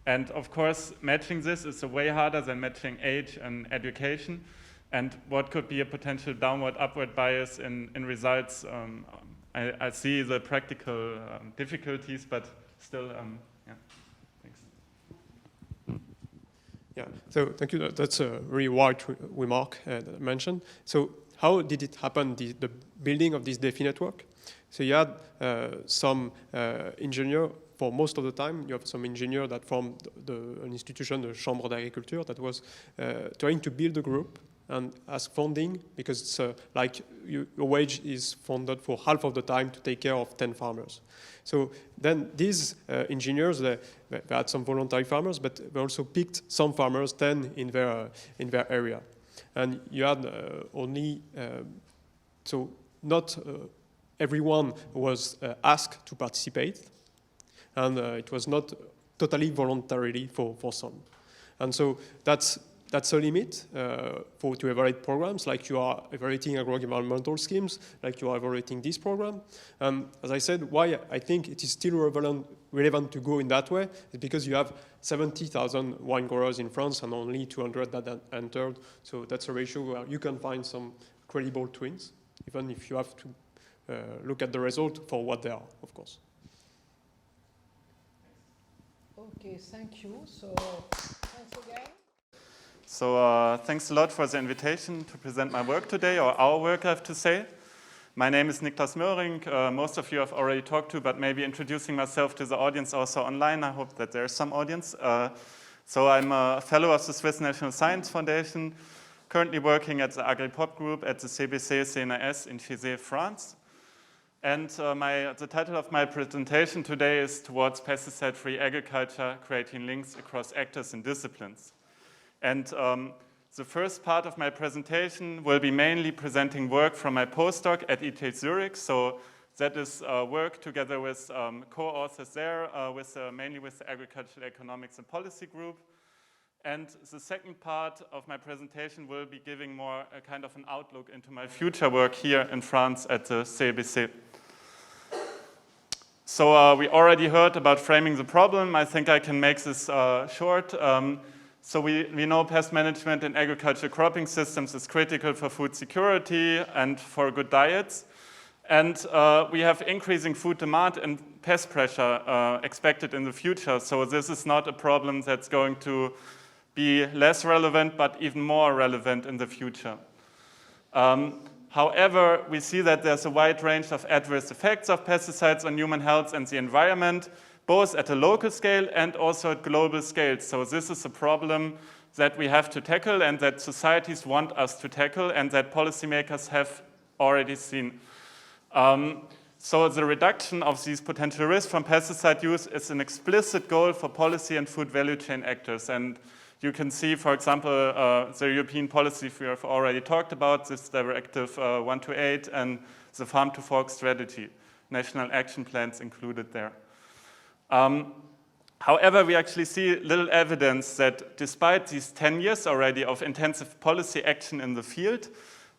Speaker 7: And of course, matching this is way harder than matching age and education. And what could be a potential downward, upward bias in results? I see the practical difficulties, but still, yeah, thanks.
Speaker 8: Yeah, so thank you. That's a really wide remark that I mentioned. So how did it happen, the building of this DEFI network? So you had some engineer, for most of the time, you have some engineer that from an institution, the Chambre d'Agriculture, that was trying to build a group and ask funding, because it's like your wage is funded for half of the time to take care of 10 farmers. So then these engineers, they had some voluntary farmers, but they also picked some farmers, 10 in their area. And you had only, so not everyone was asked to participate, and it was not totally voluntarily for some. And so that's a limit to evaluate programs, like you are evaluating agro-environmental schemes, like you are evaluating this program. And as I said, why I think it is still relevant to go in that way is because you have 70,000 wine growers in France and only 200 that entered. So that's a ratio where you can find some credible twins, even if you have to look at the result for what they are, of course.
Speaker 2: Okay, thank you. So, thanks again.
Speaker 7: So thanks a lot for the invitation to present my work today, or our work, I have to say. My name is Niklas Möhring. Most of you I've already talked to, but maybe introducing myself to the audience also online. I hope that there's some audience. So I'm a fellow of the Swiss National Science Foundation, currently working at the AgriPop group at the CBC CNRS in Chizé, France. And the title of my presentation today is Towards Pesticide-Free Agriculture, Creating Links Across Actors and Disciplines. And the first part of my presentation will be mainly presenting work from my postdoc at ETH Zurich. So that is work together with co-authors there, mainly with the Agricultural Economics and Policy Group. And the second part of my presentation will be giving more a kind of an outlook into my future work here in France at the CBC. So we already heard about framing the problem. I think I can make this short. So we know pest management in agricultural cropping systems is critical for food security and for good diets. And we have increasing food demand and pest pressure expected in the future. So this is not a problem that's going to be less relevant, but even more relevant in the future. However, we see that there's a wide range of adverse effects of pesticides on human health and the environment, both at a local scale and also at global scale. So this is a problem that we have to tackle and that societies want us to tackle and that policymakers have already seen. So the reduction of these potential risks from pesticide use is an explicit goal for policy and food value chain actors. And you can see, for example, the European policy we have already talked about, this Directive 128 and the Farm to Fork strategy, national action plans included there. However, we actually see little evidence that despite these 10 years already of intensive policy action in the field,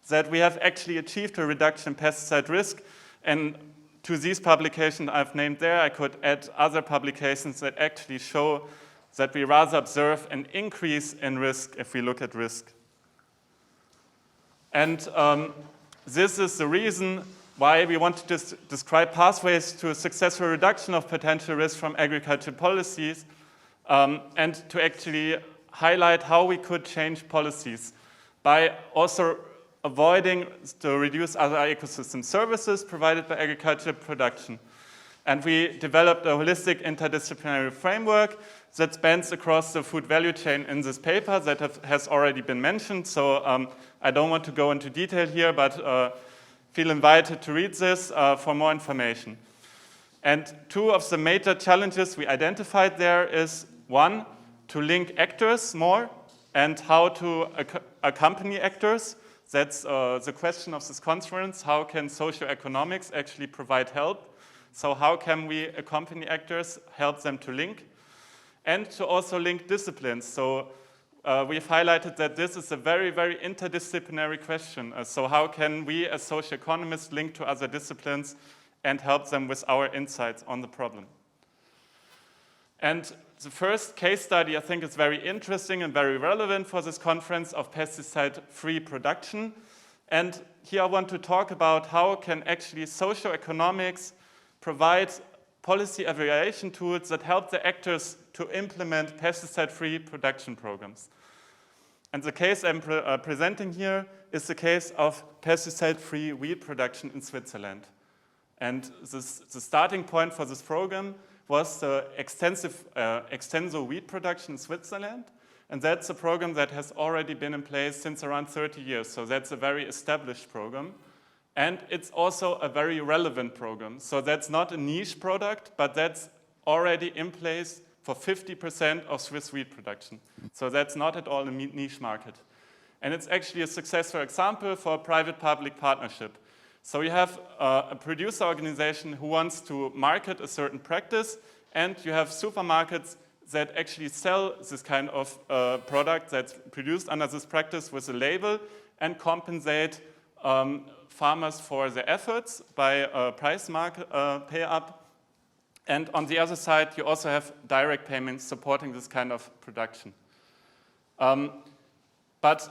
Speaker 7: that we have actually achieved a reduction in pesticide risk. And to these publications I've named there, I could add other publications that actually show that we rather observe an increase in risk if we look at risk. And this is the reason why we want to describe pathways to a successful reduction of potential risk from agricultural policies and to actually highlight how we could change policies by also avoiding to reduce other ecosystem services provided by agricultural production. And we developed a holistic interdisciplinary framework that spans across the food value chain in this paper that has already been mentioned. So I don't want to go into detail here, but feel invited to read this for more information. And two of the major challenges we identified there is, one, to link actors more and how to accompany actors. That's the question of this conference. How can socioeconomics actually provide help? So how can we accompany actors, help them to link? And to also link disciplines. So we've highlighted that this is a very, very interdisciplinary question. So how can we as socioeconomists link to other disciplines and help them with our insights on the problem? And the first case study I think is very interesting and very relevant for this conference of pesticide-free production. And here I want to talk about how can actually socioeconomics provide policy evaluation tools that help the actors to implement pesticide-free production programs. And the case I'm presenting here is the case of pesticide-free wheat production in Switzerland. And the starting point for this program was the extensive wheat production in Switzerland. And that's a program that has already been in place since around 30 years. So that's a very established program. And it's also a very relevant program. So that's not a niche product, but that's already in place for 50% of Swiss wheat production. So that's not at all a niche market. And it's actually a successful example for a private-public partnership. So you have a producer organization who wants to market a certain practice, and you have supermarkets that actually sell this kind of product that's produced under this practice with a label and compensate farmers for their efforts by price pay up. And on the other side, you also have direct payments supporting this kind of production. But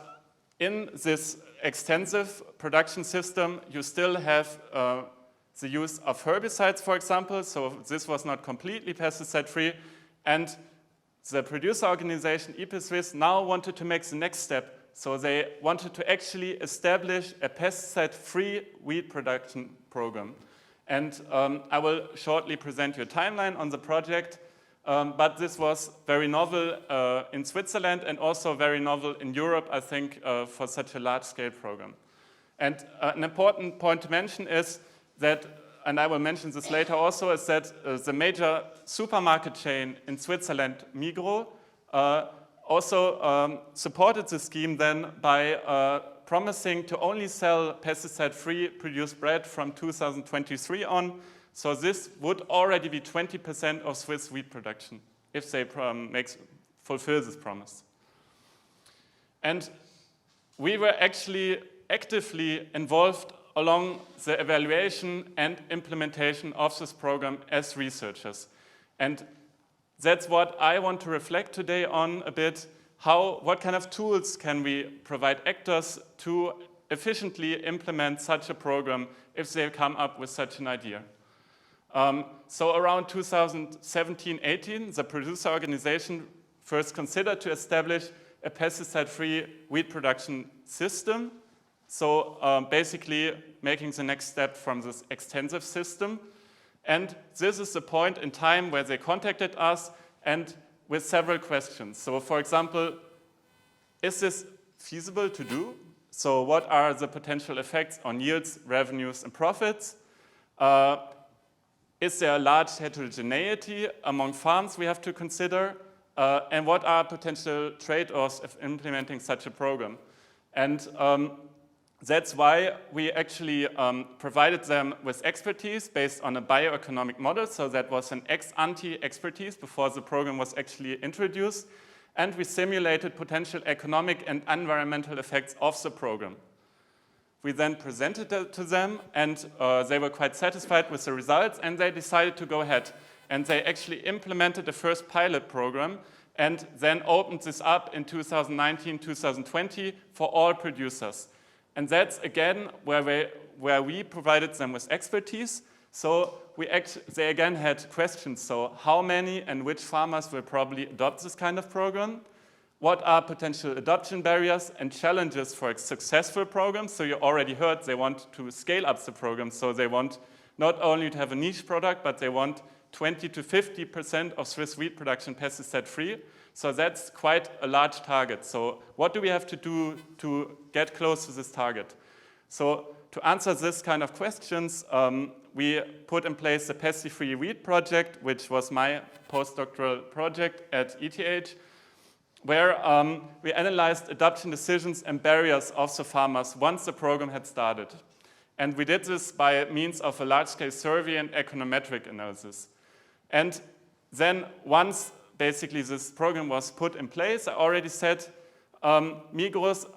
Speaker 7: in this extensive production system, you still have the use of herbicides, for example. So this was not completely pesticide-free. And the producer organization, IPSwiss, now wanted to make the next step. So they wanted to actually establish a pesticide-free wheat production program. And I will shortly present you a timeline on the project. But this was very novel in Switzerland and also very novel in Europe, I think, for such a large-scale program. And an important point to mention is that, and I will mention this later also, is that the major supermarket chain in Switzerland, Migros, also supported the scheme then by promising to only sell pesticide-free produced bread from 2023 on. So this would already be 20% of Swiss wheat production if they fulfill this promise. And we were actually actively involved along the evaluation and implementation of this program as researchers. And that's what I want to reflect today on a bit. What kind of tools can we provide actors to efficiently implement such a program if they come up with such an idea? So around 2017-18, the producer organization first considered to establish a pesticide-free wheat production system. So basically making the next step from this extensive system. And this is the point in time where they contacted us and with several questions. So for example, is this feasible to do? So what are the potential effects on yields, revenues, and profits? Is there a large heterogeneity among farms we have to consider? And what are potential trade-offs of implementing such a program? And that's why we actually provided them with expertise based on a bioeconomic model. So that was an ex-ante expertise before the program was actually introduced. And we simulated potential economic and environmental effects of the program. We then presented it to them, and they were quite satisfied with the results, and they decided to go ahead. And they actually implemented the first pilot program and then opened this up in 2019, 2020 for all producers. And that's, again, where we provided them with expertise. So they again had questions. So how many and which farmers will probably adopt this kind of program? What are potential adoption barriers and challenges for a successful program? So you already heard they want to scale up the program. So they want not only to have a niche product, but they want 20 to 50% of Swiss wheat production pesticide-free. So that's quite a large target. So what do we have to do to get close to this target? So to answer this kind of questions, we put in place the Pesticide-Free Wheat project, which was my postdoctoral project at ETH, where we analyzed adoption decisions and barriers of the farmers once the program had started. And we did this by means of a large-scale survey and econometric analysis. And then once basically this program was put in place, I already said Migros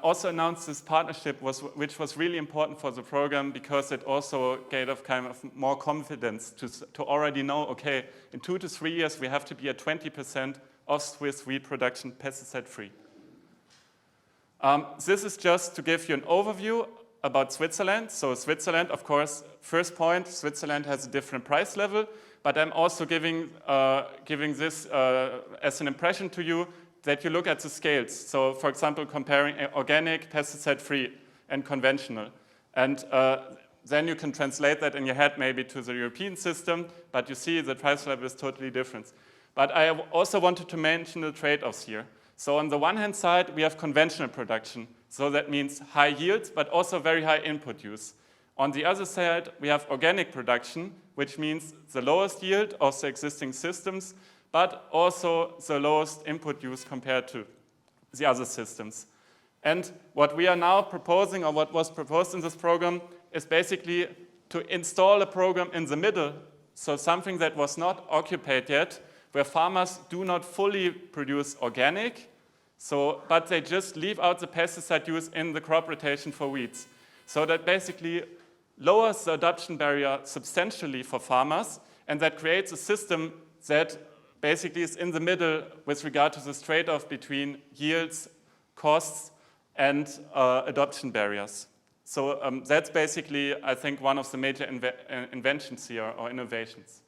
Speaker 7: also announced this partnership, which was really important for the program because it also gave kind of more confidence to already know, okay, in 2 to 3 years we have to be at 20% of Swiss wheat production pesticide-free. This is just to give you an overview about Switzerland. So Switzerland, of course, first point, Switzerland has a different price level, but I'm also giving this as an impression to you that you look at the scales. So for example, comparing organic, pesticide-free, and conventional. And then you can translate that in your head maybe to the European system, but you see the price level is totally different. But I also wanted to mention the trade-offs here. So on the one hand side, we have conventional production. So that means high yields, but also very high input use. On the other side, we have organic production, which means the lowest yield of the existing systems, but also the lowest input use compared to the other systems. And what we are now proposing, or what was proposed in this program, is basically to install a program in the middle, so something that was not occupied yet, where farmers do not fully produce organic, but they just leave out the pesticide use in the crop rotation for weeds. So that basically lowers the adoption barrier substantially for farmers, and that creates a system that basically is in the middle with regard to this trade-off between yields, costs, and adoption barriers. So that's basically, I think, one of the major inventions here, or innovations.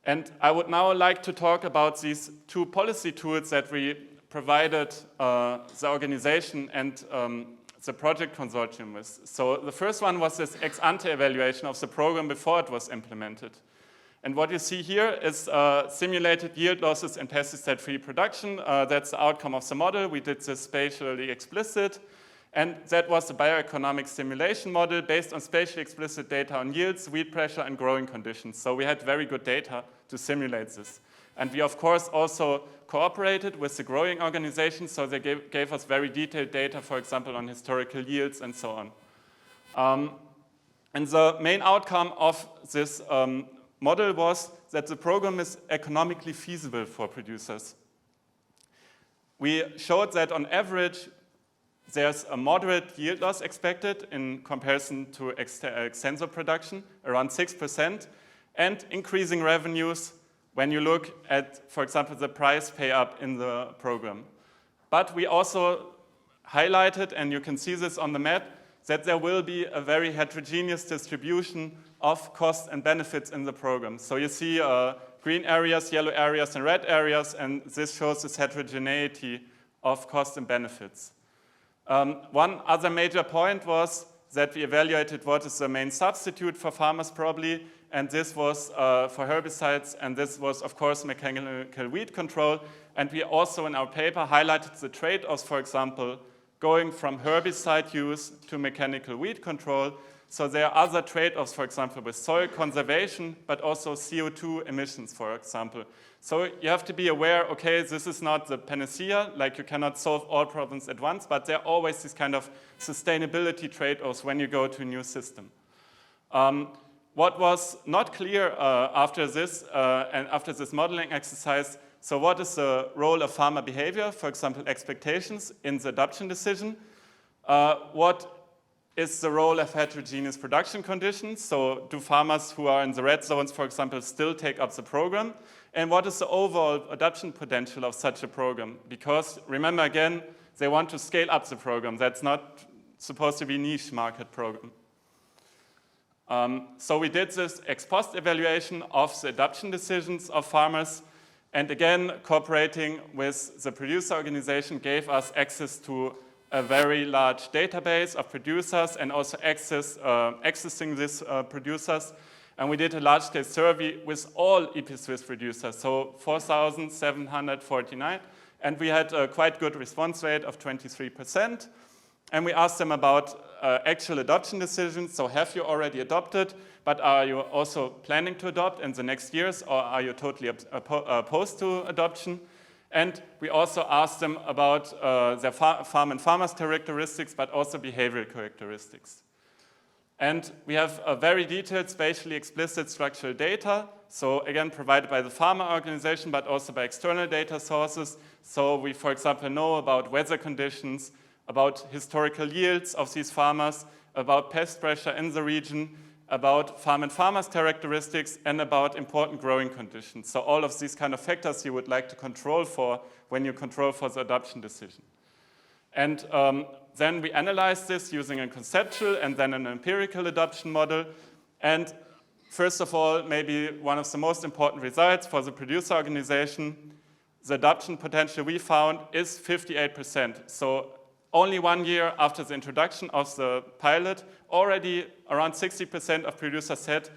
Speaker 7: And I would now like to talk about these two policy tools that we provided the organization and the project consortium with. So the first one was this ex-ante evaluation of the program before it was implemented. And what you see here is simulated yield losses in pesticide-free production. That's the outcome of the model. We did this spatially explicit. And that was the bioeconomic simulation model based on spatially explicit data on yields, weed pressure, and growing conditions. So we had very good data to simulate this. And we, of course, also cooperated with the growing organizations, so they gave us very detailed data, for example, on historical yields and so on. And the main outcome of this model was that the program is economically feasible for producers. We showed that on average, there's a moderate yield loss expected in comparison to extensor production, around 6%, and increasing revenues when you look at, for example, the price pay up in the program. But we also highlighted, and you can see this on the map, that there will be a very heterogeneous distribution of costs and benefits in the program. So you see green areas, yellow areas, and red areas, and this shows this heterogeneity of costs and benefits. One other major point was that we evaluated what is the main substitute for farmers probably, and this was for herbicides, and this was, of course, mechanical weed control. And we also, in our paper, highlighted the trade-offs, for example, going from herbicide use to mechanical weed control. So there are other trade-offs, for example, with soil conservation, but also CO2 emissions, for example. So you have to be aware, okay, this is not the panacea, like you cannot solve all problems at once, but there are always these kind of sustainability trade-offs when you go to a new system. What was not clear after this and after this modeling exercise, so what is the role of farmer behavior, for example, expectations in the adoption decision? What is the role of heterogeneous production conditions? So do farmers who are in the red zones, for example, still take up the program? And what is the overall adoption potential of such a program? Because remember again, they want to scale up the program. That's not supposed to be a niche market program. So we did this ex post evaluation of the adoption decisions of farmers. And again, cooperating with the producer organization gave us access to a very large database of producers and also accessing these producers. And we did a large-scale survey with all EP-Swiss producers, so 4,749. And we had a quite good response rate of 23%. And we asked them about actual adoption decisions. So have you already adopted, but are you also planning to adopt in the next years, or are you totally opposed to adoption? And we also asked them about their farm and farmers characteristics, but also behavioral characteristics. And we have a very detailed, spatially explicit structural data. So again, provided by the farmer organization, but also by external data sources. So we, for example, know about weather conditions, about historical yields of these farmers, about pest pressure in the region, about farm and farmers characteristics, and about important growing conditions. So all of these kind of factors you would like to control for when you control for the adoption decision. And Then we analyzed this using a conceptual and then an empirical adoption model. And first of all, maybe one of the most important results for the producer organization, the adoption potential we found is 58%. So only 1 year after the introduction of the pilot, already around 60% of producers said,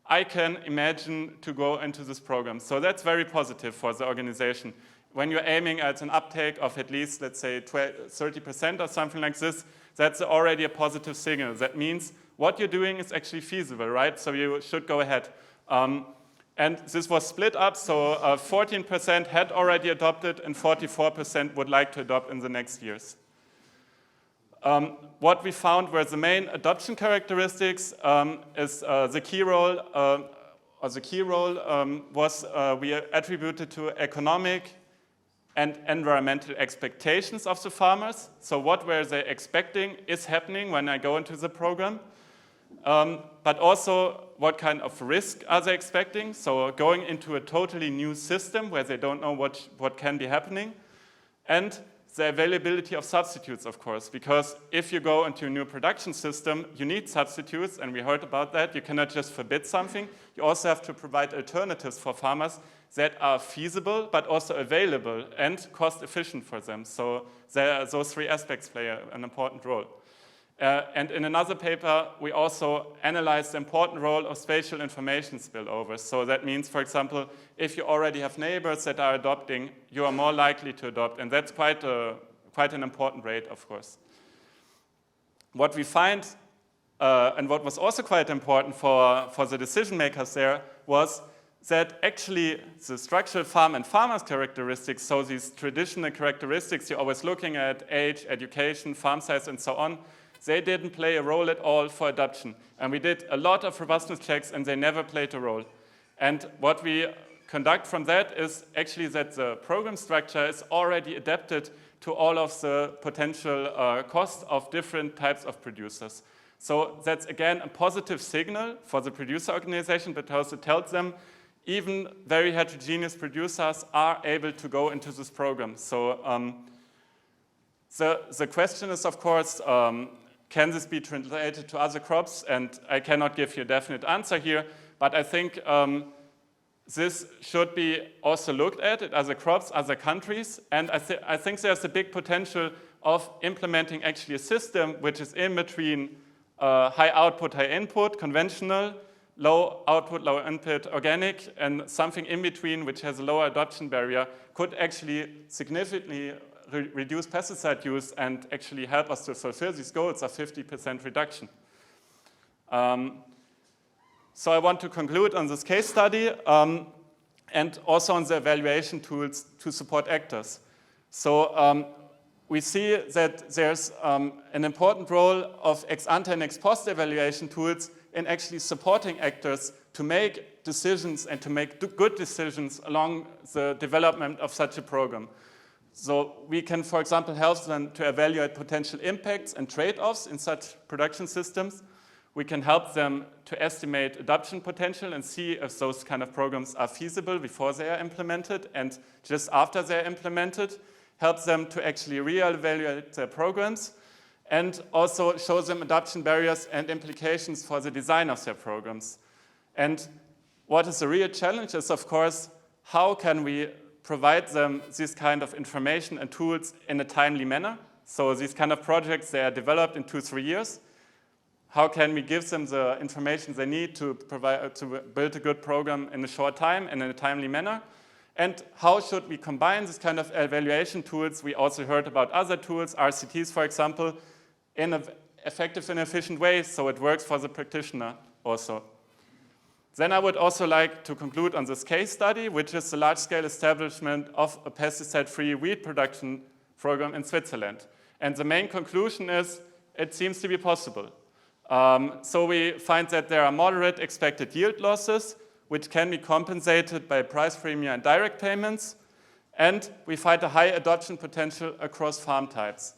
Speaker 7: I can imagine to go into this program. So that's very positive for the organization. When you're aiming at an uptake of at least, let's say, 30% or something like this, that's already a positive signal. That means what you're doing is actually feasible, right? So you should go ahead. And this was split up, so 14% had already adopted and 44% would like to adopt in the next years. What we found were the main adoption characteristics is the key role was we attributed to economic and environmental expectations of the farmers. So what were they expecting is happening when I go into the program. But also what kind of risk are they expecting? So going into a totally new system where they don't know what can be happening. And the availability of substitutes, of course, because if you go into a new production system, you need substitutes, and we heard about that. You cannot just forbid something. You also have to provide alternatives for farmers that are feasible, but also available and cost efficient for them. So those three aspects play an important role. And in another paper, we also analyzed the important role of spatial information spillover. So that means, for example, if you already have neighbors that are adopting, you are more likely to adopt. And that's quite an important rate, of course. What we find, and what was also quite important for the decision makers there, was that actually the structural farm and farmers characteristics, so these traditional characteristics you're always looking at, age, education, farm size, and so on, they didn't play a role at all for adoption. And we did a lot of robustness checks and they never played a role. And what we conduct from that is actually that the program structure is already adapted to all of the potential costs of different types of producers. So that's again a positive signal for the producer organization because it tells them even very heterogeneous producers are able to go into this program. So the question is, of course, can this be translated to other crops? And I cannot give you a definite answer here, but I think this should be also looked at other crops, other countries, and I think there's a big potential of implementing actually a system which is in between high output, high input, conventional, low output, low input, organic, and something in between which has a lower adoption barrier could actually significantly reduce pesticide use and actually help us to fulfill these goals of 50% reduction. So I want to conclude on this case study and also on the evaluation tools to support actors. So we see that there's an important role of ex ante and ex post evaluation tools in actually supporting actors to make decisions and to make good decisions along the development of such a program. So we can, for example, help them to evaluate potential impacts and trade-offs in such production systems. We can help them to estimate adoption potential and see if those kind of programs are feasible before they are implemented, and just after they're implemented, help them to actually re-evaluate their programs and also show them adoption barriers and implications for the design of their programs. And what is the real challenge is, of course, how can we provide them this kind of information and tools in a timely manner? So these kind of projects, they are developed in 2-3 years. How can we give them the information they need to build a good program in a short time and in a timely manner? And how should we combine this kind of evaluation tools? We also heard about other tools, RCTs, for example, in an effective and efficient way so it works for the practitioner also. Then I would also like to conclude on this case study, which is the large-scale establishment of a pesticide-free wheat production program in Switzerland. And the main conclusion is it seems to be possible. So we find that there are moderate expected yield losses, which can be compensated by price premium and direct payments. And we find a high adoption potential across farm types.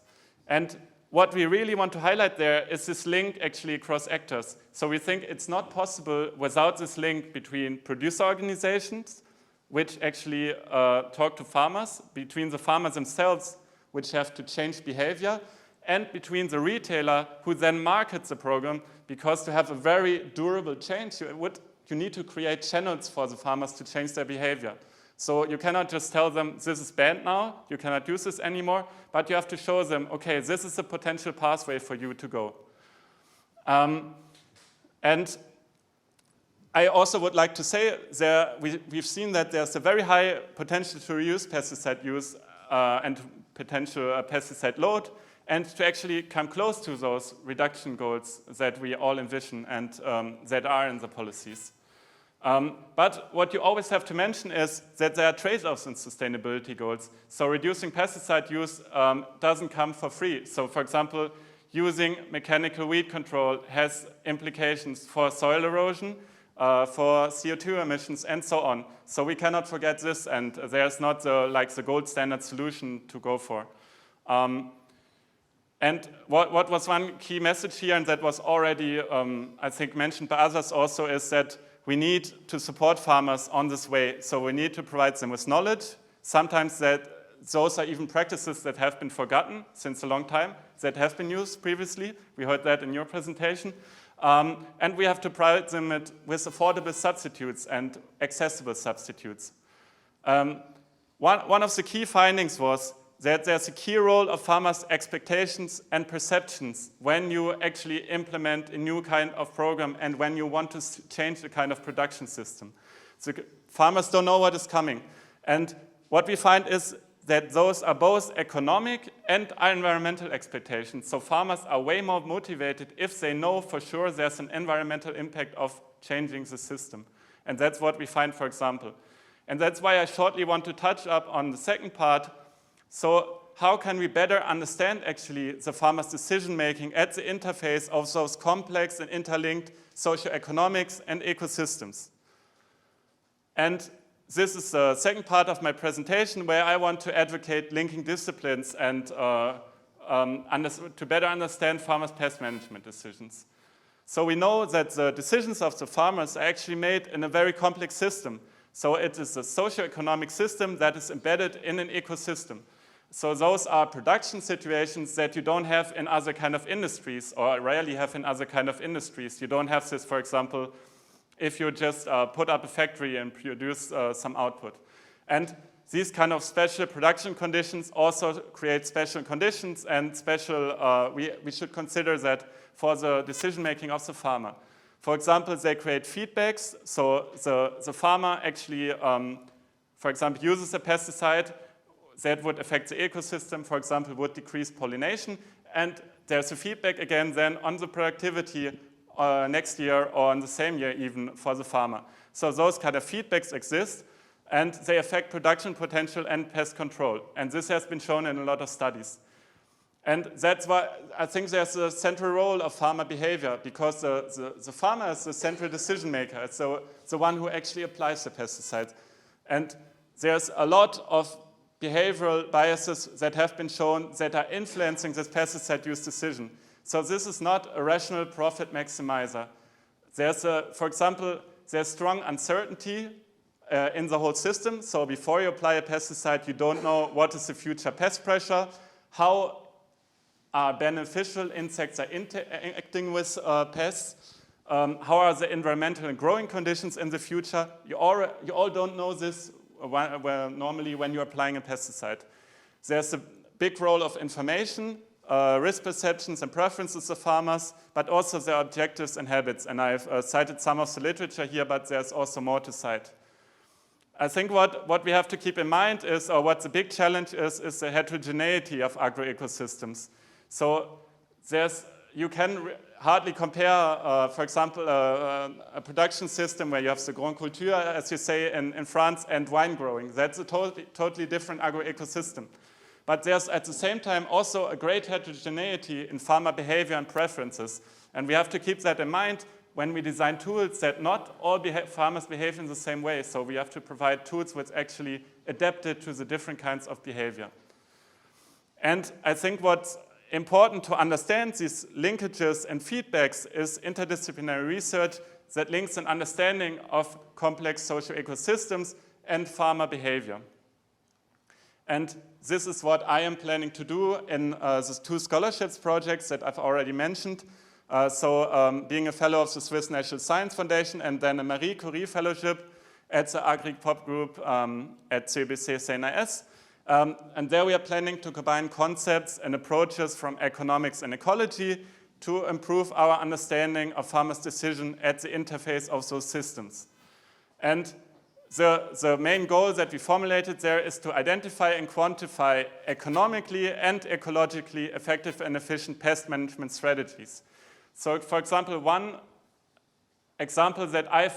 Speaker 7: And what we really want to highlight there is this link actually across actors. So we think it's not possible without this link between producer organizations, which actually talk to farmers, between the farmers themselves, which have to change behavior, and between the retailer who then markets the program, because to have a very durable change, you need to create channels for the farmers to change their behavior. So you cannot just tell them, this is banned now, you cannot use this anymore, but you have to show them, okay, this is a potential pathway for you to go. And I also would like to say we've seen that there's a very high potential to reduce pesticide use and potential pesticide load, and to actually come close to those reduction goals that we all envision and that are in the policies. But what you always have to mention is that there are trade-offs in sustainability goals. So reducing pesticide use doesn't come for free. So for example, using mechanical weed control has implications for soil erosion, for CO2 emissions, and so on. So we cannot forget this, and there's not the gold standard solution to go for. And what was one key message here, and that was already, I think, mentioned by others also, is that we need to support farmers on this way. So we need to provide them with knowledge. Sometimes those are even practices that have been forgotten since a long time, that have been used previously. We heard that in your presentation. And we have to provide them with affordable substitutes and accessible substitutes. One of the key findings was that there's a key role of farmers' expectations and perceptions when you actually implement a new kind of program and when you want to change the kind of production system. So farmers don't know what is coming. And what we find is that those are both economic and environmental expectations. So farmers are way more motivated if they know for sure there's an environmental impact of changing the system. And that's what we find, for example. And that's why I shortly want to touch up on the second part. So how can we better understand actually the farmer's decision-making at the interface of those complex and interlinked socioeconomics and ecosystems? And this is the second part of my presentation, where I want to advocate linking disciplines and to better understand farmers' pest management decisions. So we know that the decisions of the farmers are actually made in a very complex system. So it is a socioeconomic system that is embedded in an ecosystem. So those are production situations that you don't have in other kind of industries, or rarely have in other kind of industries. You don't have this, for example, if you just put up a factory and produce some output. And these kind of special production conditions also create special conditions and special, we should consider that for the decision-making of the farmer. For example, they create feedbacks. So the farmer actually, for example, uses a pesticide that would affect the ecosystem, for example, would decrease pollination. And there's a feedback again then on the productivity next year or in the same year even for the farmer. So those kind of feedbacks exist, and they affect production potential and pest control. And this has been shown in a lot of studies. And that's why I think there's a central role of farmer behavior, because the farmer is the central decision maker. It's the one who actually applies the pesticides. And there's a lot of behavioral biases that have been shown that are influencing this pesticide use decision. So this is not a rational profit maximizer. For example, there's strong uncertainty in the whole system. So before you apply a pesticide, you don't know what is the future pest pressure, how beneficial insects are interacting with pests, how are the environmental and growing conditions in the future. You all don't know this normally when you're applying a pesticide. There's a big role of information, risk perceptions and preferences of farmers, but also their objectives and habits. And I've cited some of the literature here, but there's also more to cite. I think what we have to keep in mind is, or what the big challenge is the heterogeneity of agroecosystems. So you can hardly compare, for example, a production system where you have the Grand Culture, as you say in France, and wine growing. That's a totally different agroecosystem. But there's at the same time also a great heterogeneity in farmer behavior and preferences. And we have to keep that in mind when we design tools, that not all farmers behave in the same way. So we have to provide tools which actually adapted to the different kinds of behavior. And I think what's important to understand these linkages and feedbacks is interdisciplinary research that links an understanding of complex social ecosystems and farmer behavior. And this is what I am planning to do in the 2 scholarships projects that I've already mentioned. Being a fellow of the Swiss National Science Foundation and then a Marie Curie Fellowship at the Agri-Pop group at CBC CNRS. And there we are planning to combine concepts and approaches from economics and ecology to improve our understanding of farmers' decision at the interface of those systems. And the main goal that we formulated there is to identify and quantify economically and ecologically effective and efficient pest management strategies. So, for example, one example that I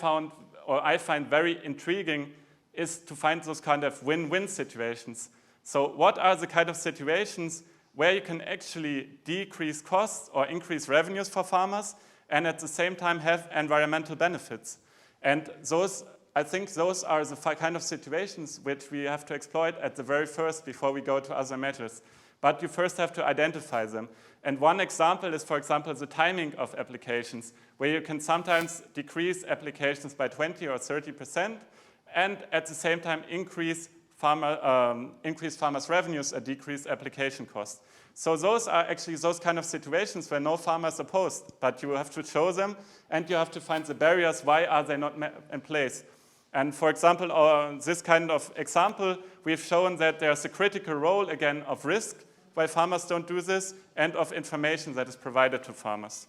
Speaker 7: find very intriguing is to find those kind of win-win situations. So what are the kind of situations where you can actually decrease costs or increase revenues for farmers and at the same time have environmental benefits? And I think those are the kind of situations which we have to exploit at the very first before we go to other measures. But you first have to identify them. And one example is, for example, the timing of applications, where you can sometimes decrease applications by 20 or 30% and at the same time increase farmers' revenues and decrease application costs. So those are actually those kind of situations where no farmer is opposed, but you have to show them and you have to find the barriers, why are they not in place. And for example, this kind of example, we've shown that there's a critical role, again, of risk, why farmers don't do this, and of information that is provided to farmers.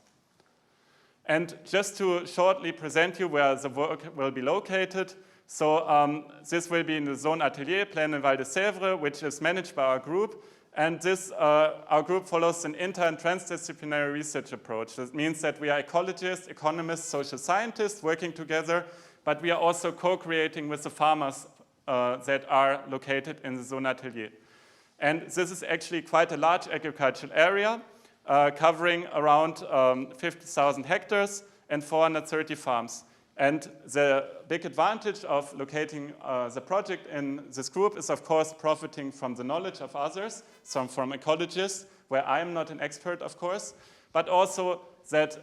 Speaker 7: And just to shortly present you where the work will be located, so this will be in the Zone Atelier, Plaine and Val de Sèvres, which is managed by our group. And this, our group follows an inter- and transdisciplinary research approach. That means that we are ecologists, economists, social scientists working together, but we are also co-creating with the farmers that are located in the Zone Atelier. And this is actually quite a large agricultural area, covering around 50,000 hectares and 430 farms. And the big advantage of locating the project in this group is, of course, profiting from the knowledge of others, some from ecologists, where I am not an expert, of course, but also that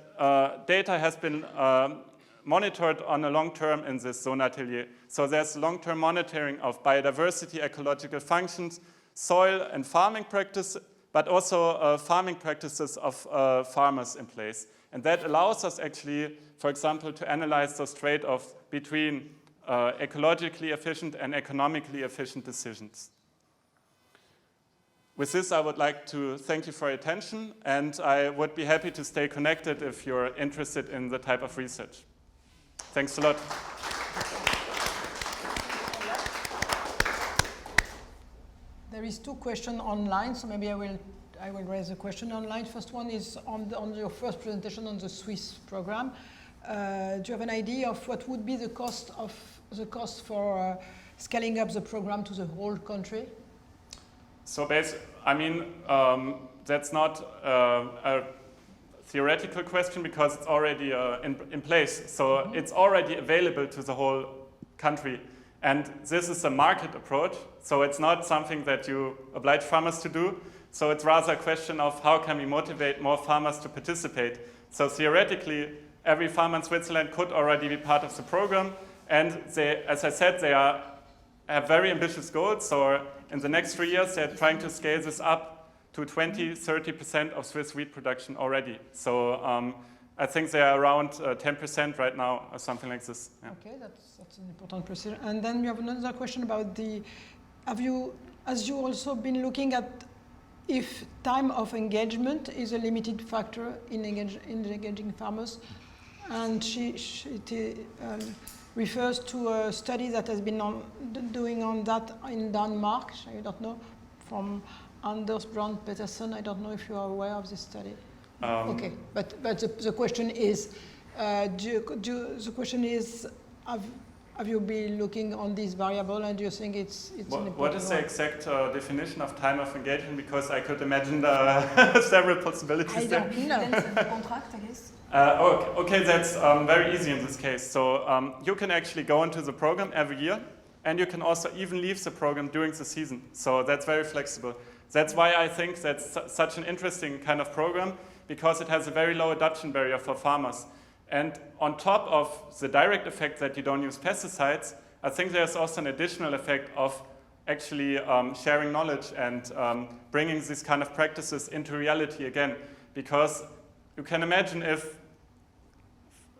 Speaker 7: data has been monitored on a long term in this Zone Atelier. So there's long-term monitoring of biodiversity, ecological functions, soil and farming practice, but also farming practices of farmers in place. And that allows us actually, for example, to analyze those trade-offs between ecologically efficient and economically efficient decisions. With this, I would like to thank you for your attention, and I would be happy to stay connected if you're interested in the type of research. Thanks a lot.
Speaker 2: There is 2 questions online, so maybe I will raise a question online. First one is on your first presentation on the Swiss program. Do you have an idea of what would be the cost for scaling up the program to the whole country?
Speaker 7: So that's not a theoretical question because it's already in place. So it's already available to the whole country. And this is a market approach. So it's not something that you oblige farmers to do. So it's rather a question of how can we motivate more farmers to participate. So theoretically, every farmer in Switzerland could already be part of the program. And they, as I said, they have very ambitious goals. So in the next 3 years, they're trying to scale this up to 20–30% of Swiss wheat production already. So I think they are around 10% right now, or something like this. Yeah.
Speaker 2: Okay, that's an important precision. And then we have another question about has you also been looking at if time of engagement is a limited factor in engaging farmers? And she refers to a study that has been doing on that in Denmark, I don't know, from Anders Brandt Petersen. I don't know if you are aware of this study. Okay, but the question is, have you been looking on this variable, and do you think it's an important
Speaker 7: What is the exact definition of time of engagement? Because I could imagine several possibilities there.
Speaker 2: I don't know.
Speaker 9: The contract, I guess.
Speaker 7: Okay, that's very easy in this case. So you can actually go into the program every year, and you can also even leave the program during the season. So that's very flexible. That's why I think that's such an interesting kind of program, because it has a very low adoption barrier for farmers. And on top of the direct effect that you don't use pesticides, I think there's also an additional effect of actually sharing knowledge and bringing these kind of practices into reality again. Because you can imagine if,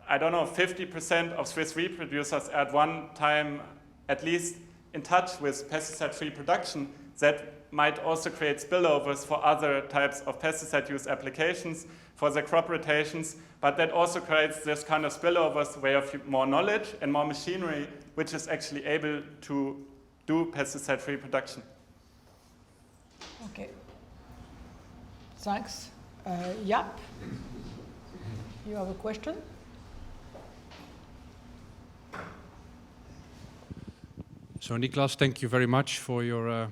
Speaker 7: I don't know, 50% of Swiss wheat producers at one time at least in touch with pesticide-free production, that might also create spillovers for other types of pesticide use applications, for their crop rotations, but that also creates this kind of spillovers where you have more knowledge and more machinery, which is actually able to do pesticide-free production.
Speaker 2: Okay. Thanks. Jaap, you have a question?
Speaker 4: So Niklas, thank you very much for your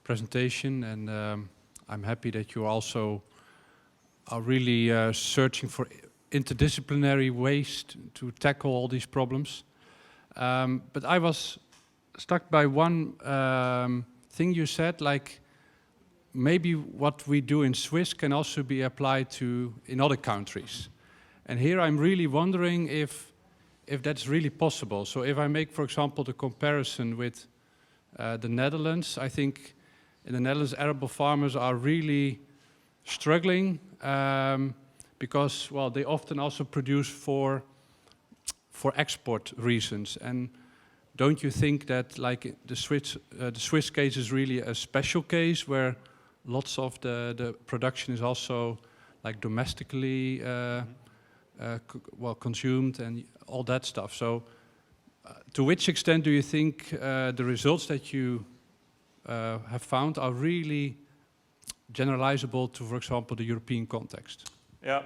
Speaker 4: presentation, and I'm happy that you also are really searching for interdisciplinary ways to tackle all these problems. But I was struck by one thing you said, like maybe what we do in Swiss can also be applied to in other countries. And here I'm really wondering if that's really possible. So if I make, for example, the comparison with the Netherlands, I think in the Netherlands, arable farmers are really struggling because, well, they often also produce for export reasons. And don't you think that, like the Swiss case is really a special case where lots of the production is also like domestically consumed and all that stuff? So to which extent do you think the results that you have found are really generalizable to, for example, the European context?
Speaker 7: Yeah,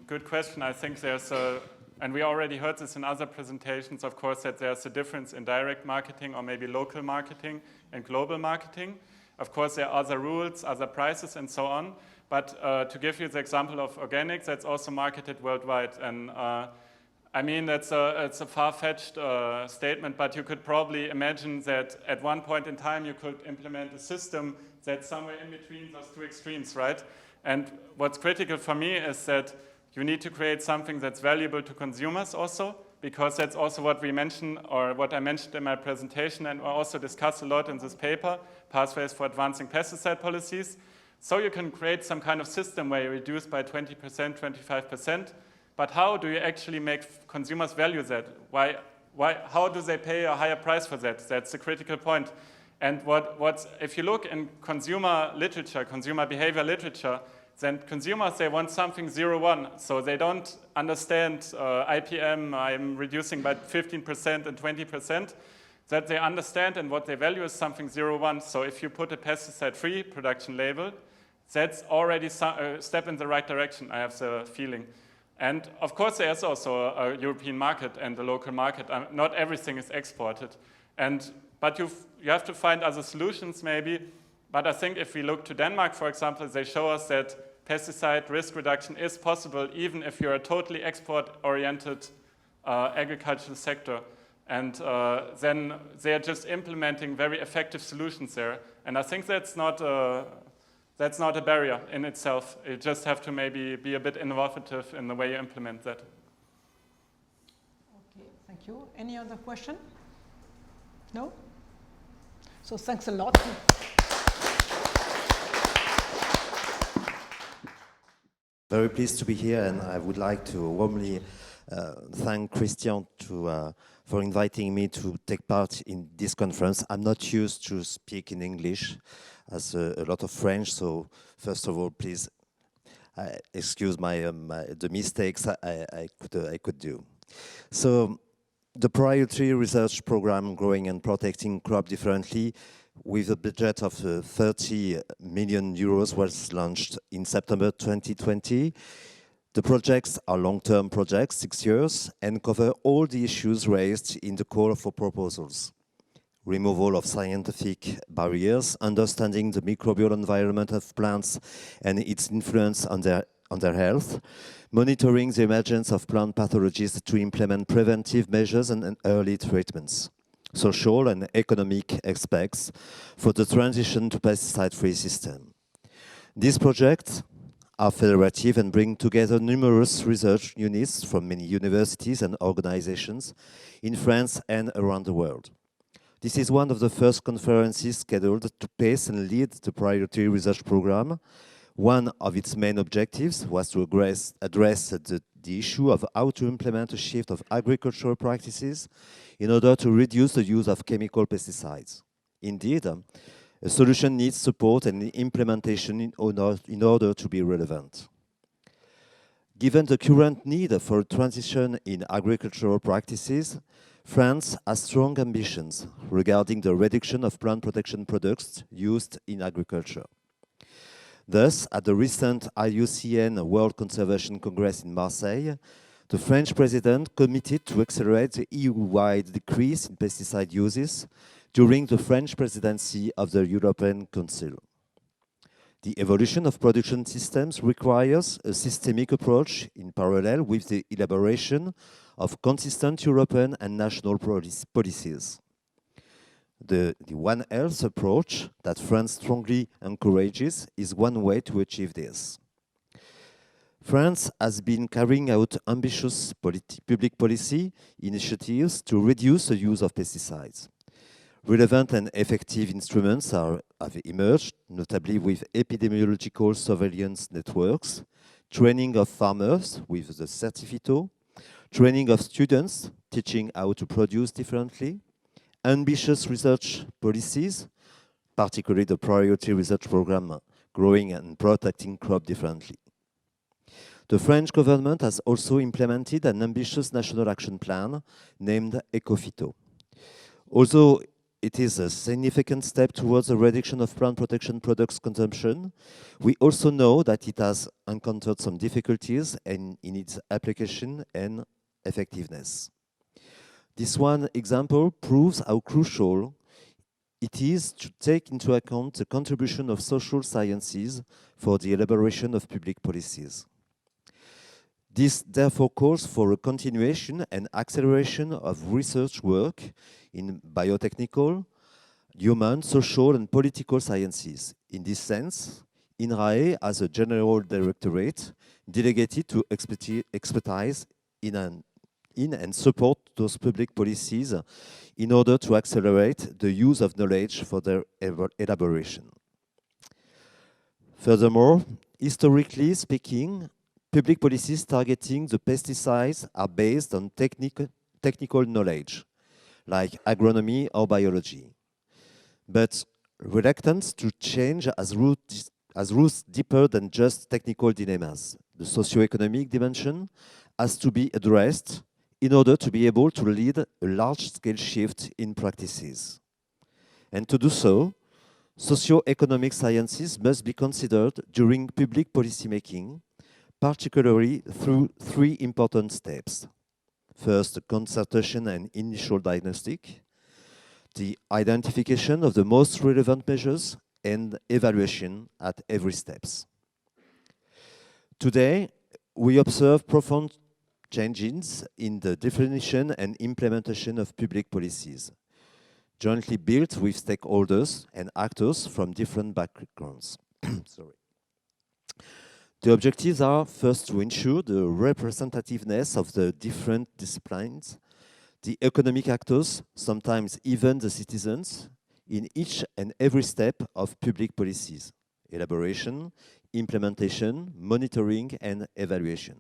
Speaker 7: good question. I think there's a, and we already heard this in other presentations, of course, that there's a difference in direct marketing or maybe local marketing and global marketing. Of course, there are other rules, other prices, and so on. But to give you the example of organics, that's also marketed worldwide. And I mean, it's a far-fetched statement, but you could probably imagine that at one point in time you could implement a system that's somewhere in between those two extremes, right? And what's critical for me is that you need to create something that's valuable to consumers also, because that's also what we mentioned, or what I mentioned in my presentation, and I also discussed a lot in this paper, Pathways for Advancing Pesticide Policies. So you can create some kind of system where you reduce by 20%, 25%, but how do you actually make consumers value that? How do they pay a higher price for that? That's the critical point. And if you look in consumer literature, consumer behavior literature, then consumers, they want something 0-1. So they don't understand IPM, I'm reducing by 15% and 20%. That they understand and what they value is something 0-1. So if you put a pesticide-free production label, that's already a step in the right direction, I have the feeling. And of course, there's also a European market and a local market. Not everything is exported. But you have to find other solutions maybe. But I think if we look to Denmark, for example, they show us that pesticide risk reduction is possible even if you're a totally export-oriented agricultural sector. And then they're just implementing very effective solutions there. And I think that's not a barrier in itself. You just have to maybe be a bit innovative in the way you implement that.
Speaker 2: Okay, thank you. Any other question? No? So thanks a lot.
Speaker 13: Very pleased to be here, and I would like to warmly thank Christian for inviting me to take part in this conference. I'm not used to speak in English, as a lot of French, so first of all, please excuse the mistakes I could do. So the priority research program, Growing and Protecting Crop Differently, with a budget of 30 million euros, was launched in September 2020. The projects are long-term projects, 6 years, and cover all the issues raised in the call for proposals. Removal of scientific barriers, understanding the microbial environment of plants and its influence on their health, monitoring the emergence of plant pathologies to implement preventive measures and early treatments, social and economic aspects for the transition to pesticide-free system. These projects are federative and bring together numerous research units from many universities and organizations in France and around the world. This is one of the first conferences scheduled to pace and lead the priority research program. One of its main objectives was to address the issue of how to implement a shift of agricultural practices in order to reduce the use of chemical pesticides. Indeed, a solution needs support and implementation in order to be relevant. Given the current need for transition in agricultural practices, France has strong ambitions regarding the reduction of plant protection products used in agriculture. Thus, at the recent IUCN World Conservation Congress in Marseille, the French president committed to accelerate the EU-wide decrease in pesticide uses during the French presidency of the European Council. The evolution of production systems requires a systemic approach in parallel with the elaboration of consistent European and national policies. The One Health approach that France strongly encourages is one way to achieve this. France has been carrying out ambitious public policy initiatives to reduce the use of pesticides. Relevant and effective instruments have emerged, notably with epidemiological surveillance networks, training of farmers with the Certifito, training of students teaching how to produce differently, ambitious research policies, particularly the priority research program growing and protecting crop differently. The French government has also implemented an ambitious national action plan named Ecofito. Although it is a significant step towards the reduction of plant protection products consumption, we also know that it has encountered some difficulties in its application and effectiveness. This one example proves how crucial it is to take into account the contribution of social sciences for the elaboration of public policies. This therefore calls for a continuation and acceleration of research work in biotechnical, human, social, and political sciences. In this sense, INRAE has a general directorate delegated to expertise in and support those public policies in order to accelerate the use of knowledge for their elaboration. Furthermore, historically speaking, public policies targeting the pesticides are based on technical knowledge, like agronomy or biology. But reluctance to change has roots deeper than just technical dilemmas. The socio-economic dimension has to be addressed in order to be able to lead a large-scale shift in practices. And to do so, socio-economic sciences must be considered during public policymaking, particularly through three important steps. First, the concertation and initial diagnostic, the identification of the most relevant measures, and evaluation at every step. Today, we observe profound changes in the definition and implementation of public policies, jointly built with stakeholders and actors from different backgrounds. Sorry. The objectives are first to ensure the representativeness of the different disciplines, the economic actors, sometimes even the citizens, in each and every step of public policies, elaboration, implementation, monitoring, and evaluation,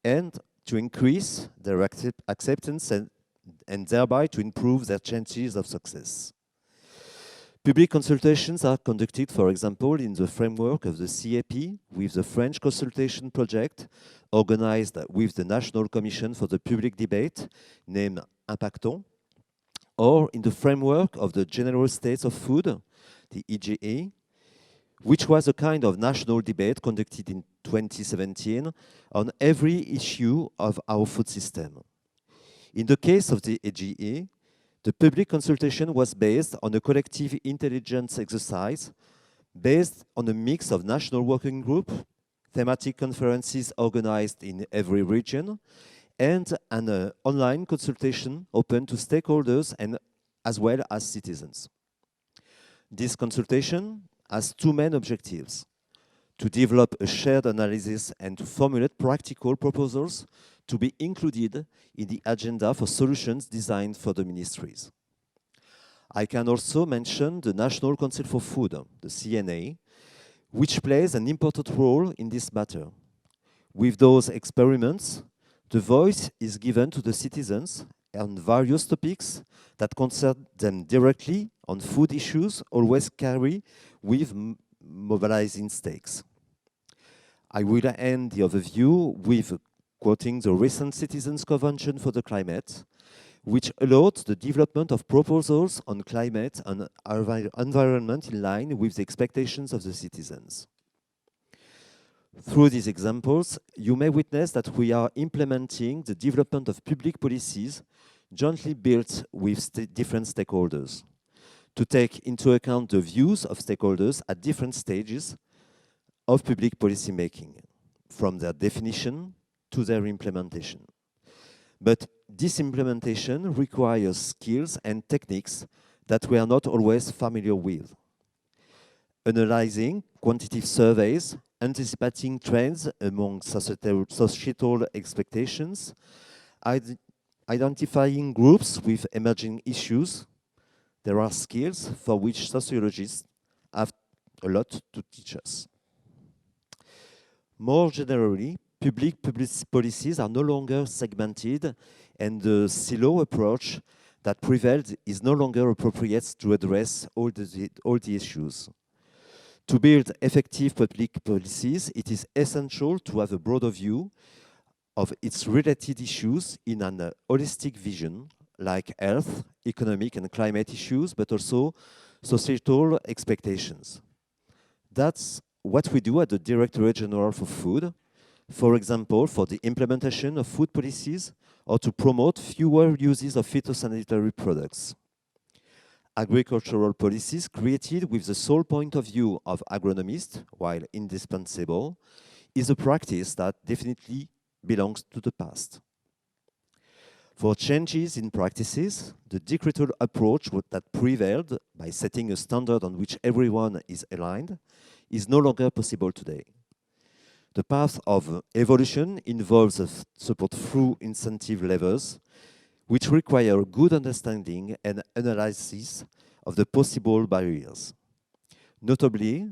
Speaker 13: and to increase their acceptance and thereby to improve their chances of success. Public consultations are conducted, for example, in the framework of the CAP with the French consultation project organized with the National Commission for the Public Debate, named Impactons, or in the framework of the General States of Food, the IGE, which was a kind of national debate conducted in 2017 on every issue of our food system. In the case of the IGE, the public consultation was based on a collective intelligence exercise based on a mix of national working group, thematic conferences organized in every region, and an online consultation open to stakeholders and as well as citizens. This consultation has two main objectives: to develop a shared analysis and to formulate practical proposals to be included in the agenda for solutions designed for the ministries. I can also mention the National Council for Food, the CNA, which plays an important role in this matter. With those experiments, the voice is given to the citizens on various topics that concern them directly on food issues, always carry with mobilizing stakes. I will end the overview with quoting the recent Citizens' Convention for the Climate, which allowed the development of proposals on climate and environment in line with the expectations of the citizens. Through these examples, you may witness that we are implementing the development of public policies jointly built with different stakeholders to take into account the views of stakeholders at different stages of public policy making, from their definition to their implementation. But this implementation requires skills and techniques that we are not always familiar with. Analyzing quantitative surveys, anticipating trends among societal expectations, identifying groups with emerging issues. There are skills for which sociologists have a lot to teach us. More generally, public policies are no longer segmented, and the silo approach that prevailed is no longer appropriate to address all the issues. To build effective public policies, it is essential to have a broader view of its related issues in an holistic vision, like health, economic and climate issues, but also societal expectations. That's what we do at the Directorate General for Food, for example, for the implementation of food policies or to promote fewer uses of phytosanitary products. Agricultural policies created with the sole point of view of agronomists, while indispensable, is a practice that definitely belongs to the past. For changes in practices, the decretal approach that prevailed by setting a standard on which everyone is aligned is no longer possible today. The path of evolution involves support through incentive levers, which require good understanding and analysis of the possible barriers. Notably,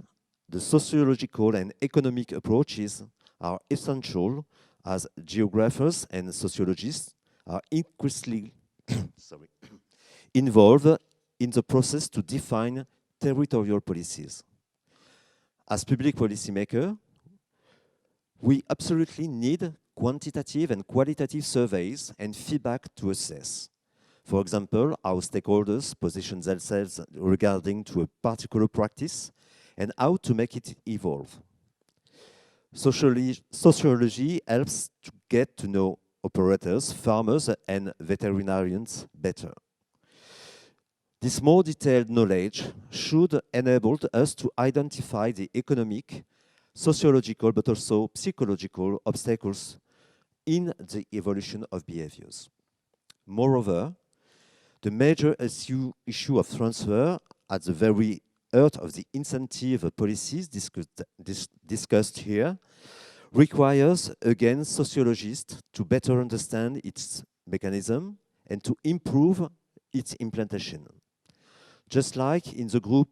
Speaker 13: the sociological and economic approaches are essential as geographers and sociologists are increasingly involved in the process to define territorial policies. As public policymakers, we absolutely need quantitative and qualitative surveys and feedback to assess. For example, how stakeholders position themselves regarding to a particular practice and how to make it evolve. Sociology helps to get to know operators, farmers, and veterinarians better. This more detailed knowledge should enable us to identify the economic, sociological, but also psychological obstacles in the evolution of behaviors. Moreover, the major issue of transfer at the very heart of the incentive policies discussed here requires, again, sociologists to better understand its mechanism and to improve its implementation. Just like in the group,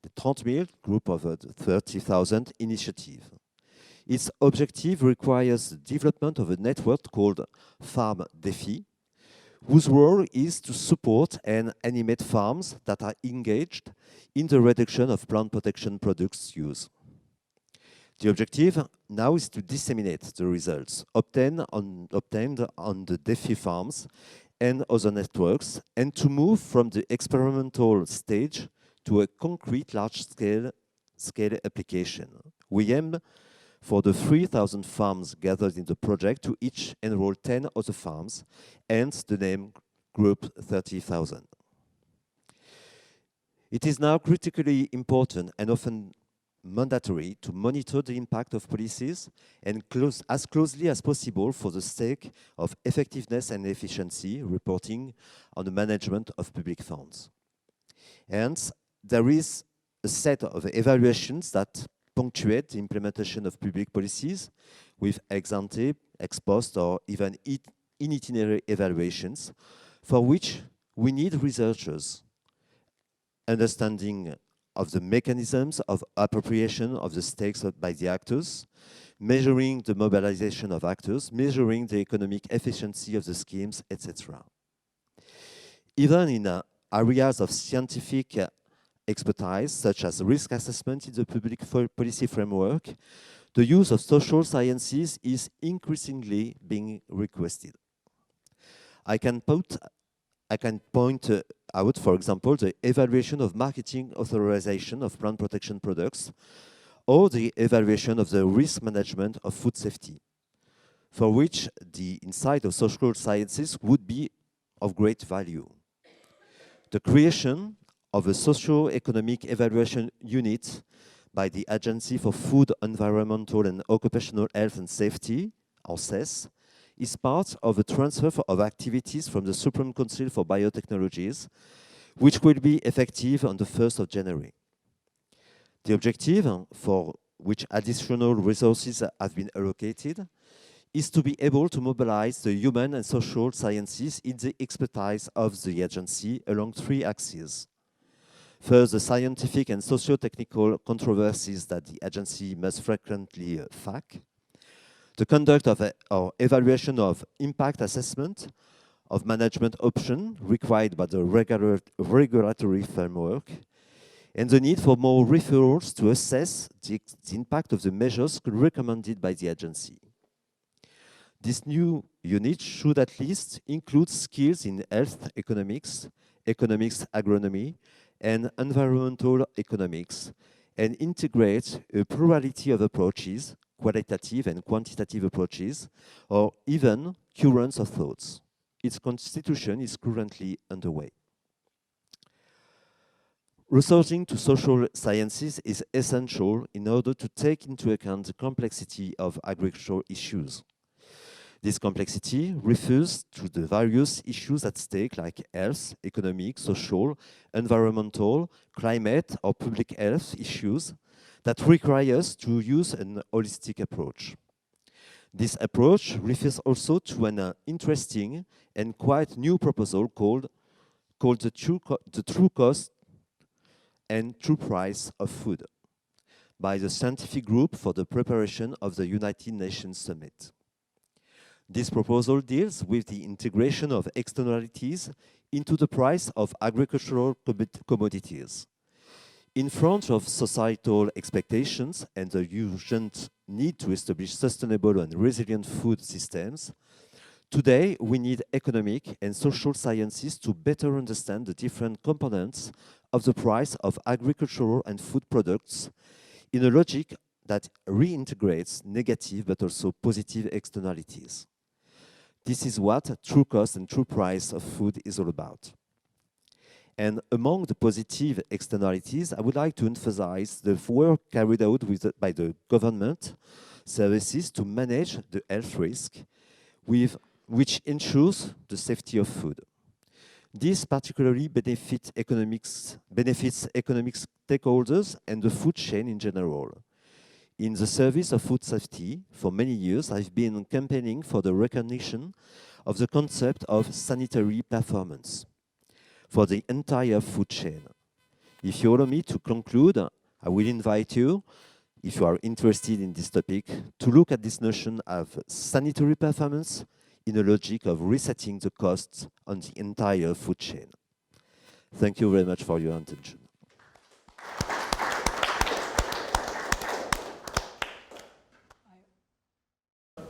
Speaker 13: the 30,000 group of the 30,000 initiative. Its objective requires the development of a network called Farm Défi, whose role is to support and animate farms that are engaged in the reduction of plant protection products use. The objective now is to disseminate the results obtained on the Défi farms and other networks, and to move from the experimental stage to a concrete large-scale application. We aim for the 3,000 farms gathered in the project to each enroll 10 other farms, hence the name Group 30,000. It is now critically important and often mandatory to monitor the impact of policies and as closely as possible for the sake of effectiveness and efficiency reporting on the management of public funds. Hence, there is a set of evaluations that punctuate the implementation of public policies with ex ante, ex post, or even in itinerary evaluations, for which we need researchers understanding of the mechanisms of appropriation of the stakes by the actors, measuring the mobilization of actors, measuring the economic efficiency of the schemes, etc. Even in areas of scientific expertise, such as risk assessment in the public policy framework, the use of social sciences is increasingly being requested. I can point out, for example, the evaluation of marketing authorization of plant protection products, or the evaluation of the risk management of food safety, for which the insight of social sciences would be of great value. The creation of a socio-economic evaluation unit by the Agency for Food, Environmental and Occupational Health and Safety, or CES, is part of a transfer of activities from the Supreme Council for Biotechnologies, which will be effective on the 1st of January. The objective, for which additional resources have been allocated, is to be able to mobilize the human and social sciences in the expertise of the agency along 3 axes. First, the scientific and socio-technical controversies that the agency must frequently fact. The conduct of or evaluation of impact assessment of management option required by the regulatory framework, and the need for more referrals to assess the impact of the measures recommended by the agency. This new unit should at least include skills in health economics, economics agronomy, and environmental economics, and integrate a plurality of approaches, qualitative and quantitative approaches, or even currents of thoughts. Its constitution is currently underway. Resorting to social sciences is essential in order to take into account the complexity of agricultural issues. This complexity refers to the various issues at stake like health, economic, social, environmental, climate, or public health issues that require us to use an holistic approach. This approach refers also to an interesting and quite new proposal called the true cost and true price of food by the Scientific Group for the Preparation of the United Nations Summit. This proposal deals with the integration of externalities into the price of agricultural commodities. In front of societal expectations and the urgent need to establish sustainable and resilient food systems, today we need economic and social sciences to better understand the different components of the price of agricultural and food products in a logic that reintegrates negative but also positive externalities. This is what true cost and true price of food is all about. And among the positive externalities, I would like to emphasize the work carried out by the government services to manage the health risk, which ensures the safety of food. This particularly benefits economic stakeholders and the food chain in general. In the service of food safety, for many years, I've been campaigning for the recognition of the concept of sanitary performance for the entire food chain. If you allow me to conclude, I will invite you, if you are interested in this topic, to look at this notion of sanitary performance in a logic of resetting the costs on the entire food chain. Thank you very much for your attention.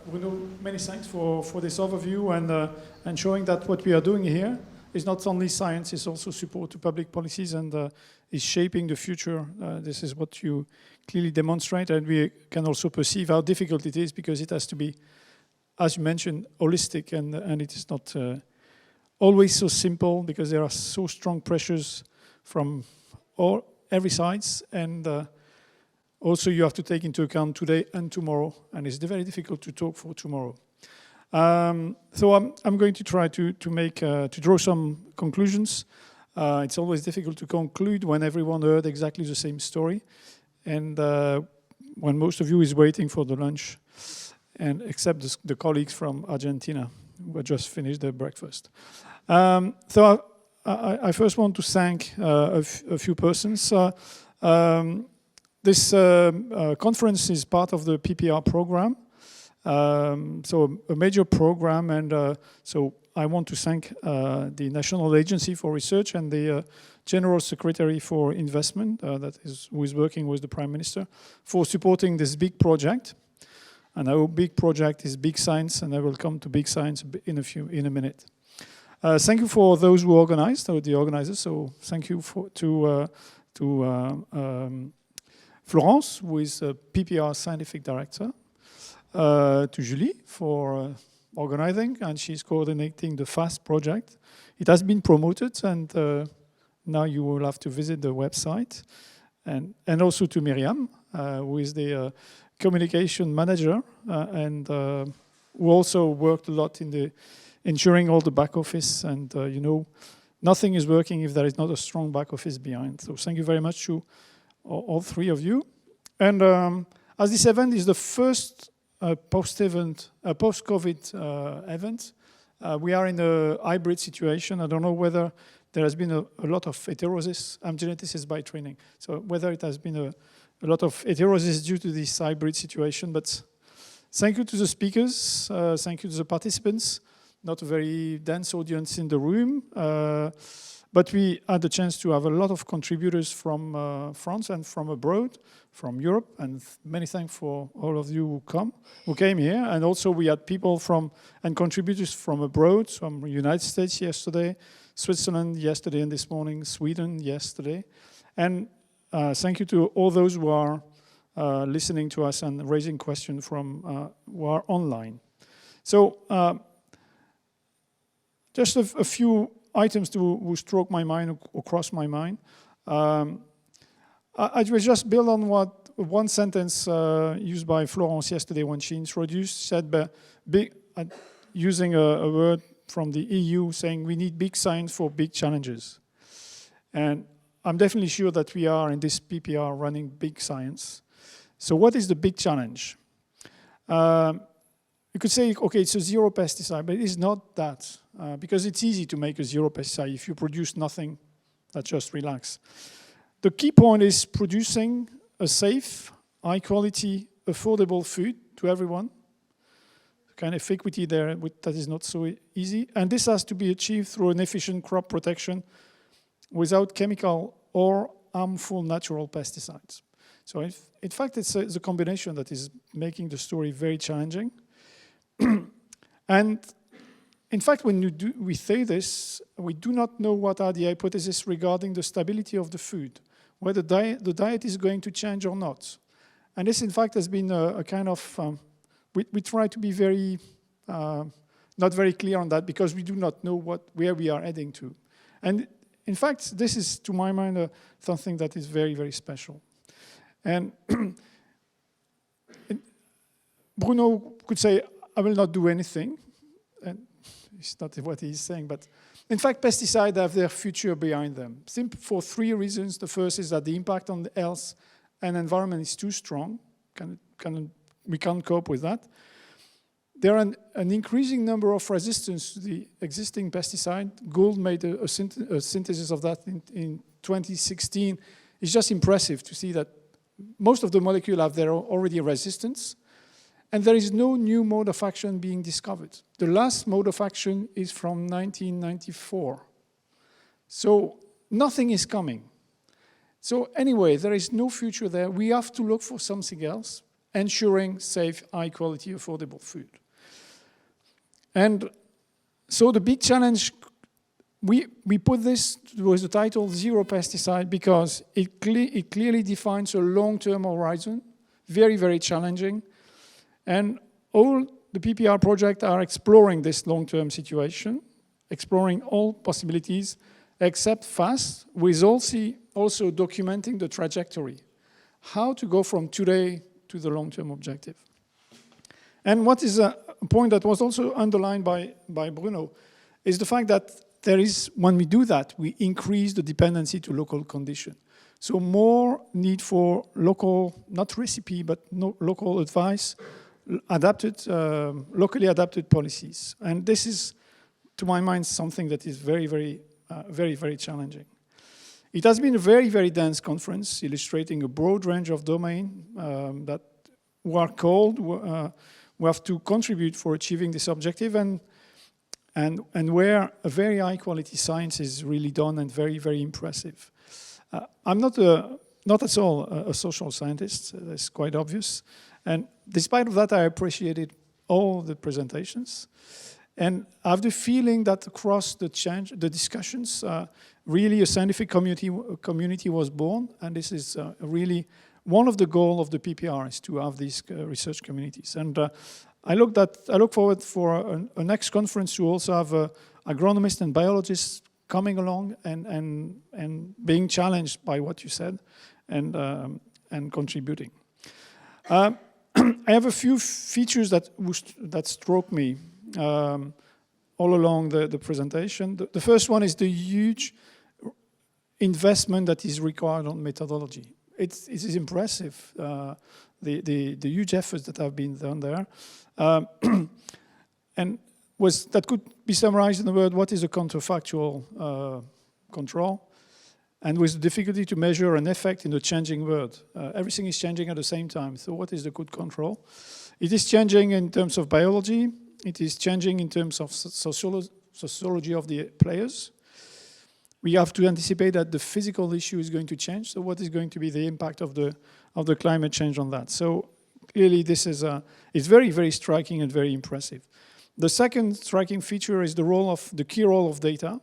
Speaker 5: Bruno, many thanks for this overview and showing that what we are doing here is not only science, it's also support to public policies and is shaping the future. This is what you clearly demonstrate, and we can also perceive how difficult it is because it has to be, as you mentioned, holistic, and it is not always so simple because there are so strong pressures from every sides, and also you have to take into account today and tomorrow, and it's very difficult to talk for tomorrow. So I'm going to try to draw some conclusions. It's always difficult to conclude when everyone heard exactly the same story, and when most of you is waiting for the lunch, and except the colleagues from Argentina who had just finished their breakfast. So I first want to thank a few persons. This conference is part of the PPR program, so a major program, and so I want to thank the National Agency for Research and the General Secretary for Investment, who is working with the Prime Minister, for supporting this big project. And our big project is Big Science, and I will come to Big Science in a minute. Thank you for those who organized, or the organizers. So thank you to Florence, who is a PPR Scientific Director, to Julie for organizing, and she's coordinating the FAST project. It has been promoted, and now you will have to visit the website. And also to Miriam, who is the communication manager, and who also worked a lot in the ensuring all the back office, and you know, nothing is working if there is not a strong back office behind. So thank you very much to all three of you. And as this event is the first post-COVID event, we are in a hybrid situation. I don't know whether there has been a lot of heterosis. I'm geneticist by training, so whether it has been a lot of heterosis due to this hybrid situation. But thank you to the speakers, thank you to the participants. Not a very dense audience in the room, but we had the chance to have a lot of contributors from France and from abroad, from Europe, and many thanks for all of you who came here. And also we had people and contributors from abroad, from the United States yesterday, Switzerland yesterday and this morning, Sweden yesterday. And thank you to all those who are listening to us and raising questions from who are online. So just a few items who struck my mind or crossed my mind. I will just build on one sentence used by Florence yesterday when she introduced, said using a word from the EU saying we need big science for big challenges. And I'm definitely sure that we are in this PPR running big science. So what is the big challenge? You could say, okay, it's a zero pesticide, but it is not that, because it's easy to make a zero pesticide. If you produce nothing, that's just relax. The key point is producing a safe, high quality, affordable food to everyone. Kind of equity there, that is not so easy. And this has to be achieved through an efficient crop protection without chemical or harmful natural pesticides. So in fact, it's a combination that is making the story very challenging. And in fact, when we say this, we do not know what are the hypotheses regarding the stability of the food, whether the diet is going to change or not. And this, in fact, has been a kind of, we try to be very, not very clear on that because we do not know where we are heading to. And in fact, this is, to my mind, something that is very, very special. And Bruno could say, I will not do anything, and it's not what he's saying, but in fact, pesticides have their future behind them. For three reasons. The first is that the impact on the health and environment is too strong. We can't cope with that. There are an increasing number of resistance to the existing pesticide. Gould made a synthesis of that in 2016. It's just impressive to see that most of the molecules have their already resistance. And there is no new mode of action being discovered. The last mode of action is from 1994. So nothing is coming. So anyway, there is no future there. We have to look for something else, ensuring safe, high quality, affordable food. And so the big challenge, we put this with the title Zero Pesticide because it clearly defines a long-term horizon, very, very challenging. And all the PPR projects are exploring this long-term situation, exploring all possibilities, except FAST, with also documenting the trajectory, how to go from today to the long-term objective. And what is a point that was also underlined by Bruno is the fact that when we do that, we increase the dependency to local condition. So more need for local, not recipe, but local advice, locally adapted policies. And this is, to my mind, something that is very, very very, very challenging. It has been a very, very dense conference, illustrating a broad range of domains that were called, who have to contribute for achieving this objective, and where a very high quality science is really done and very, very impressive. I'm not at all a social scientist, that's quite obvious. And despite of that, I appreciated all the presentations. And I have the feeling that across the discussions, really a scientific community was born, and this is really one of the goals of the PPR is to have these research communities. And I look forward for a next conference to also have agronomists and biologists coming along and being challenged by what you said and contributing. I have a few features that struck me all along the presentation. The first one is the huge investment that is required on methodology. It is impressive, the huge efforts that have been done there. And that could be summarized in the word, what is a counterfactual control? And with the difficulty to measure an effect in a changing world. Everything is changing at the same time, so what is the good control? It is changing in terms of biology, it is changing in terms of sociology of the players. We have to anticipate that the physical issue is going to change, so what is going to be the impact of the climate change on that? So clearly this is it's very, very striking and very impressive. The second striking feature is the key role of data.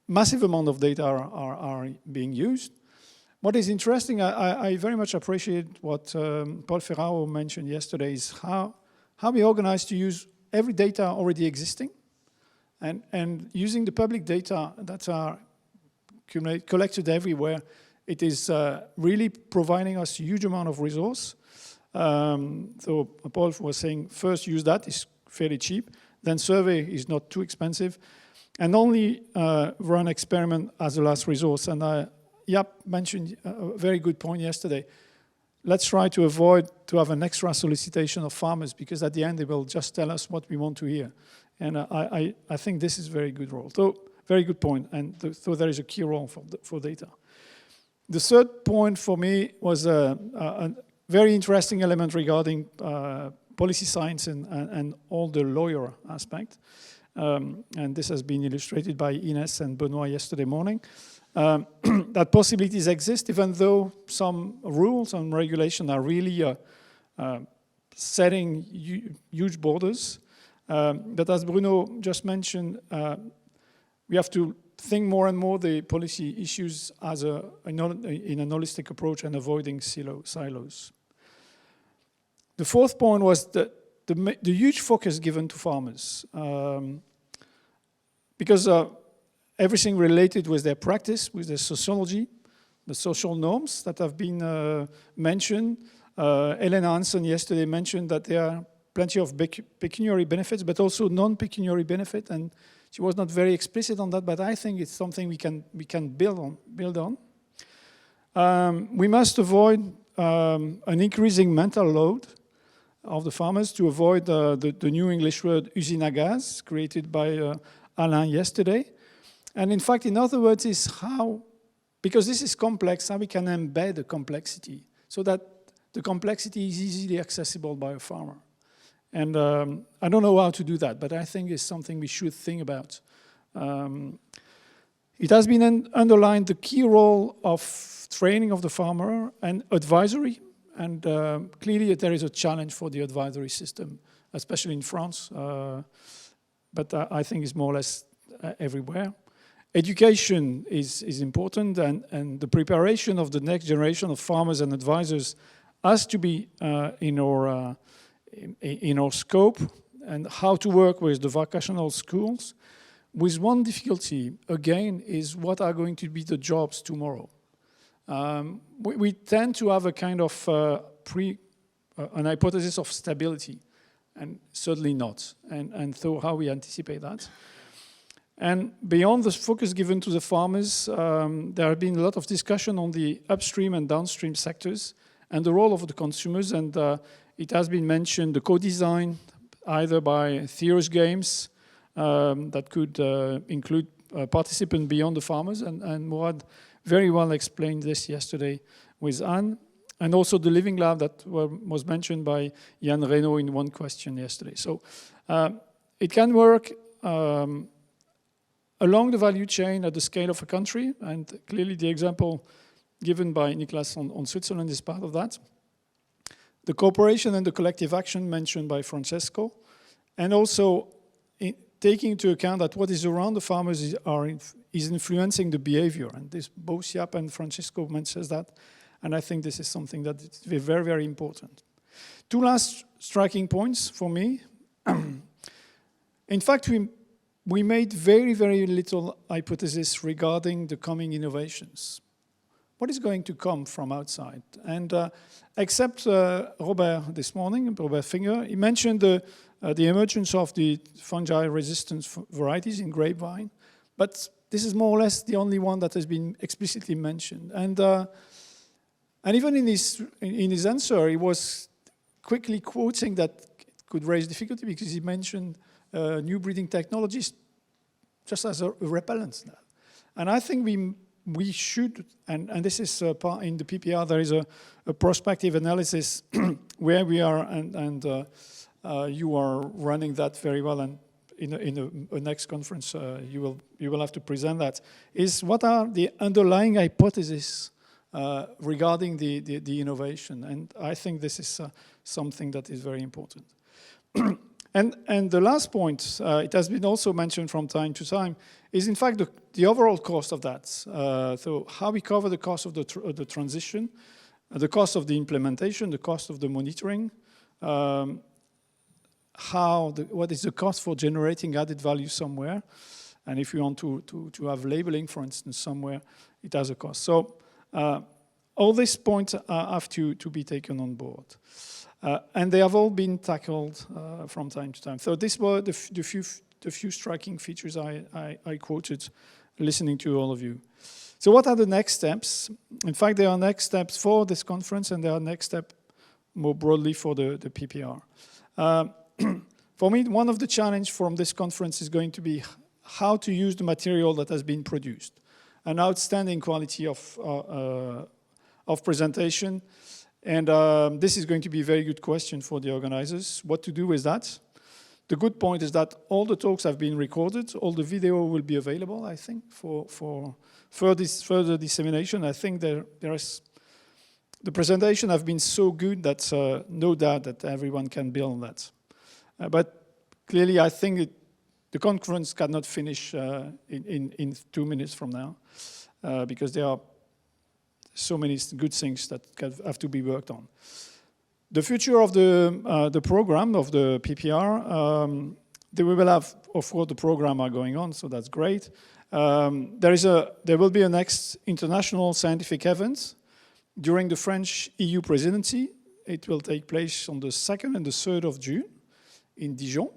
Speaker 5: Massive amount of data are being used. What is interesting, I very much appreciate what Paul Ferraro mentioned yesterday, is how we organize to use every data already existing and using the public data that are collected everywhere. It is really providing us a huge amount of resource. So Paul was saying, first use that, it's fairly cheap, then survey is not too expensive, and only run experiment as a last resource. And Jaap mentioned a very good point yesterday. Let's try to avoid to have an extra solicitation of farmers, because at the end they will just tell us what we want to hear. And I think this is a very good role. So very good point, and so there is a key role for data. The third point for me was a very interesting element regarding policy science and all the lawyer aspect. And this has been illustrated by Ines and Benoit yesterday morning. That possibilities exist, even though some rules and regulation are really setting huge borders. But as Bruno just mentioned, we have to think more and more the policy issues as in an holistic approach and avoiding silos. The fourth point was the huge focus given to farmers. Because everything related with their practice, with their sociology, the social norms that have been mentioned. Elena Hansen yesterday mentioned that there are plenty of pecuniary benefits, but also non-pecuniary benefit, and she was not very explicit on that, but I think it's something we can build on. We must avoid an increasing mental load of the farmers, to avoid the new English word usine à gaz created by Alain yesterday. And in fact, in other words, is how, because this is complex, how we can embed the complexity so that the complexity is easily accessible by a farmer. And I don't know how to do that, but I think it's something we should think about. It has been underlined the key role of training of the farmer and advisory. And clearly there is a challenge for the advisory system, especially in France, but I think it's more or less everywhere. Education is important, and the preparation of the next generation of farmers and advisors has to be in our scope, and how to work with the vocational schools. With one difficulty, again, is what are going to be the jobs tomorrow. We tend to have a kind of an hypothesis of stability, and certainly not. And so how we anticipate that. And beyond the focus given to the farmers, there have been a lot of discussion on the upstream and downstream sectors and the role of the consumers. And it has been mentioned the co-design either by Theo's Games, that could include participants beyond the farmers, and Mourad very well explained this yesterday with Anne, and also the living lab that was mentioned by Jan Reno in one question yesterday. So it can work along the value chain at the scale of a country, and clearly the example given by Niklas on Switzerland is part of that. The cooperation and the collective action mentioned by Francesco, and also taking into account that what is around the farmers is influencing the behavior, and this both Jaap and Francesco mentions that, and I think this is something that is very, very important. Two last striking points for me. In fact, we made very, very little hypothesis regarding the coming innovations. What is going to come from outside? And except Robert this morning, Robert Finger, he mentioned the emergence of the fungi-resistant varieties in grapevine, but this is more or less the only one that has been explicitly mentioned. And even in his answer, he was quickly quoting that it could raise difficulty because he mentioned new breeding technologies just as a repellent. And I think we should, and this is part in the PPR, there is a prospective analysis where we are, and you are running that very well, and in a next conference you will have to present that, is what are the underlying hypotheses regarding the innovation, and I think this is something that is very important. And the last point, it has been also mentioned from time to time, is in fact the overall cost of that. So how we cover the cost of the transition, the cost of the implementation, the cost of the monitoring, what is the cost for generating added value somewhere, and if you want to have labeling, for instance, somewhere, it has a cost. So all these points have to be taken on board. And they have all been tackled from time to time. So these were the few striking features I quoted listening to all of you. So what are the next steps? In fact, there are next steps for this conference, and there are next steps more broadly for the PPR. For me, one of the challenges from this conference is going to be how to use the material that has been produced. An outstanding quality of presentation. And this is going to be a very good question for the organizers, what to do with that. The good point is that all the talks have been recorded, all the video will be available, I think, for further dissemination. I think the presentation have been so good that no doubt that everyone can build on that. But clearly, I think the conference cannot finish in 2 minutes from now, because there are so many good things that have to be worked on. The future of the program of the PPR, we will have, of course, the program are going on, so that's great. There will be a next international scientific event during the French EU presidency. It will take place on the 2nd and the 3rd of June in Dijon.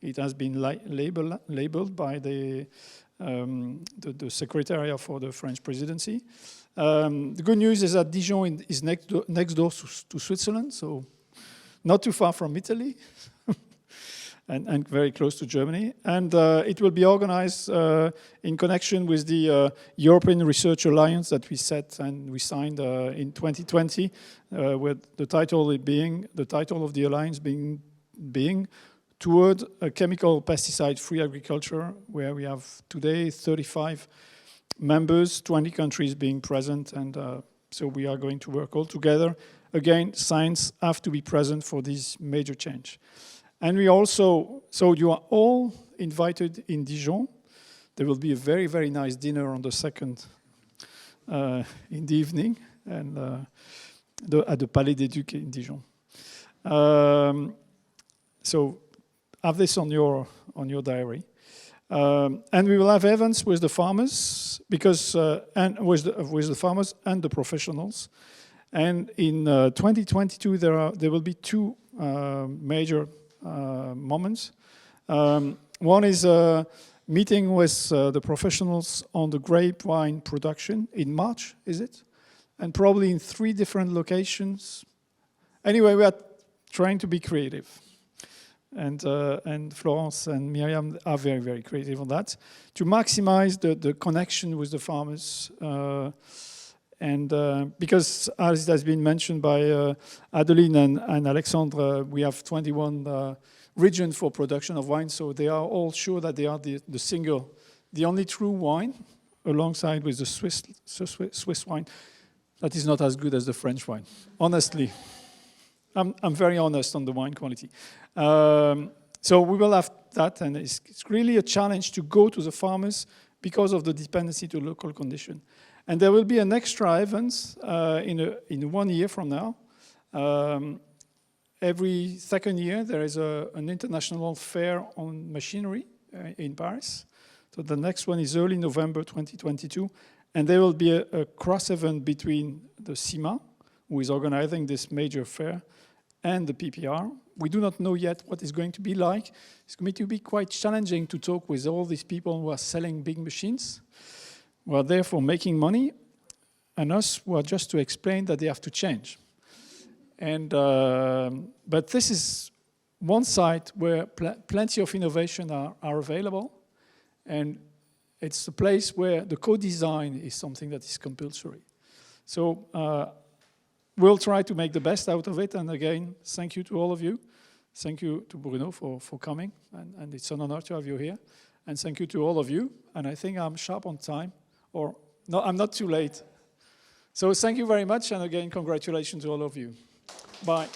Speaker 5: It has been labeled by the Secretariat for the French presidency. The good news is that Dijon is next door to Switzerland, so not too far from Italy, and very close to Germany. And it will be organized in connection with the European Research Alliance that we set and we signed in 2020, with the title of the alliance being toward a chemical pesticide-free agriculture, where we have today 35 members, 20 countries being present, and so we are going to work all together. Again, science have to be present for this major change. And we also, so you are all invited in Dijon. There will be a very, very nice dinner on the 2nd in the evening, and at the Palais des Ducs in Dijon. So have this on your diary. And we will have events with the farmers, because and with the farmers and the professionals. And in 2022, there will be two major moments. One is a meeting with the professionals on the grapevine production in March, is it? And probably in 3 different locations. Anyway, we are trying to be creative. and Florence and Miriam are very, very creative on that, to maximize the connection with the farmers. Because, as it has been mentioned by Adélaïde and Alexandre, we have 21 regions for production of wine, so they are all sure that they are the only true wine, alongside with the Swiss wine, that is not as good as the French wine, honestly. I'm very honest on the wine quality. So we will have that, and it's really a challenge to go to the farmers because of the dependency to local condition. And there will be an extra event in 1 year from now. Every second year, there is an international fair on machinery in Paris. So the next one is early November 2022. And there will be a cross event between the CIMA, who is organizing this major fair, and the PPR. We do not know yet what it's going to be like. It's going to be quite challenging to talk with all these people who are selling big machines, who are there for making money, and us who are just to explain that they have to change. And but this is one site where plenty of innovation are available, and it's a place where the co-design is something that is compulsory. So we'll try to make the best out of it. And again, thank you to all of you. Thank you to Bruno for coming. And it's an honor to have you here. And thank you to all of you. And I think I'm sharp on time. Or, no, I'm not too late. So thank you very much. And again, congratulations to all of you. Bye.